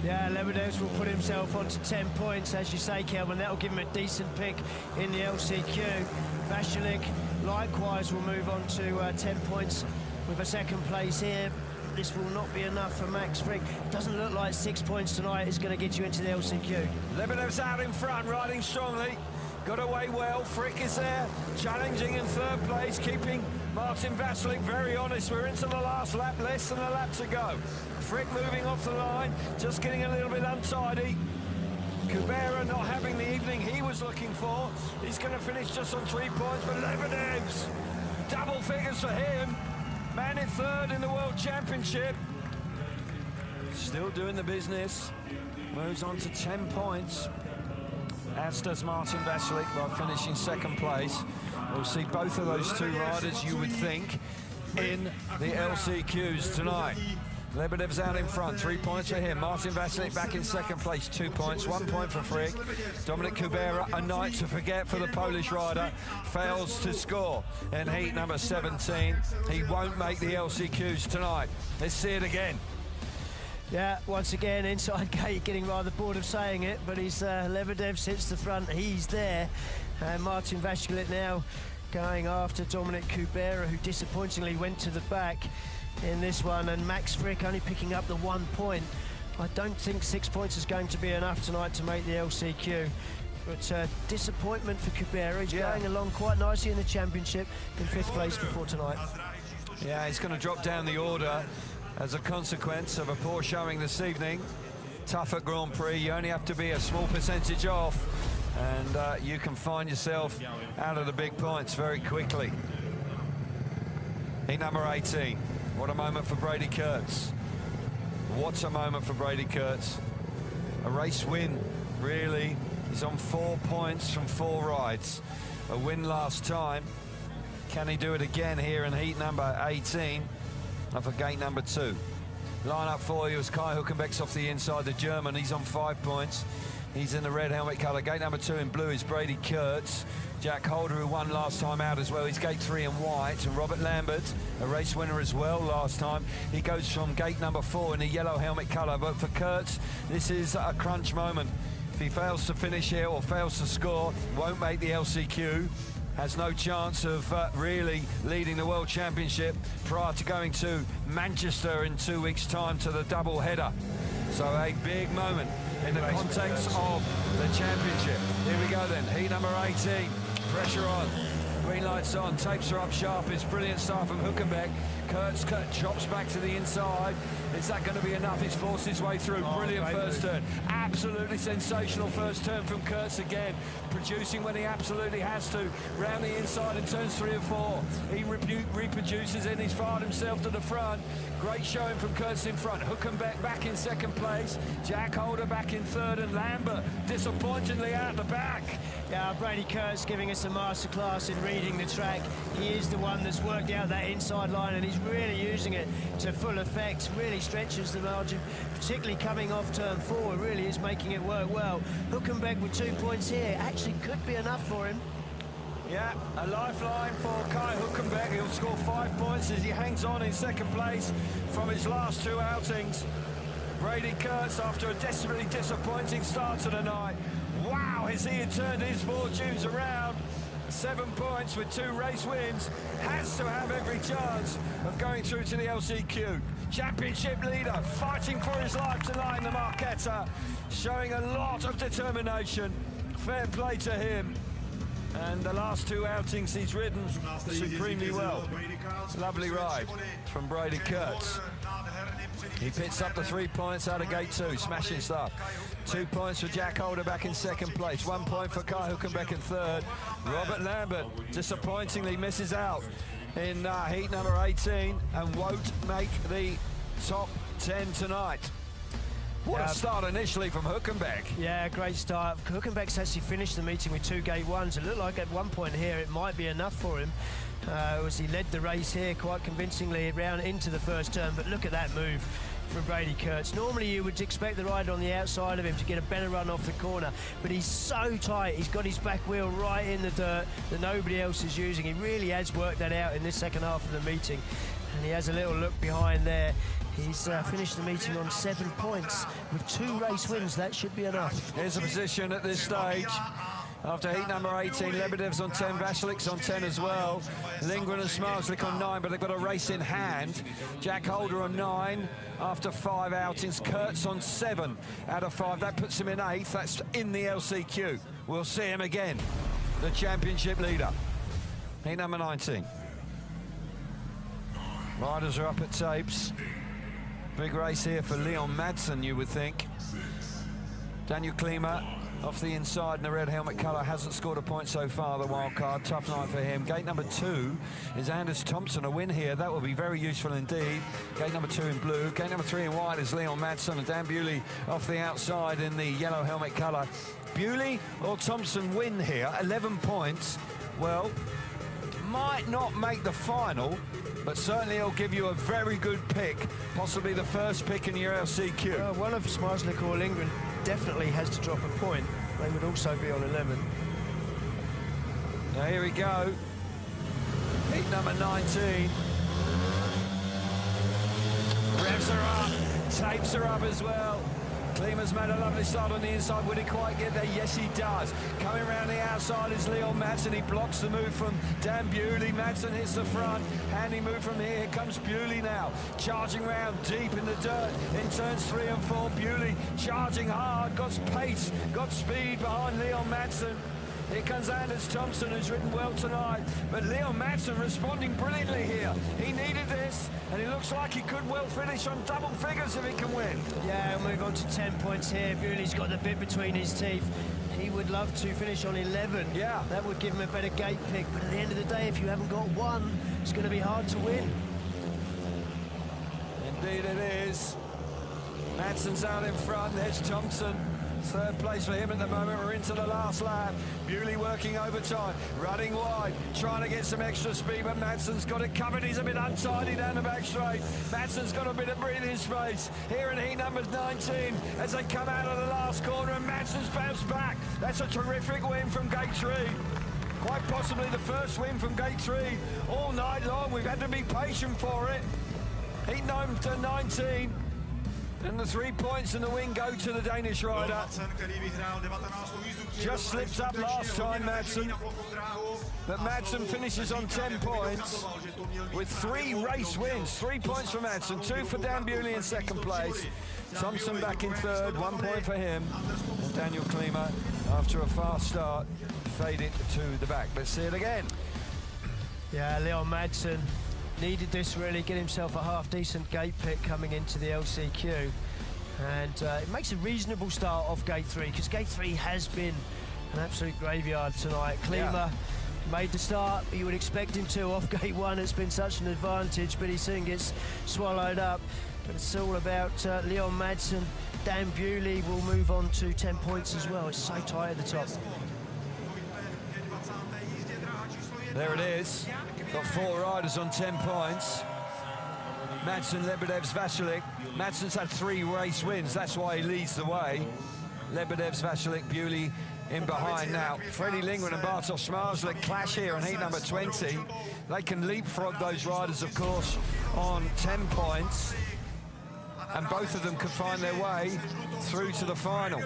Yeah, Lebedevs will put himself onto 10 points, as you say, Kelvin. That'll give him a decent pick in the LCQ. Vasilik, likewise, will move on to 10 points with a second place here. This will not be enough for Max Frick. Doesn't look like 6 points tonight is going to get you into the LCQ. Lebedev's out in front, riding strongly. Got away well. Frick is there, challenging in 3rd place, keeping Martin Vasilik very honest. We're into the last lap, less than a lap to go. Frick moving off the line, just getting a little bit untidy. Kubera not having the evening he was looking for. He's going to finish just on 3 points, but Lebedevs, double figures for him. Man in 3rd in the World Championship. Still doing the business. Moves on to 10 points. As does Martin Vasilik by finishing 2nd place. We'll see both of those 2 riders, you would think, in the LCQs tonight. Lebedev's out in front, 3 points for him. Martin Vasilik back in 2nd place, 2 points, 1 point for Frick. Dominic Kubera, a night to forget for the Polish rider, fails to score in heat number 17. He won't make the LCQs tonight. Let's see it again. Yeah, once again, inside gate, getting rather bored of saying it, but he's Lebedevs hits the front, he's there. And Martin Vasilik now going after Dominic Kubera, who disappointingly went to the back in this one, and Max Frick only picking up the 1 point. I don't think 6 points is going to be enough tonight to make the LCQ. But disappointment for Kubera. He's going along quite nicely in the championship, in 5th place before tonight. Yeah, he's going to drop down the order as a consequence of a poor showing this evening. Tough at Grand Prix, you only have to be a small percentage off, and you can find yourself out of the big points very quickly. Heat number 18. What a moment for Brady Kurtz. What a moment for Brady Kurtz. A race win, really. He's on 4 points from 4 rides. A win last time. Can he do it again here in heat number 18 and for gate number 2? Line up for you as Kai Hülkenberg's off the inside, the German. He's on 5 points. He's in the red helmet colour. Gate number 2 in blue is Brady Kurtz. Jack Holder, who won last time out as well, he's gate 3 in white. And Robert Lambert, a race winner as well last time. He goes from gate number 4 in the yellow helmet colour. But for Kurtz, this is a crunch moment. If he fails to finish here or fails to score, won't make the LCQ. Has no chance of really leading the World Championship prior to going to Manchester in 2 weeks' time to the double header. So a big moment in the context of the championship. Here we go then, heat number 18, pressure on, green lights on, tapes are up sharp, it's brilliant start from Hülkenberg. Kurtz chops back to the inside. Is that going to be enough? He's forced his way through. Brilliant first turn. Absolutely sensational first turn from Kurtz again. Producing when he absolutely has to. Round the inside in turns 3 and 4. He reproduces it. He's fired himself to the front. Great showing from Kurtz in front. Hülkenberg back in 2nd place. Jack Holder back in 3rd. And Lambert disappointingly out the back. Yeah, Brady Kurtz giving us a masterclass in reading the track. He is the one that's worked out that inside line, and he's really using it to full effect. Really stretches the margin, particularly coming off turn 4. Really is making it work well. Hülkenberg with 2 points here actually could be enough for him. Yeah, a lifeline for Kai Hülkenberg. He'll score 5 points as he hangs on in 2nd place from his last 2 outings. Brady Kurtz, after a desperately disappointing start to the night. Wow, has he turned his fortunes around? 7 points with 2 race wins. Has to have every chance of going through to the LCQ. Championship leader, fighting for his life tonight in the Marquetta. Showing a lot of determination. Fair play to him. And the last 2 outings he's ridden supremely well. Lovely ride from Brady Kurtz. He picks up the 3 points out of gate 2, smashing stuff. 2 points for Jack Holder back in 2nd place. 1 point for Kai Hülkenberg in 3rd. Robert Lambert disappointingly misses out in heat number 18 and won't make the top 10 tonight. What a start initially from Hülkenberg. Yeah, great start. Hülkenberg's actually finished the meeting with 2 gate 1s. It looked like at one point here it might be enough for him. As he led the race here quite convincingly around into the first turn, but look at that move from Brady Kurtz. Normally you would expect the rider on the outside of him to get a better run off the corner, but he's so tight. He's got his back wheel right in the dirt that nobody else is using. He really has worked that out in this second half of the meeting, and he has a little look behind there. He's finished the meeting on 7 points with 2 race wins. That should be enough. Here's a position at this stage. After heat number 18, Lebedev's on 10, Vasilik's on 10 as well. Lindgren and Smarslik on 9, but they've got a race in hand. Jack Holder on 9 after 5 outings. Kurtz on 7 out of 5. That puts him in 8th. That's in the LCQ. We'll see him again, the championship leader. Heat number 19. Riders are up at tapes. Big race here for Leon Madsen, you would think. Daniel Klima off the inside in the red helmet colour, hasn't scored a point so far, the wild card. Tough night for him. Gate number 2 is Anders Thompson. A win here, that will be very useful indeed. Gate number 2 in blue. Gate number 3 in white is Leon Madsen, and Dan Bewley off the outside in the yellow helmet colour. Bewley or Thompson win here, 11 points. Well, might not make the final, but certainly it'll give you a very good pick, possibly the first pick in your LCQ. Well, one of Smarslik or Lindgren definitely has to drop a point. They would also be on 11. Now here we go. Heat number 19. Revs are up, tapes are up as well. Klima's made a lovely start on the inside. Will he quite get there? Yes, he does. Coming around the outside is Leon Madsen. He blocks the move from Dan Bewley. Madsen hits the front. Handy move from here. Here comes Bewley now. Charging round deep in the dirt in turns 3 and 4. Bewley charging hard. Got pace, got speed behind Leon Madsen. Here comes Anders Thompson, who's ridden well tonight. But Leon Madsen responding brilliantly here. He needed this, and it looks like he could well finish on double figures if he can win. Yeah, we'll move on to 10 points here. Bewley's got the bit between his teeth. He would love to finish on 11. Yeah. That would give him a better gate pick. But at the end of the day, if you haven't got one, it's going to be hard to win. Indeed it is. Madsen's out in front. There's Thompson. Third place for him at the moment. We're into the last lap. Bewley working overtime, running wide, trying to get some extra speed, but Madsen's got it covered. He's a bit untidy down the back straight. Madsen's got a bit of breathing space here in heat number 19 as they come out of the last corner, and Madsen's bounced back. That's a terrific win from gate 3. Quite possibly the first win from gate 3 all night long. We've had to be patient for it. Heat number 19. And the 3 points and the win go to the Danish rider. Just slipped up last time, Madsen. But Madsen finishes on 10 points with 3 race wins. 3 points for Madsen, 2 for Dan Bewley in second place. Thompson back in third, 1 point for him. And Daniel Klima, after a fast start, faded to the back. Let's see it again. Yeah, Leon Madsen needed this really, get himself a half-decent gate pick coming into the LCQ. And it makes a reasonable start off gate 3, because gate 3 has been an absolute graveyard tonight. Klima made the start, you would expect him to off gate 1. It's been such an advantage, but he soon gets swallowed up. But it's all about Leon Madsen. Dan Bewley will move on to 10 points as well. It's so tight at the top. There it is. Got 4 riders on 10 points. Madsen, Lebedev's, Vasilik. Madsen's had 3 race wins. That's why he leads the way. Lebedev's, Vasilik, Bewley in behind now. Freddie Lindgren and Bartosz Smarslik clash here in heat number 20. They can leapfrog those riders, of course, on 10 points. And both of them could find their way through to the final.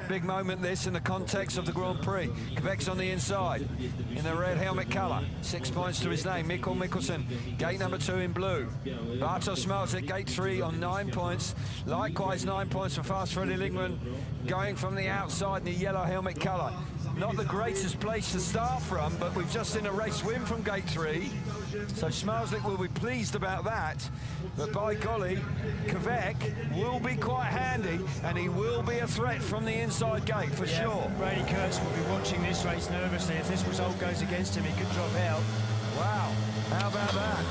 Big moment this in the context of the Grand Prix. Kvek's on the inside in the red helmet colour. 6 points to his name. Mikkel Mikkelsen, gate number 2 in blue. Bartosz Smarslik, gate 3 on 9 points. Likewise 9 points for Fast Freddie Lindgren, going from the outside in the yellow helmet colour. Not the greatest place to start from, but we've just seen a race win from gate 3. So Smarslik will be pleased about that. But by golly, Kvek will be quite handy, and he will be a threat from the inside gate for sure. Brady Kurtz will be watching this race nervously. If this result goes against him, he could drop out. Wow, how about that?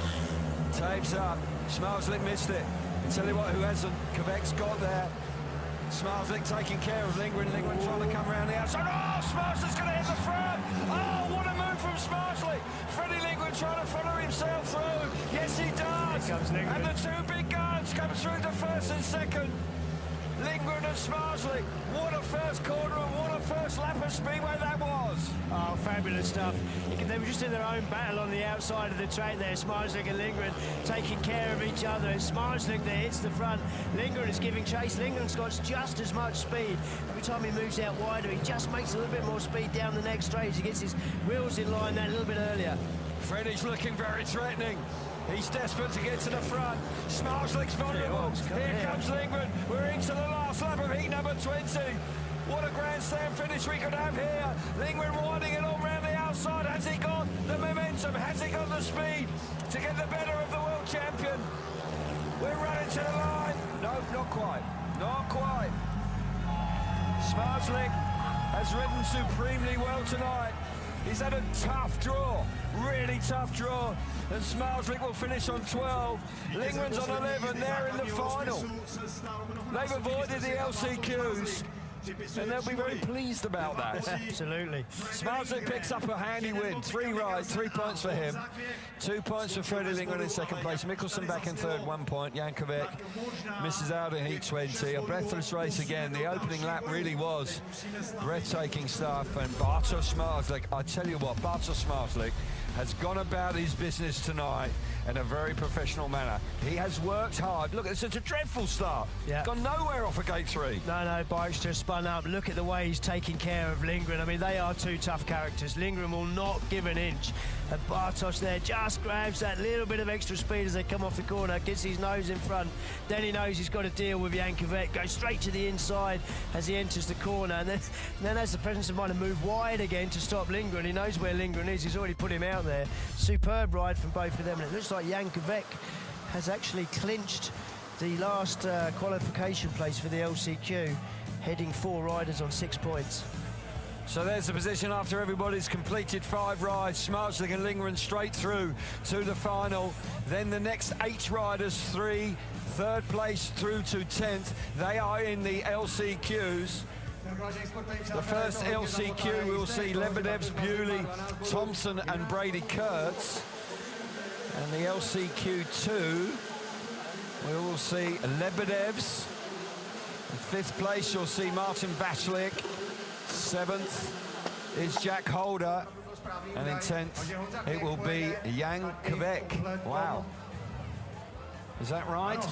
Tapes up. Smarslik missed it. I tell you what, who hasn't? Kvek's got there. Smarslik taking care of Lindgren. Lindgren trying to come around the outside. Oh, Smarslik's going to hit the front. Oh, what a move from Smarslik. Freddie Lindgren trying to follow himself through. Yes, he does. Here comes Lindgren. And the 2 big guns come through the first and second. Lindgren and Smarslik. What a first corner and what a first lap of Speedway that was. Oh, fabulous stuff. They were just in their own battle on the outside of the track there. Smarslik and Lindgren taking care of each other. It's Smarslik that hits the front. Lindgren is giving chase. Lindgren's got just as much speed. Every time he moves out wider, he just makes a little bit more speed down the next straight. He gets his wheels in line that a little bit earlier. Freddie's looking very threatening. He's desperate to get to the front. Smarslik's vulnerable. Here comes Lindgren. We're into the last lap of heat number 20. What a grandstand finish we could have here. Lindgren winding it all around the outside. Has he got the momentum? Has he got the speed to get the better of the world champion? We're running to the line. No, not quite. Not quite. Smarslik has ridden supremely well tonight. He's had a tough draw, really tough draw, and Smarslik will finish on 12. Lindgren's on 11, they're in the final. They've avoided the LCQs, and they'll be very pleased about that. Absolutely. Smarslik picks up a handy win. 3 rides, 3 points for him. 2 points for Freddie Lindgren in second place. Mikkelsen back in third, 1 point. Jan Kvek misses out in heat 20. A breathless race again. The opening lap really was breathtaking stuff. And Bartosz Smarslik, I tell you what, Bartosz Smarslik has gone about his business tonight in a very professional manner. He has worked hard. Look, it's such a dreadful start. Yeah. Gone nowhere off of gate 3. No, Bikes just spun up. Look at the way he's taking care of Lindgren. I mean, they are two tough characters. Lindgren will not give an inch. And Bartosz there just grabs that little bit of extra speed as they come off the corner, gets his nose in front. Then he knows he's got to deal with Jankovic, goes straight to the inside as he enters the corner. And then has the presence of mind to move wide again to stop Lindgren. He knows where Lindgren is. He's already put him out there. Superb ride from both of them. And it looks like Jankovic has actually clinched the last qualification place for the LCQ, heading 4 riders on 6 points. So there's the position after everybody's completed 5 rides. Schmarzlik and Lindgren straight through to the final. Then the next 8 riders, 3, 3rd place through to 10th. They are in the LCQs. The first LCQ, we'll see Lebedevs, Bewley, Thompson and Brady Kurtz. And the LCQ2, we will see Lebedevs. In 5th place, you'll see Martin Vaslik. 7th is Jack Holder. And in 10th, it will be Jankovic. Wow. Is that right?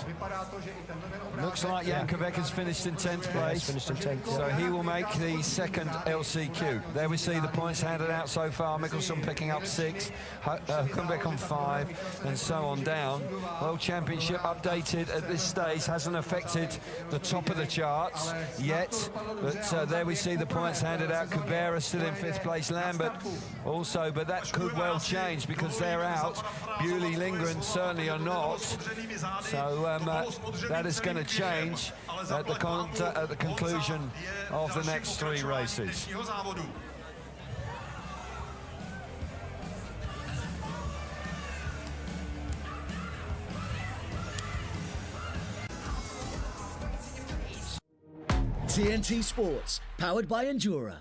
Looks like Jankovic has finished in 10th place. Finished in 10th. So he will make the second LCQ. There we see the points handed out so far. Mickelson picking up 6, Huckenbeck on 5, and so on down. World Championship updated at this stage hasn't affected the top of the charts yet. But there we see the points handed out. Kubera still in 5th place. Lambert also, but that could well change because they're out. Bewley, Lindgren certainly are not. So that is going to change at the conclusion of the next 3 races. TNT Sports, powered by Endura.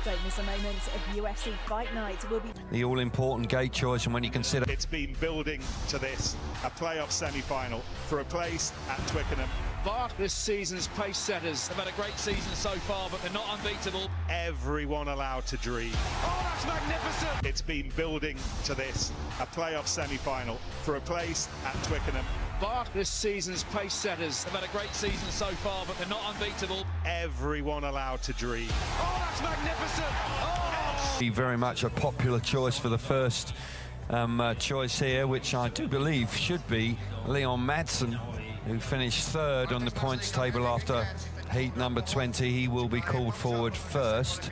Don't miss a moment of UFC Fight Night. Will be the all-important gate choice, and when you consider it's been building to this, a playoff semi-final for a place at Twickenham. Bart, this season's pace setters have had a great season so far, but they're not unbeatable. Everyone allowed to dream. Oh, that's magnificent! It's been building to this, a playoff semi-final for a place at Twickenham. Bart, this season's pace setters have had a great season so far, but they're not unbeatable. Everyone allowed to dream. Oh, that's magnificent! Oh! Very much a popular choice for the first choice here, which I do believe should be Leon Madsen, who finished 3rd on the points table after heat number 20. He will be called forward first.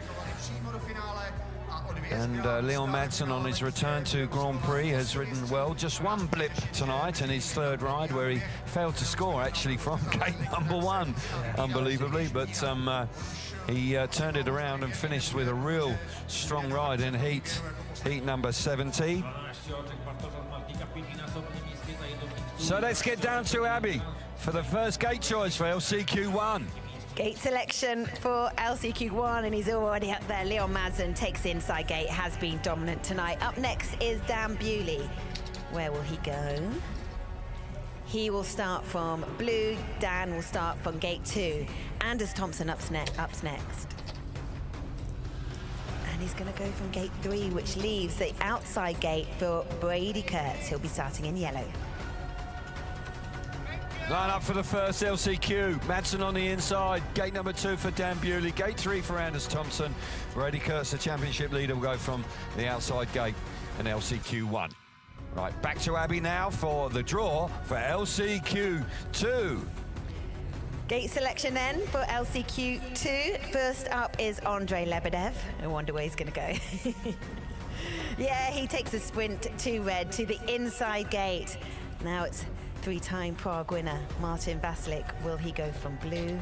And Leon Madsen on his return to Grand Prix has ridden well. Just one blip tonight in his 3rd ride where he failed to score actually from gate number 1, unbelievably. But he turned it around and finished with a real strong ride in heat number 70. So let's get down to Abby for the first gate choice for LCQ1. Gate selection for LCQ1, and he's already up there. Leon Madsen takes inside gate, has been dominant tonight. Up next is Dan Bewley. Where will he go? He will start from blue. Dan will start from gate 2. Anders Thompson up's next. And he's going to go from gate 3, which leaves the outside gate for Brady Kurtz. He'll be starting in yellow. Line up for the first LCQ. Madsen on the inside. Gate number 2 for Dan Bewley. Gate 3 for Anders Thompson. Brady Kurtz, the championship leader, will go from the outside gate in LCQ1. Right, back to Abby now for the draw for LCQ2. Gate selection then for LCQ2. First up is Andrei Lebedev. I wonder where he's going to go. Yeah, he takes a sprint to red to the inside gate. Now it's 3-time Prague winner Martin Vaslik. Will he go from blue?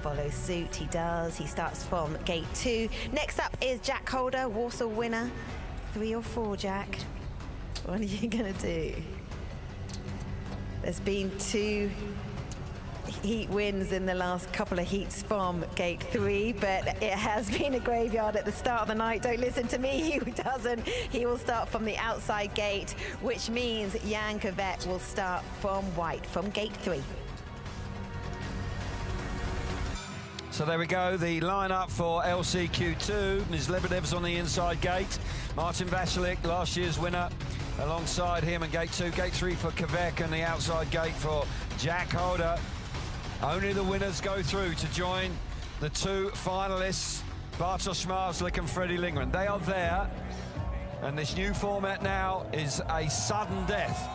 Follow suit, he does. He starts from gate 2. Next up is Jack Holder, Warsaw winner. 3 or 4, Jack? What are you gonna do? There's been 2 heat wins in the last couple of heats from gate 3, but it has been a graveyard at the start of the night. Don't listen to me, he doesn't. He will start from the outside gate, which means Jankovic will start from white, from gate 3. So there we go, the lineup for LCQ2. Ms. Lebedev's on the inside gate. Martin Vasilik, last year's winner, alongside him in gate 2. Gate 3 for Kvek, and the outside gate for Jack Holder. Only the winners go through to join the 2 finalists, Bartosz Marslik and Freddie Lindgren. They are there, and this new format now is a sudden death.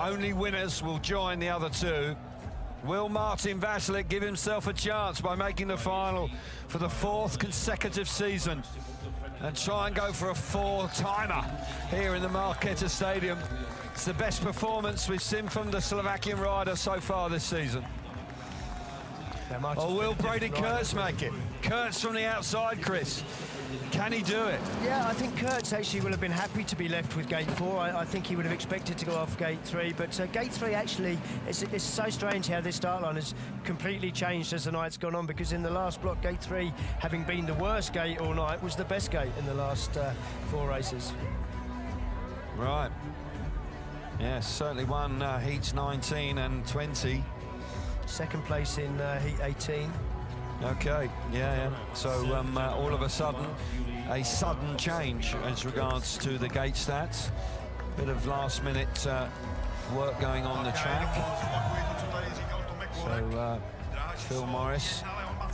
Only winners will join the other 2. Will Martin Vasilik give himself a chance by making the final for the 4th consecutive season and try and go for a 4-timer here in the Marketa Stadium? It's the best performance we've seen from the Slovakian rider so far this season. Or will Brady Kurtz make it? Kurtz from the outside, Chris. Can he do it? Yeah, I think Kurtz actually will have been happy to be left with gate 4. I think he would have expected to go off gate 3, but gate 3 actually, it's so strange how this start line has completely changed as the night's gone on, because in the last block, gate 3, having been the worst gate all night, was the best gate in the last 4 races. Right. Yes, certainly won heats 19 and 20. Second place in heat 18. Okay, yeah. So all of a sudden, a sudden change as regards to the gate stats. Bit of last-minute work going on the track. So Phil Morris,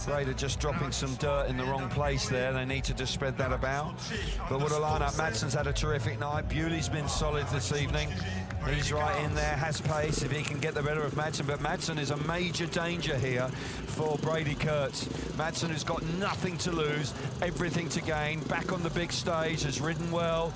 Raider just dropping some dirt in the wrong place there. They need to just spread that about. But what a lineup. Madsen's had a terrific night. Bewley's been solid this evening. He's right in there, has pace if he can get the better of Madsen, but Madsen is a major danger here for Brady Kurtz. Madsen, who's got nothing to lose, everything to gain, back on the big stage, has ridden well,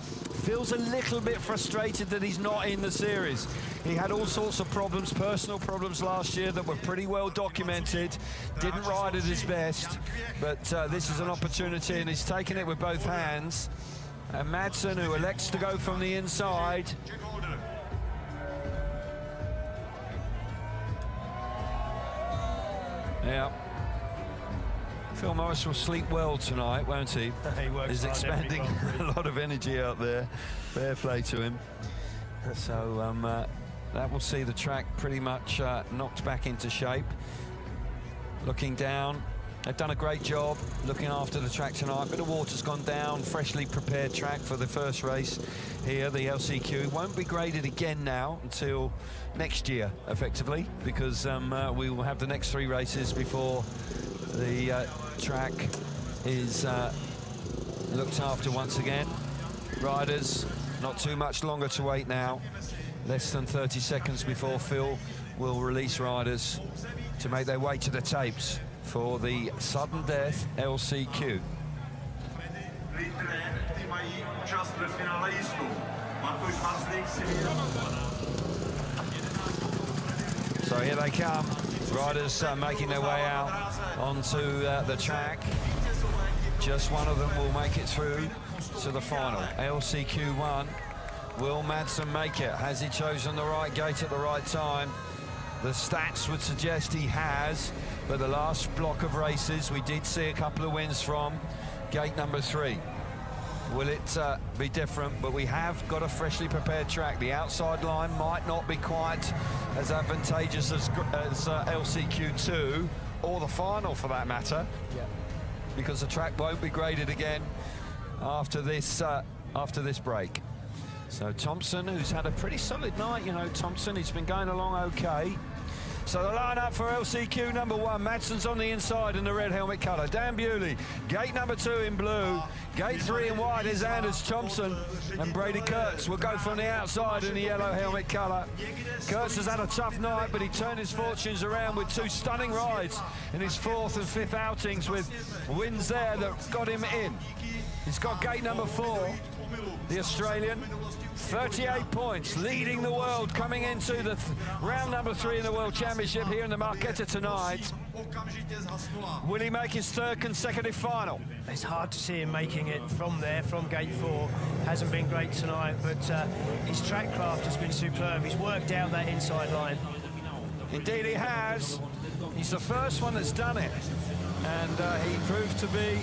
feels a little bit frustrated that he's not in the series. He had all sorts of problems, personal problems last year that were pretty well documented, didn't ride at his best, but this is an opportunity and he's taken it with both hands. And Madsen, who elects to go from the inside, yeah. Phil Morris will sleep well tonight, won't he? He's expending a lot of energy out there. Fair play to him. So that will see the track pretty much knocked back into shape. Looking down, they've done a great job looking after the track tonight. Bit of water's gone down, freshly prepared track for the first race here, the LCQ. Won't be graded again now until next year, effectively, because we will have the next 3 races before the track is looked after once again. Riders, not too much longer to wait now. Less than 30 seconds before Phil will release riders to make their way to the tapes for the sudden death LCQ. So here they come, riders making their way out onto the track. Just one of them will make it through to the final. LCQ1, will Madsen make it? Has he chosen the right gate at the right time? The stats would suggest he has, but the last block of races we did see a couple of wins from gate number 3. Will it be different? But we have got a freshly prepared track. The outside line might not be quite as advantageous as LCQ2, or the final for that matter, because the track won't be graded again after this break. So Thompson, who's had a pretty solid night, you know, Thompson, he's been going along okay. So the lineup for LCQ number 1, Madsen's on the inside in the red helmet colour. Dan Bewley, gate number 2 in blue. Gate 3 in white is Anders Thompson, and Brady Kurtz will go from the outside in the yellow helmet colour. Kurtz has had a tough night, but he turned his fortunes around with 2 stunning rides in his 4th and 5th outings, with wins there that got him in. He's got gate number 4, the Australian, 38 points, leading the world coming into the round number 3 in the World Championship here in the Marketa tonight. Will he make his 3rd consecutive final? It's hard to see him making it from there, from gate 4. Hasn't been great tonight, but his track craft has been superb. He's worked out that inside line. Indeed he has. He's the first one that's done it, and he proved to be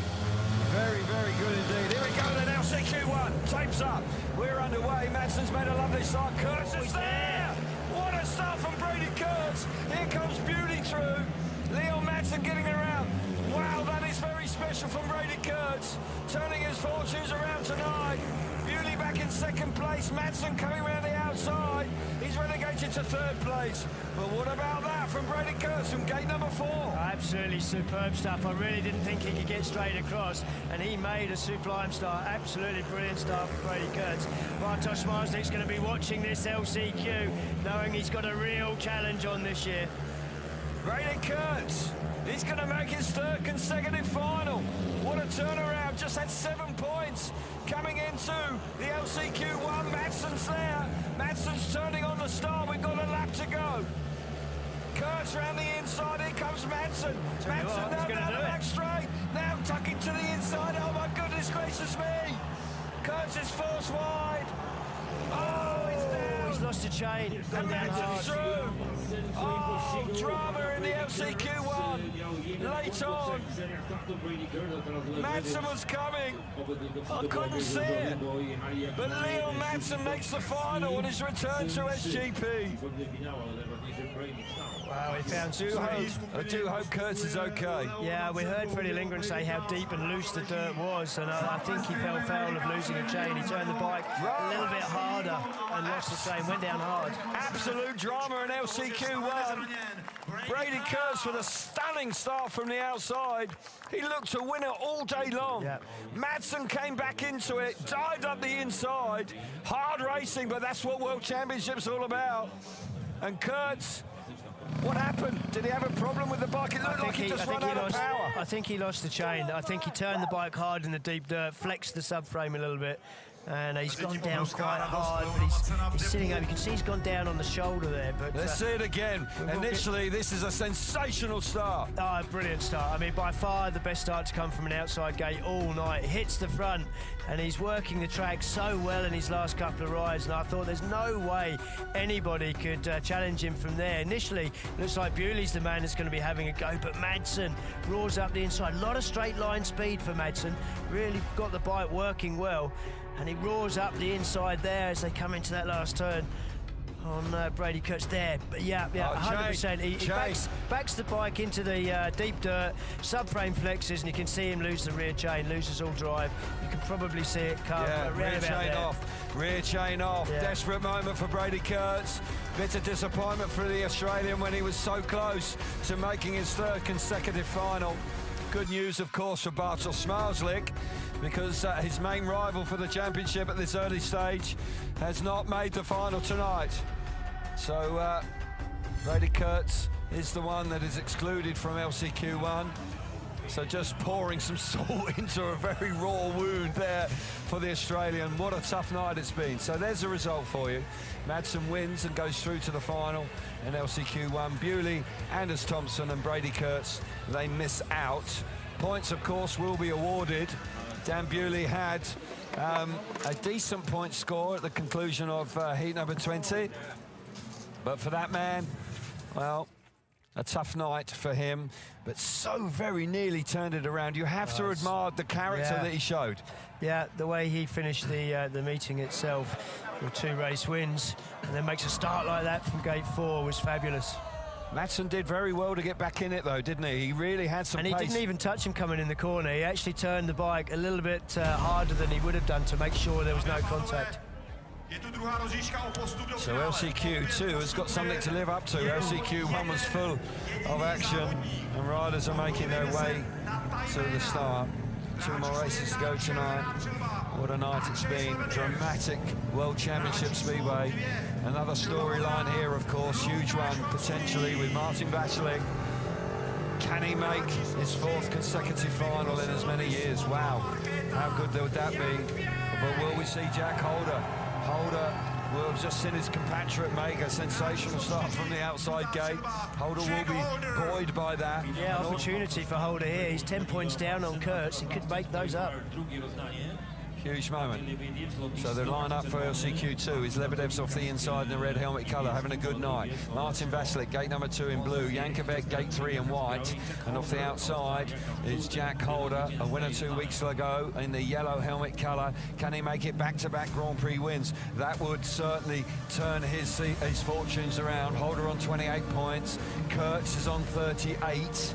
very, very good indeed. Here we go then, LCQ1, tapes up. We're underway. Madsen's made a lovely start. Kurtz is there. What a start from Brady Kurtz. Here comes Beauty through. Leon Madsen getting around. Wow, that is very special from Brady Kurtz, turning his fortunes around tonight. Bewley back in second place, Madsen coming around the outside. He's relegated to third place. But what about that from Brady Kurtz from gate number 4? Absolutely superb stuff. I really didn't think he could get straight across, and he made a sublime start. Absolutely brilliant start for Brady Kurtz. Bartosz Marslik's going to be watching this LCQ, knowing he's got a real challenge on this year. Brady Kurtz, he's going to make his third consecutive final. What a turnaround, just had 7 points coming into the LCQ1. Madsen's there. Madsen's turning on the start. We've got a lap to go. Kurtz round the inside. Here comes Madsen. Madsen down the back straight. Now tucking to the inside. Oh my goodness gracious me. Kurtz is forced wide. Oh, he's down. He's lost a chain. And Madsen's through. Oh, drama in the LCQ1. Late on. Madsen was coming. I couldn't see it. But Leon Madsen makes the final on his return to SGP. Wow, he found I do hope Kurtz is okay. Yeah, we heard Freddie Lindgren say how deep and loose the dirt was, and I think he fell foul of losing a chain. He turned the bike a little bit harder and lost the chain, went down hard. Absolute drama in LCQ1. Brady Kurtz with a stunning start from the outside. He looked a winner all day long. Yep. Madsen came back into it, dived up the inside. Hard racing, but that's what World Championship's all about. And Kurtz, what happened? Did he have a problem with the bike? It looked like he just ran out of power. I think he lost the chain. I think he turned the bike hard in the deep dirt, flexed the subframe a little bit, and he's gone down quite hard, but he's sitting over. You can see he's gone down on the shoulder there. But let's see it again. Initially, this is a sensational start. Oh, brilliant start. I mean, by far the best start to come from an outside gate all night. Hits the front, and he's working the track so well in his last couple of rides, and I thought there's no way anybody could challenge him from there. Initially, looks like Bewley's the man that's going to be having a go, but Madsen roars up the inside. A lot of straight line speed for Madsen. Really got the bike working well. And he roars up the inside there as they come into that last turn on Brady Kurtz there. But yeah, 100%. He backs the bike into the deep dirt, subframe flexes, and you can see him lose the rear chain, loses all drive. You can probably see it come rear chain off. Rear chain off. Yeah. Desperate moment for Brady Kurtz. Bit of disappointment for the Australian when he was so close to making his third consecutive final. Good news, of course, for Bartosz Marslik, because his main rival for the championship at this early stage has not made the final tonight. So Brady Kurtz is the one that is excluded from LCQ1. So just pouring some salt into a very raw wound there for the Australian. What a tough night it's been. So there's the result for you. Madsen wins and goes through to the final in LCQ1. Bewley, Anders Thompson and Brady Kurtz, they miss out. Points, of course, will be awarded. Dan Bewley had a decent point score at the conclusion of heat number 20. But for that man, well, a tough night for him, but so very nearly turned it around. You have to admire the character that he showed. Yeah, the way he finished the meeting itself with 2 race wins and then makes a start like that from gate 4 was fabulous. Madsen did very well to get back in it, though, didn't he? He really had some pace. And he didn't even touch him coming in the corner. He actually turned the bike a little bit harder than he would have done to make sure there was no contact. So LCQ2 has got something to live up to. LCQ1 was full of action, and riders are making their way to the start. 2 more races to go tonight. What a night it's been. Dramatic World Championship Speedway. Another storyline here, of course, huge one, potentially, with Martin Vaclik. Can he make his 4th consecutive final in as many years? Wow, how good would that be? But will we see Jack Holder? Holder will have just seen his compatriot make a sensational start from the outside gate. Holder will be buoyed by that. Yeah, opportunity for Holder here. He's 10 points down on Kurtz. He could make those up. Huge moment. So the line-up for LCQ2 is Lebedev's off the inside in the red helmet colour, having a good night. Martin Vaclik, gate number 2 in blue. Jankovic, gate 3 in white. And off the outside is Jack Holder, a winner 2 weeks ago in the yellow helmet colour. Can he make it back-to-back Grand Prix wins? That would certainly turn his fortunes around. Holder on 28 points. Kurtz is on 38.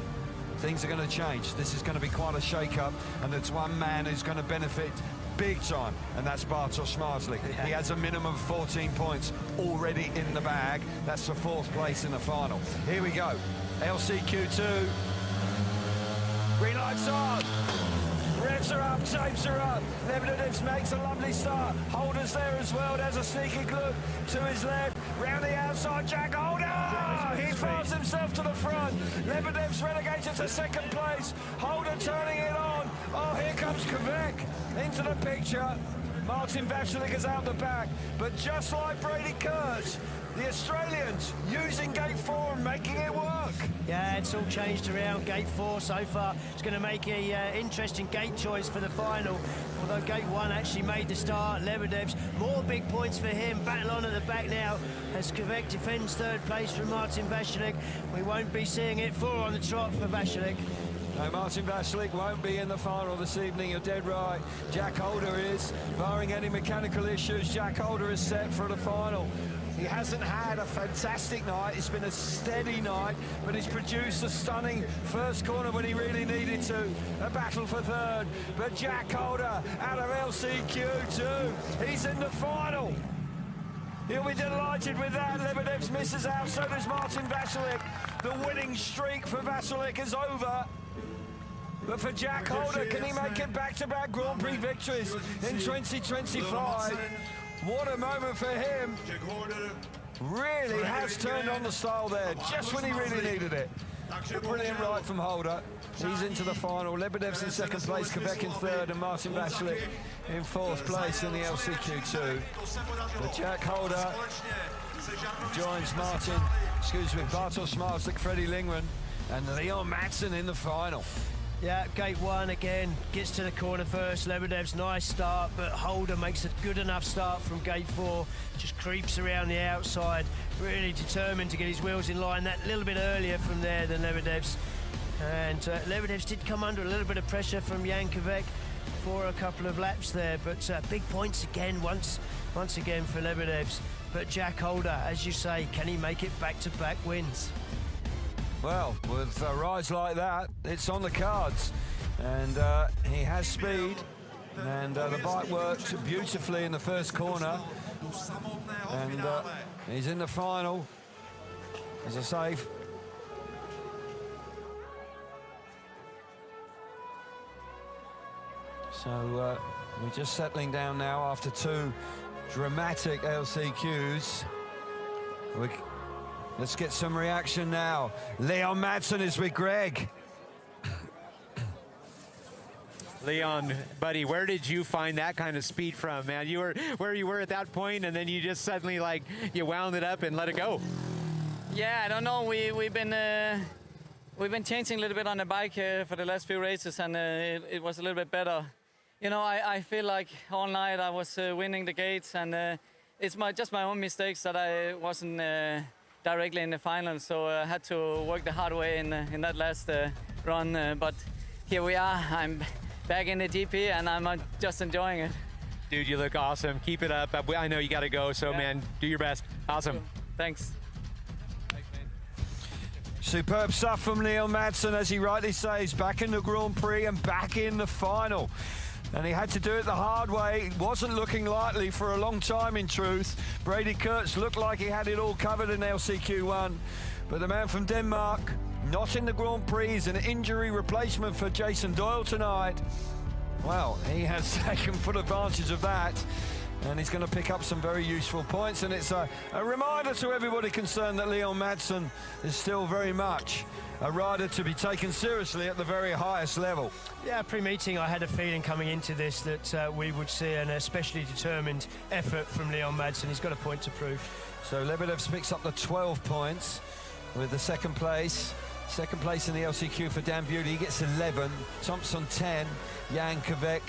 things are going to change. This is going to be quite a shake-up, and there's one man who's going to benefit big time, and that's Bartosz. Yeah. He has a minimum of 14 points already in the bag. That's for 4th place in the final. Here we go. LCQ2. Green lights on. Revs are up, tapes are up. Lebedev makes a lovely start. Holder's there as well. There's a sneaky look to his left. Round the outside, Jack Holder! He fires himself to the front. Lebedev's relegated to 2nd place. Holder turning it on. Oh, here comes Kvek into the picture. Martin Vaclik is out the back. But just like Brady Kurtz, the Australians using gate 4 and making it work. Yeah, it's all changed around gate 4 so far. It's going to make a interesting gate choice for the final. Although gate 1 actually made the start. Lebedev's more big points for him. Battle on at the back now as Kvek defends 3rd place from Martin Vaclik. We won't be seeing it 4 on the trot for Vaclik. No, Martin Vaclik won't be in the final this evening, you're dead right. Jack Holder is, barring any mechanical issues, Jack Holder is set for the final. He hasn't had a fantastic night, it's been a steady night, but he's produced a stunning first corner when he really needed to. A battle for 3rd, but Jack Holder out of LCQ2, he's in the final. He'll be delighted with that. Lebedev misses out, so does Martin Vaclik. The winning streak for Vaclik is over. But for Jack Holder, can he make it back-to-back Grand Prix victories in 2025? What a moment for him. Really has turned on the style there, just when he really needed it. A brilliant ride from Holder. He's into the final. Lebedev's in 2nd place, Kvek in 3rd, and Martin Vaclik in 4th place in the LCQ2. But Jack Holder joins Bartosz Marslik, Freddie Lindgren, and Leon Madsen in the final. Yeah, gate 1 again, gets to the corner first. Lebedev's nice start, but Holder makes a good enough start from gate 4. Just creeps around the outside, really determined to get his wheels in line that little bit earlier from there than Lebedev's. And Lebedev's did come under a little bit of pressure from Jan Kvek for a couple of laps there, but big points again, once again for Lebedev's. But Jack Holder, as you say, can he make it back-to-back wins? Well, with rides like that, it's on the cards. And he has speed, and the bike worked beautifully in the first corner. And he's in the final, as I say. So we're just settling down now after 2 dramatic LCQs. Let's get some reaction now. Leon Madsen is with Greg. Leon, buddy, where did you find that kind of speed from, man? You were where you were at that point, and then you just suddenly, like, you wound it up and let it go. Yeah, I don't know. We've been changing a little bit on the bike for the last few races, and it was a little bit better. You know, I feel like all night I was winning the gates, and it's just my own mistakes that I wasn't directly in the final, so I had to work the hard way in that last run. But here we are. I'm back in the GP, and I'm just enjoying it. Dude, you look awesome. Keep it up. I know you got to go, so, man, do your best. Awesome. Thanks. Superb stuff from Leon Madsen, as he rightly says, back in the Grand Prix and back in the final. And he had to do it the hard way. It wasn't looking likely for a long time, in truth. Brady Kurtz looked like he had it all covered in LCQ1. But the man from Denmark, not in the Grand Prix, is an injury replacement for Jason Doyle tonight. Well, he has taken full advantage of that. And he's going to pick up some very useful points. And it's a reminder to everybody concerned that Leon Madsen is still very much a rider to be taken seriously at the very highest level. Yeah, pre-meeting I had a feeling coming into this that we would see an especially determined effort from Leon Madsen. He's got a point to prove. So Lebedev picks up the 12 points with the second place. Second place in the LCQ for Dan Bewley. He gets 11. Thompson 10. Jan Kvek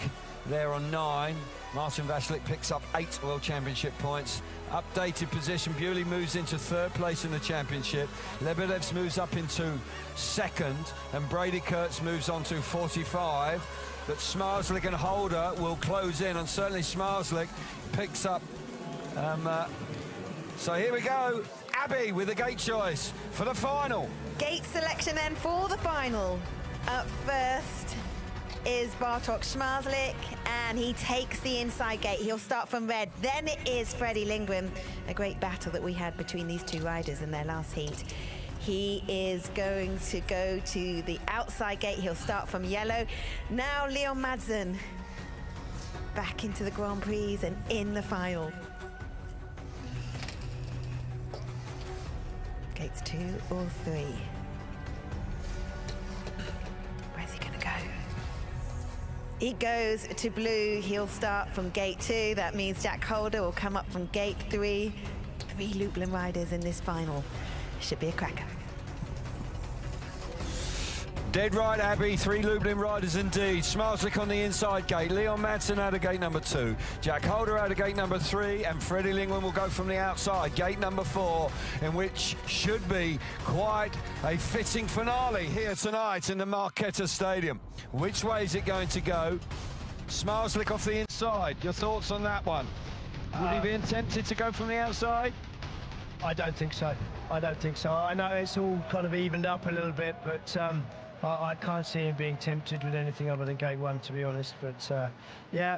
there on 9. Martin Vaclik picks up 8 World Championship points. Updated position, Bewley moves into 3rd place in the championship. Lebedev moves up into 2nd, and Brady Kurtz moves on to 45. But Smarslik and Holder will close in, and certainly Smarslik picks up. So here we go. Abby with the gate choice for the final. Gate selection then for the final. Up first is Bartosz Szmazlik, and he takes the inside gate. He'll start from red. Then it is Freddie Lindgren. A great battle that we had between these two riders in their last heat. He is going to go to the outside gate. He'll start from yellow. Now Leon Madsen back into the Grand Prix and in the final. Gates 2 or 3. Where's he gonna go? He goes to blue. He'll start from gate 2. That means Jack Holder will come up from gate 3. 3 Lublin riders in this final. Should be a cracker. Dead right, Abby. 3 Lublin riders indeed. Szmazlik on the inside gate. Leon Madsen out of gate number 2. Jack Holder out of gate number 3. And Freddie Lindgren will go from the outside, gate number 4, in which should be quite a fitting finale here tonight in the Marketa Stadium. Which way is it going to go? Szmazlik off the inside. Your thoughts on that one? Would he be tempted to go from the outside? I don't think so. I don't think so. I know it's all kind of evened up a little bit, but I can't see him being tempted with anything other than gate 1, to be honest. But yeah,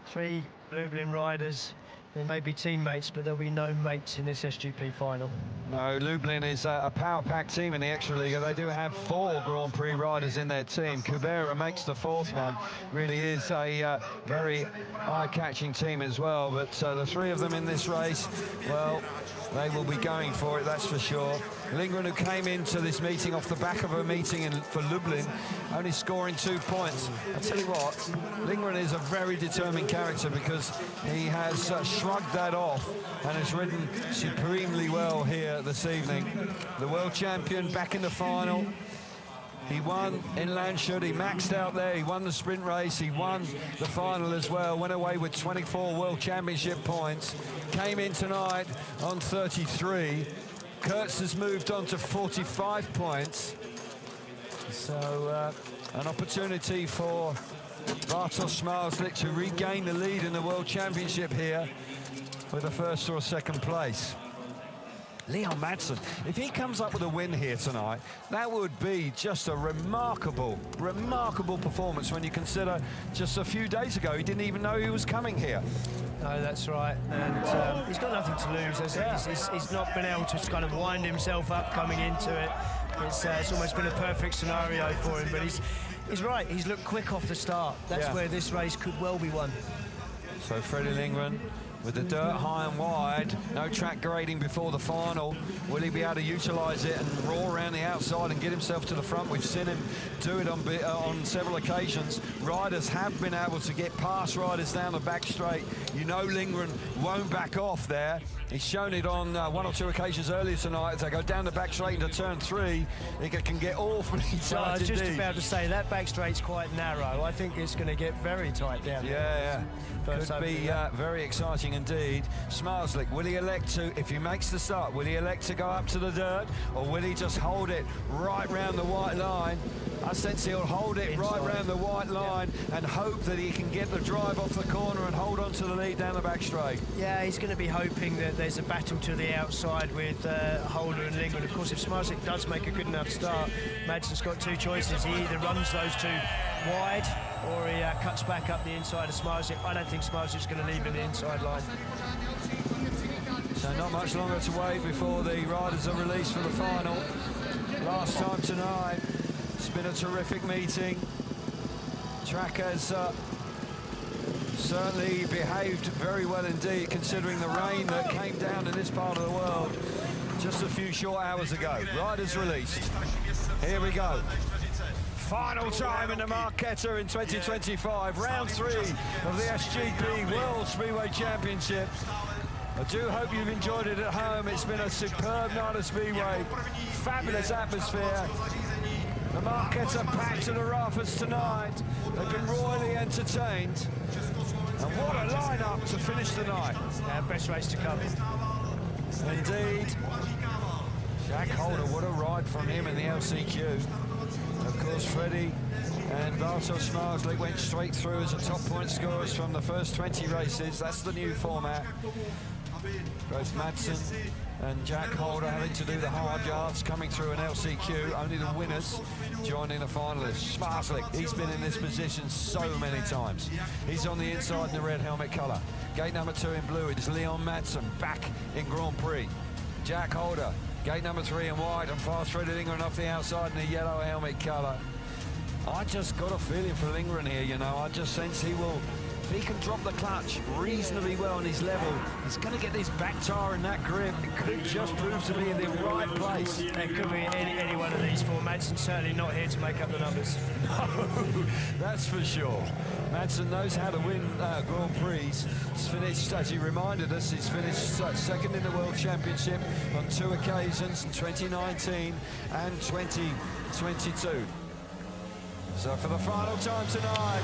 3 Lublin riders. They may be teammates, but there'll be no mates in this SGP final. No, Lublin is a power-packed team in the Extra Liga. They do have 4 Grand Prix riders in their team. Kubera makes the 4th one. Really is a very eye-catching team as well. But the 3 of them in this race, well, they will be going for it, that's for sure. Lindgren, who came into this meeting off the back of a meeting for Lublin, only scoring 2 points. I tell you what, Lindgren is a very determined character because he has shrugged that off and has ridden supremely well here this evening. The world champion back in the final. He won in Landshut, he maxed out there, he won the sprint race, he won the final as well, went away with 24 World Championship points, came in tonight on 33. Kurtz has moved on to 45 points. So an opportunity for Bartosz Szmazlik to regain the lead in the World Championship here with a 1st or a 2nd place. Leon Madsen, if he comes up with a win here tonight, that would be just a remarkable, remarkable performance when you consider just a few days ago he didn't even know he was coming here. No, that's right, and he's got nothing to lose, has he? He's not been able to kind of wind himself up coming into it. It's almost been a perfect scenario for him, but he's right, he's looked quick off the start. That's where this race could well be won. So Freddie Lindgren with the dirt high and wide, no track grading before the final. Will he be able to utilise it and roar around the outside and get himself to the front? We've seen him do it on several occasions. Riders have been able to get past riders down the back straight. You know Lindgren won't back off there. He's shown it on 1 or 2 occasions earlier tonight. As they go down the back straight into turn 3, he can get awfully tight. I was just about to say, that back straight's quite narrow. I think it's going to get very tight down there. Could be very exciting indeed. Szmazlik, will he elect to, if he makes the start, will he elect to go up to the dirt, or will he just hold it right round the white line? I sense he'll hold it right round the white line and hope that he can get the drive off the corner and hold on to the lead down the back straight. Yeah, he's going to be hoping that there's a battle to the outside with Holder and Lindgren. Of course, if Szmazlik does make a good enough start, Madsen's got 2 choices. He either runs those 2 wide or he cuts back up the inside of Szmazlik. I don't think Szmazlik's going to leave in the inside line. So not much longer to wait before the riders are released for the final. Last time tonight. It's been a terrific meeting. Track has certainly behaved very well indeed, considering the rain that came down in this part of the world just a few short hours ago. Riders released. Here we go. Final time in the Marketa in 2025, round 3 of the SGP World Speedway Championship. I do hope you've enjoyed it at home. It's been a superb night of Speedway, fabulous atmosphere. The Marketa packed to the rafters tonight. They've been royally entertained. And what a lineup to finish the night. Yeah, best race to come. Indeed. Jack Holder, what a ride from him in the LCQ. Of course, Freddie and Bartosz Szmazlik went straight through as the top point scorers from the first 20 races. That's the new format. Both Madsen and Jack Holder having to do the hard yards, coming through an LCQ. Only the winners joining the finalists. Smarslik, he's been in this position so many times. He's on the inside in the red helmet colour. Gate number 2 in blue is Leon Madsen, back in Grand Prix. Jack Holder, gate number 3 in white, and fast Freddie Lindgren off the outside in the yellow helmet colour. I just got a feeling for Lindgren here, you know. I just sense he will, if he can drop the clutch reasonably well on his level, he's going to get this back tyre in that grip. It could just prove to be in the right place. It could be any one of these four. Madsen's certainly not here to make up the numbers. No, that's for sure. Madsen knows how to win Grand Prix. He's finished, as he reminded us, he's finished second in the World Championship on 2 occasions, 2019 and 2022. So for the final time tonight,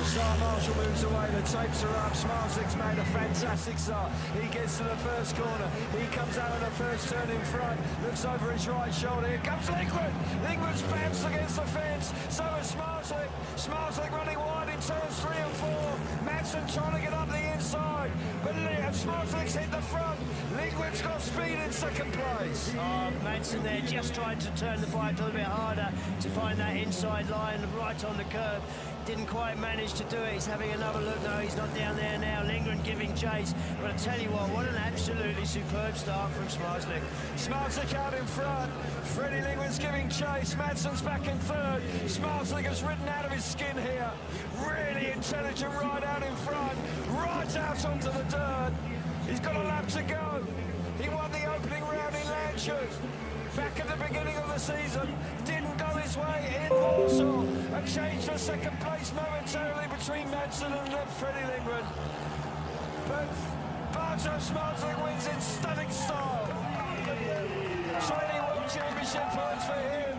Star Marshall moves away, the tapes are up, Smarslik's made a fantastic start. He gets to the first corner, he comes out of the first turn in front, looks over his right shoulder, here comes Lindgren! Lindgren's bounced against the fence, so is Smarslik. Smarslik running wide in turns 3 and 4, Madsen trying to get up the inside, but Smarslik's hit the front, Lindgren's got speed in second place. Oh, Madsen there just trying to turn the bike a little bit harder to find that inside line right on the curb. Didn't quite manage to do it. He's having another look. No, he's not down there now. Lindgren giving chase. But I tell you what an absolutely superb start from Smarslik. Smarslik out in front. Freddie Lindgren's giving chase. Madsen's back in third. Smarslik has ridden out of his skin here. Really intelligent ride out in front. Right out onto the dirt. He's got a lap to go. He won the opening round in Lancashire. Back at the beginning of the season, didn't go his way in Warsaw. A change for second place momentarily between Madsen and Freddie Lindgren. But Bartosz Smarslik wins in stunning style. 20 World Championship points for him.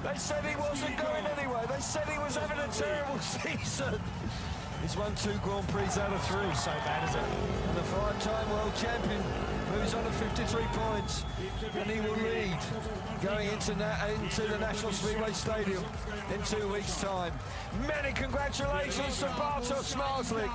They said he wasn't going anywhere. They said he was having a terrible season. He's won 2 Grand Prix out of 3. So bad, is it? And the 5-time world champion moves on to 53 points, and he will lead going into the National Speedway Stadium in 2 weeks' time. Many congratulations to Bartosz Smarslik.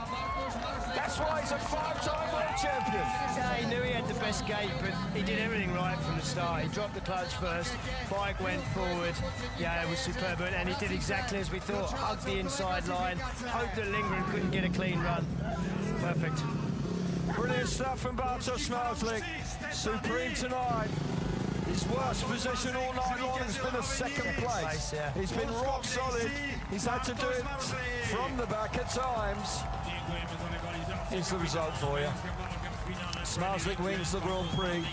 That's why he's a 5-time world champion. Yeah, he knew he had the best gate, but he did everything right from the start. He dropped the clutch first, bike went forward. Yeah, it was superb, and he did exactly as we thought. Hugged the inside line, hoped that Lindgren couldn't get a clean run. Perfect. Brilliant stuff from Bartosz Smarslik. Supreme tonight. His worst position all night long has been a second place. Yeah. He's been rock solid. He's had to do it from the back at times. Here's the result for you. Smarslik wins the Grand Prix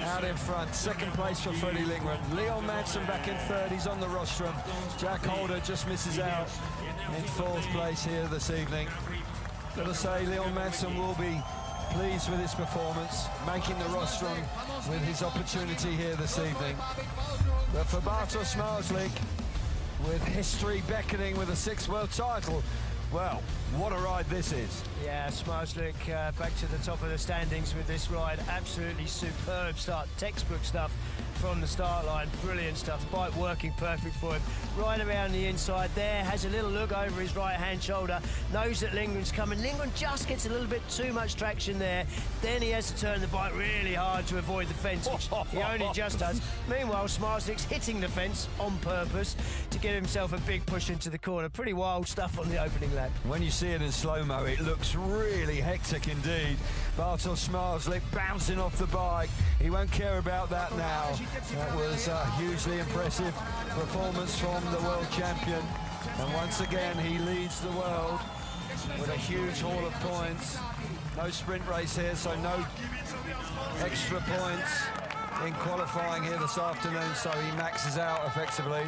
out in front. Second place for Freddie Lindgren. Leon Madsen back in third. He's on the rostrum. Jack Holder just misses out in 4th place here this evening. Gotta say, Leon Madsen will be pleased with his performance, making the rostrum with his opportunity here this evening. But for Bartosz Smarslik, with history beckoning with a 6th world title, well, what a ride this is. Yeah, Smarslik back to the top of the standings with this ride. Absolutely superb start, textbook stuff from the start line. Brilliant stuff, bike working perfect for him. Right around the inside there, has a little look over his right-hand shoulder, knows that Lindgren's coming. Lindgren just gets a little bit too much traction there. Then he has to turn the bike really hard to avoid the fence, which he only just does. Meanwhile, Smarslik's hitting the fence on purpose to give himself a big push into the corner. Pretty wild stuff on the opening lap. When you see it in slow-mo, it looks really hectic indeed. Bartosz Smarslik bouncing off the bike. He won't care about that now. That was a hugely impressive performance from the world champion. And once again, he leads the world with a huge haul of points. No sprint race here, so no extra points in qualifying here this afternoon, so he maxes out effectively.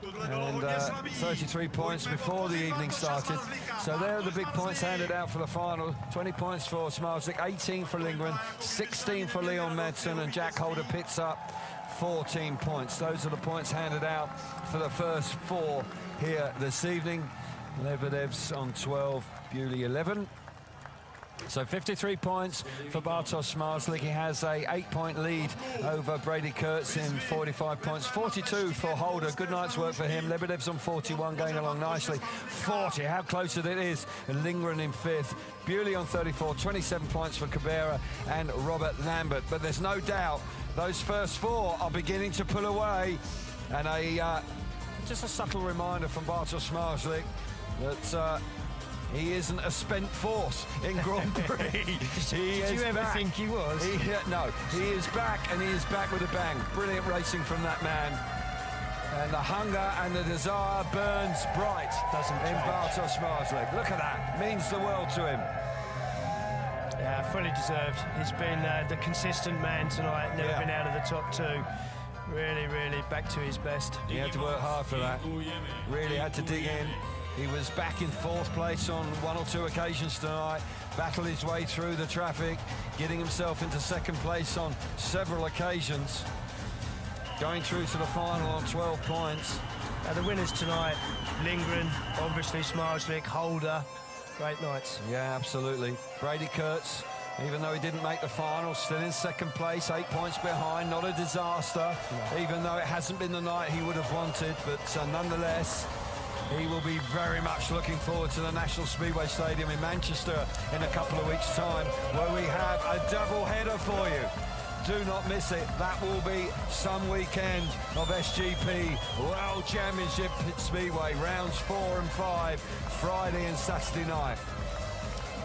And 33 points before the evening started. So there are the big points handed out for the final. 20 points for Smarslik, 18 for Lindgren, 16 for Leon Madsen, and Jack Holder picks up 14 points. Those are the points handed out for the first 4 here this evening. Lebedev's on 12, Bewley 11. So 53 points for Bartosz Marslik. He has a 8-point lead over Brady Kurtz in 45 points. 42 for Holder. Good night's work for him. Lebedev's on 41, going along nicely. 40, how close it is. And Lindgren in 5th. Bewley on 34, 27 points for Cabrera and Robert Lambert. But there's no doubt those first 4 are beginning to pull away. And just a subtle reminder from Bartosz Marslik that he isn't a spent force in Grand Prix. Did you ever think he was? No, he is back, and he is back with a bang. Brilliant racing from that man. And the hunger and the desire burns bright in Bartosz Marslik. Look at that, means the world to him. Yeah, fully deserved. He's been the consistent man tonight, never been out of the top 2. Really, really back to his best. He had to work hard for that. Really had to dig in. He was back in 4th place on 1 or 2 occasions tonight, battled his way through the traffic, getting himself into 2nd place on several occasions, going through to the final on 12 points. Now the winners tonight, Lindgren, obviously Smarslik, Holder, great nights. Yeah, absolutely. Brady Kurtz, even though he didn't make the final, still in 2nd place, 8 points behind, not a disaster, even though it hasn't been the night he would have wanted, but nonetheless, he will be very much looking forward to the National Speedway Stadium in Manchester in a couple of weeks' time, where we have a double header for you. Do not miss it. That will be some weekend of SGP World Championship Speedway, rounds 4 and 5, Friday and Saturday night.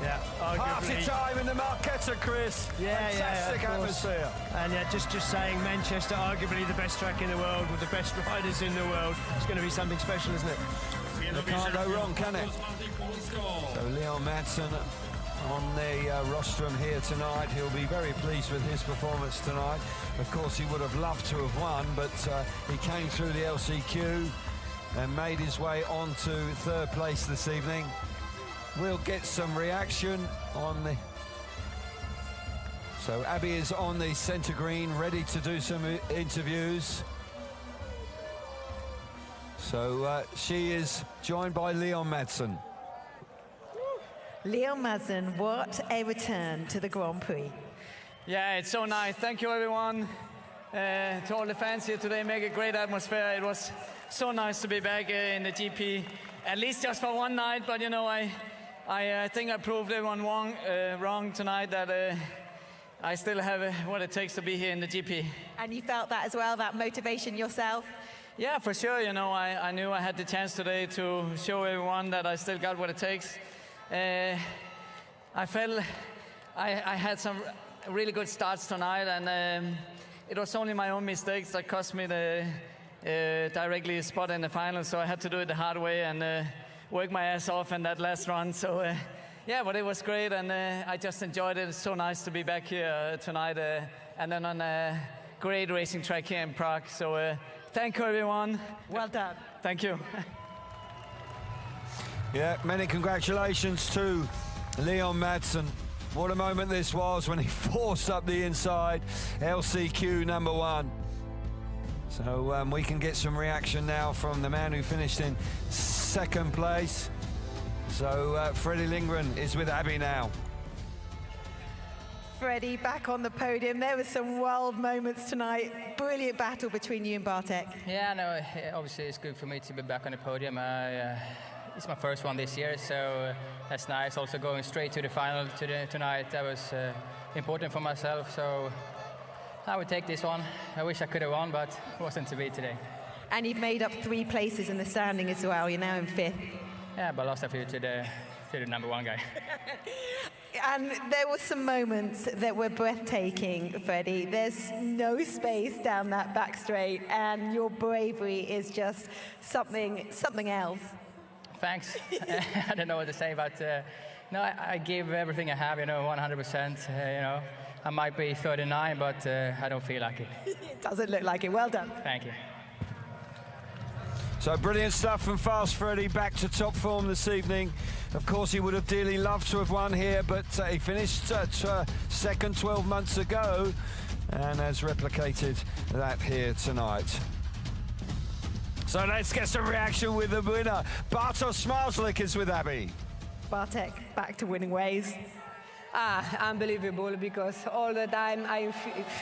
Yeah, party time in the Marquetta, Chris. Fantastic atmosphere. And yeah, just saying, Manchester, arguably the best track in the world with the best riders in the world. It's going to be something special, isn't it? It can't go wrong, can it? So Leon Madsen on the rostrum here tonight. He'll be very pleased with his performance tonight. Of course, he would have loved to have won, but he came through the LCQ and made his way on to 3rd place this evening. We'll get some reaction on the... So Abby is on the centre green, ready to do some interviews. So she is joined by Leon Madsen. Leon Madsen, what a return to the Grand Prix. Yeah, it's so nice. Thank you, everyone. To all the fans here today, make a great atmosphere. It was so nice to be back in the GP, at least just for one night, but you know, I think I proved everyone wrong tonight, that I still have what it takes to be here in the GP. And you felt that as well, that motivation yourself? Yeah, for sure. You know, I knew I had the chance today to show everyone that I still got what it takes. I felt I had some really good starts tonight, and it was only my own mistakes that cost me the directly spot in the final, so I had to do it the hard way and work my ass off in that last run. So yeah, but it was great, and I just enjoyed it. It's so nice to be back here tonight, and then on a great racing track here in Prague. So thank you, everyone. Well done. Thank you. Yeah, many congratulations to Leon Madsen. What a moment this was when he forced up the inside, LCQ number 1. So we can get some reaction now from the man who finished in 2nd place. So Freddie Lindgren is with Abby now. Freddie, back on the podium. There were some wild moments tonight. Brilliant battle between you and Bartek. Yeah, no, obviously it's good for me to be back on the podium. It's my first one this year, so that's nice. Also going straight to the final tonight, that was important for myself. So I would take this one. I wish I could have won, but it wasn't to be today. And you've made up 3 places in the standing as well. You're now in 5th. Yeah, but I lost a few to the number 1 guy. And there were some moments that were breathtaking, Freddie. There's no space down that back straight, and your bravery is just something else. Thanks. I don't know what to say, but no, I give everything I have, 100%. I might be 39, but I don't feel like it. It doesn't look like it. Well done. Thank you. So brilliant stuff from Fast Freddie, back to top form this evening. Of course, he would have dearly loved to have won here, but he finished second 12 months ago and has replicated that here tonight. So let's get some reaction with the winner. Bartosz Marslik is with Abby. Bartek, back to winning ways. Unbelievable, because all the time I'm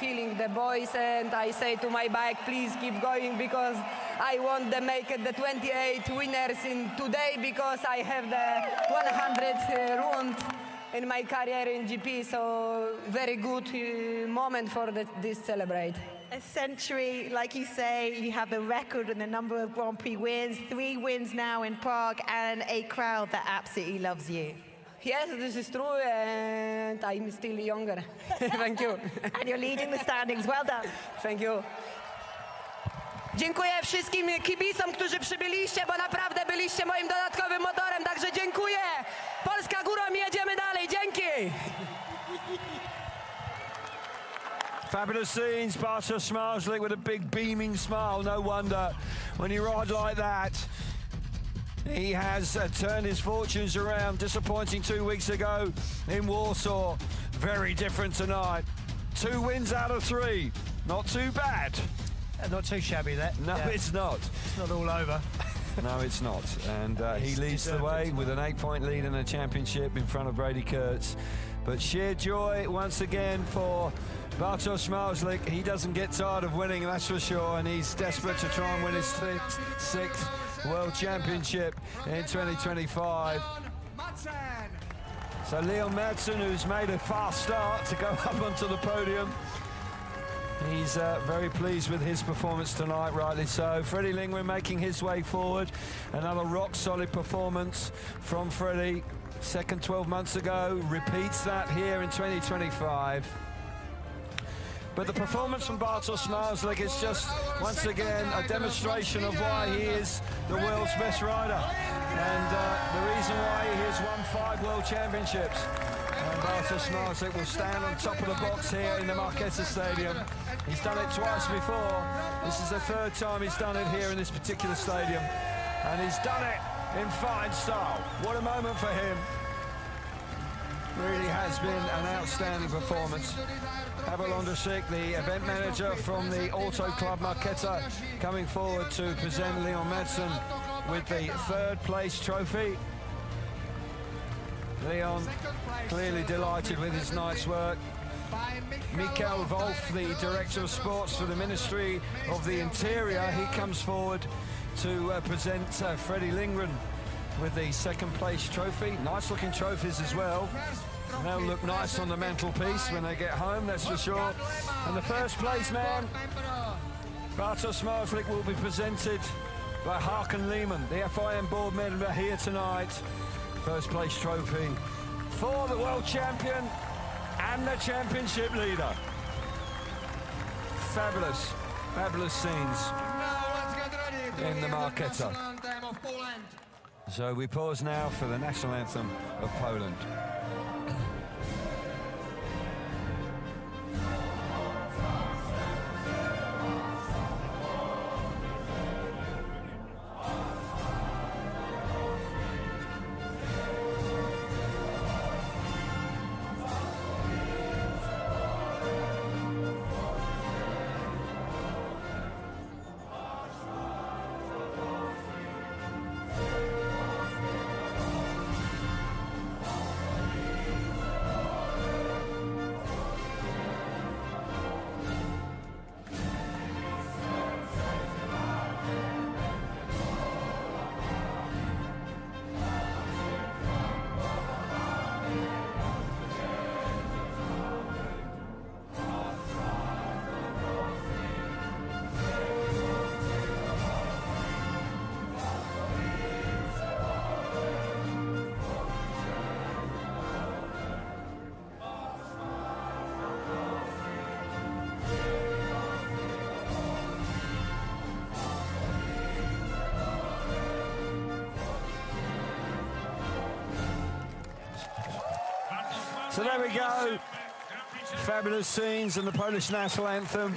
feeling the boys and I say to my bike, please keep going, because I want to make the 28 winners in today, because I have the 100 round in my career in GP, so very good moment for this celebrate. A century, like you say, you have the record and the number of Grand Prix wins, 3 wins now in Prague, and a crowd that absolutely loves you. Yes, this is true, and I'm still younger. Thank you. And you're leading the standings. Well done. Thank you. Dziękuję wszystkim kibicom, którzy przybyliście, bo naprawdę byliście moim dodatkowym motorem, także dziękuję. Polska górą, jedziemy dalej. Dzięki. Fabulous scenes, Bartosz with a big beaming smile. No wonder when you ride like that. He has turned his fortunes around. Disappointing 2 weeks ago in Warsaw. Very different tonight. 2 wins out of 3. Not too bad. Not too shabby, that. No, yeah. It's not. It's not all over. No, it's not. And he leads the way with an 8-point lead in the championship in front of Brady Kurtz. But sheer joy once again for Bartosz Marslik. He doesn't get tired of winning, that's for sure, and he's desperate to try and win his 6th World Championship in 2025. So Leon Madsen, who's made a fast start to go up onto the podium, he's very pleased with his performance tonight, rightly so. Freddie Lindgren making his way forward. Another rock-solid performance from Freddie. Second 12 months ago, repeats that here in 2025. But the performance from Bartosz Marslik is just, once again, a demonstration of why he is the world's best rider. And the reason why he has won 5 World Championships. And Bartosz Marslik will stand on top of the box here in the Marketa Stadium. He's done it twice before. This is the 3rd time he's done it here in this particular stadium. And he's done it in fine style. What a moment for him. Really has been an outstanding performance. Pavel Ondrusik, the event manager from the Auto Club Marketa, coming forward to present Leon Madsen with the 3rd place trophy. Leon clearly delighted with his night's work. Mikael Wolf, the Director of Sports for the Ministry of the Interior, he comes forward to present Freddie Lindgren with the 2nd place trophy. Nice looking trophies as well. They'll look nice on the mantelpiece when they get home, that's for sure. And the 1st place man, Bartosz Marslik, will be presented by Hakan Lehmann, the FIM board member here tonight. 1st place trophy for the world champion and the championship leader. Fabulous, fabulous scenes in the Marketa. So we pause now for the national anthem of Poland. So there we go. Fabulous scenes and the Polish national anthem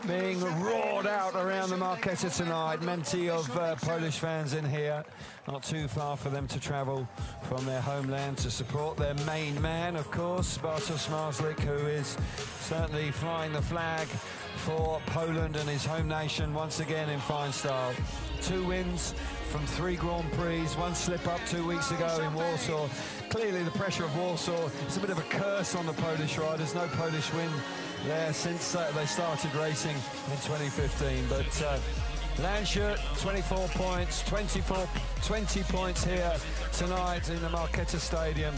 being roared out around the Marketa tonight. Plenty of Polish fans in here. Not too far for them to travel from their homeland to support their main man, of course, Bartosz Marslik, who is certainly flying the flag for Poland and his home nation once again in fine style. 2 wins from 3 Grand Prix, 1 slip-up 2 weeks ago in Warsaw. Clearly the pressure of Warsaw is a bit of a curse on the Polish riders. No Polish win there since they started racing in 2015. But Landshut, 24 points, 20 points here tonight in the Marketa Stadium.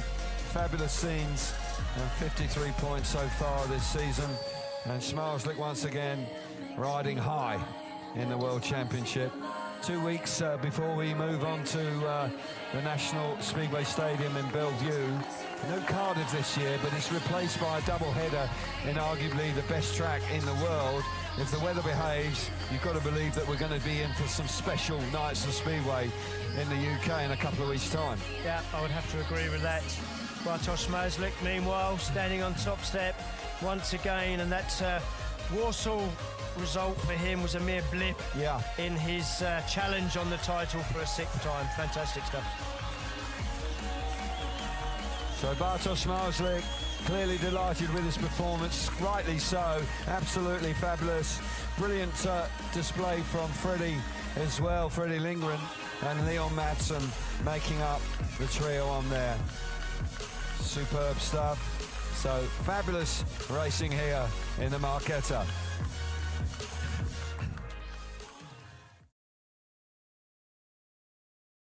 Fabulous scenes, and 53 points so far this season. And Schmalzlich once again riding high in the World Championship. 2 weeks before we move on to the National Speedway Stadium in Bellevue. No Cardiff this year, but it's replaced by a double-header in arguably the best track in the world. If the weather behaves, you've got to believe that we're going to be in for some special nights of Speedway in the UK in a couple of weeks' time. Yeah, I would have to agree with that. Bartosz Schmalzlich, meanwhile, standing on top step once again, and that Warsaw result for him was a mere blip in his challenge on the title for a 6th time. Fantastic stuff. So Bartosz Schmalzlich clearly delighted with his performance, rightly so, absolutely fabulous. Brilliant display from Freddie as well, Freddie Lindgren and Leon Madsen making up the trio on there. Superb stuff. So fabulous racing here in the Marketa.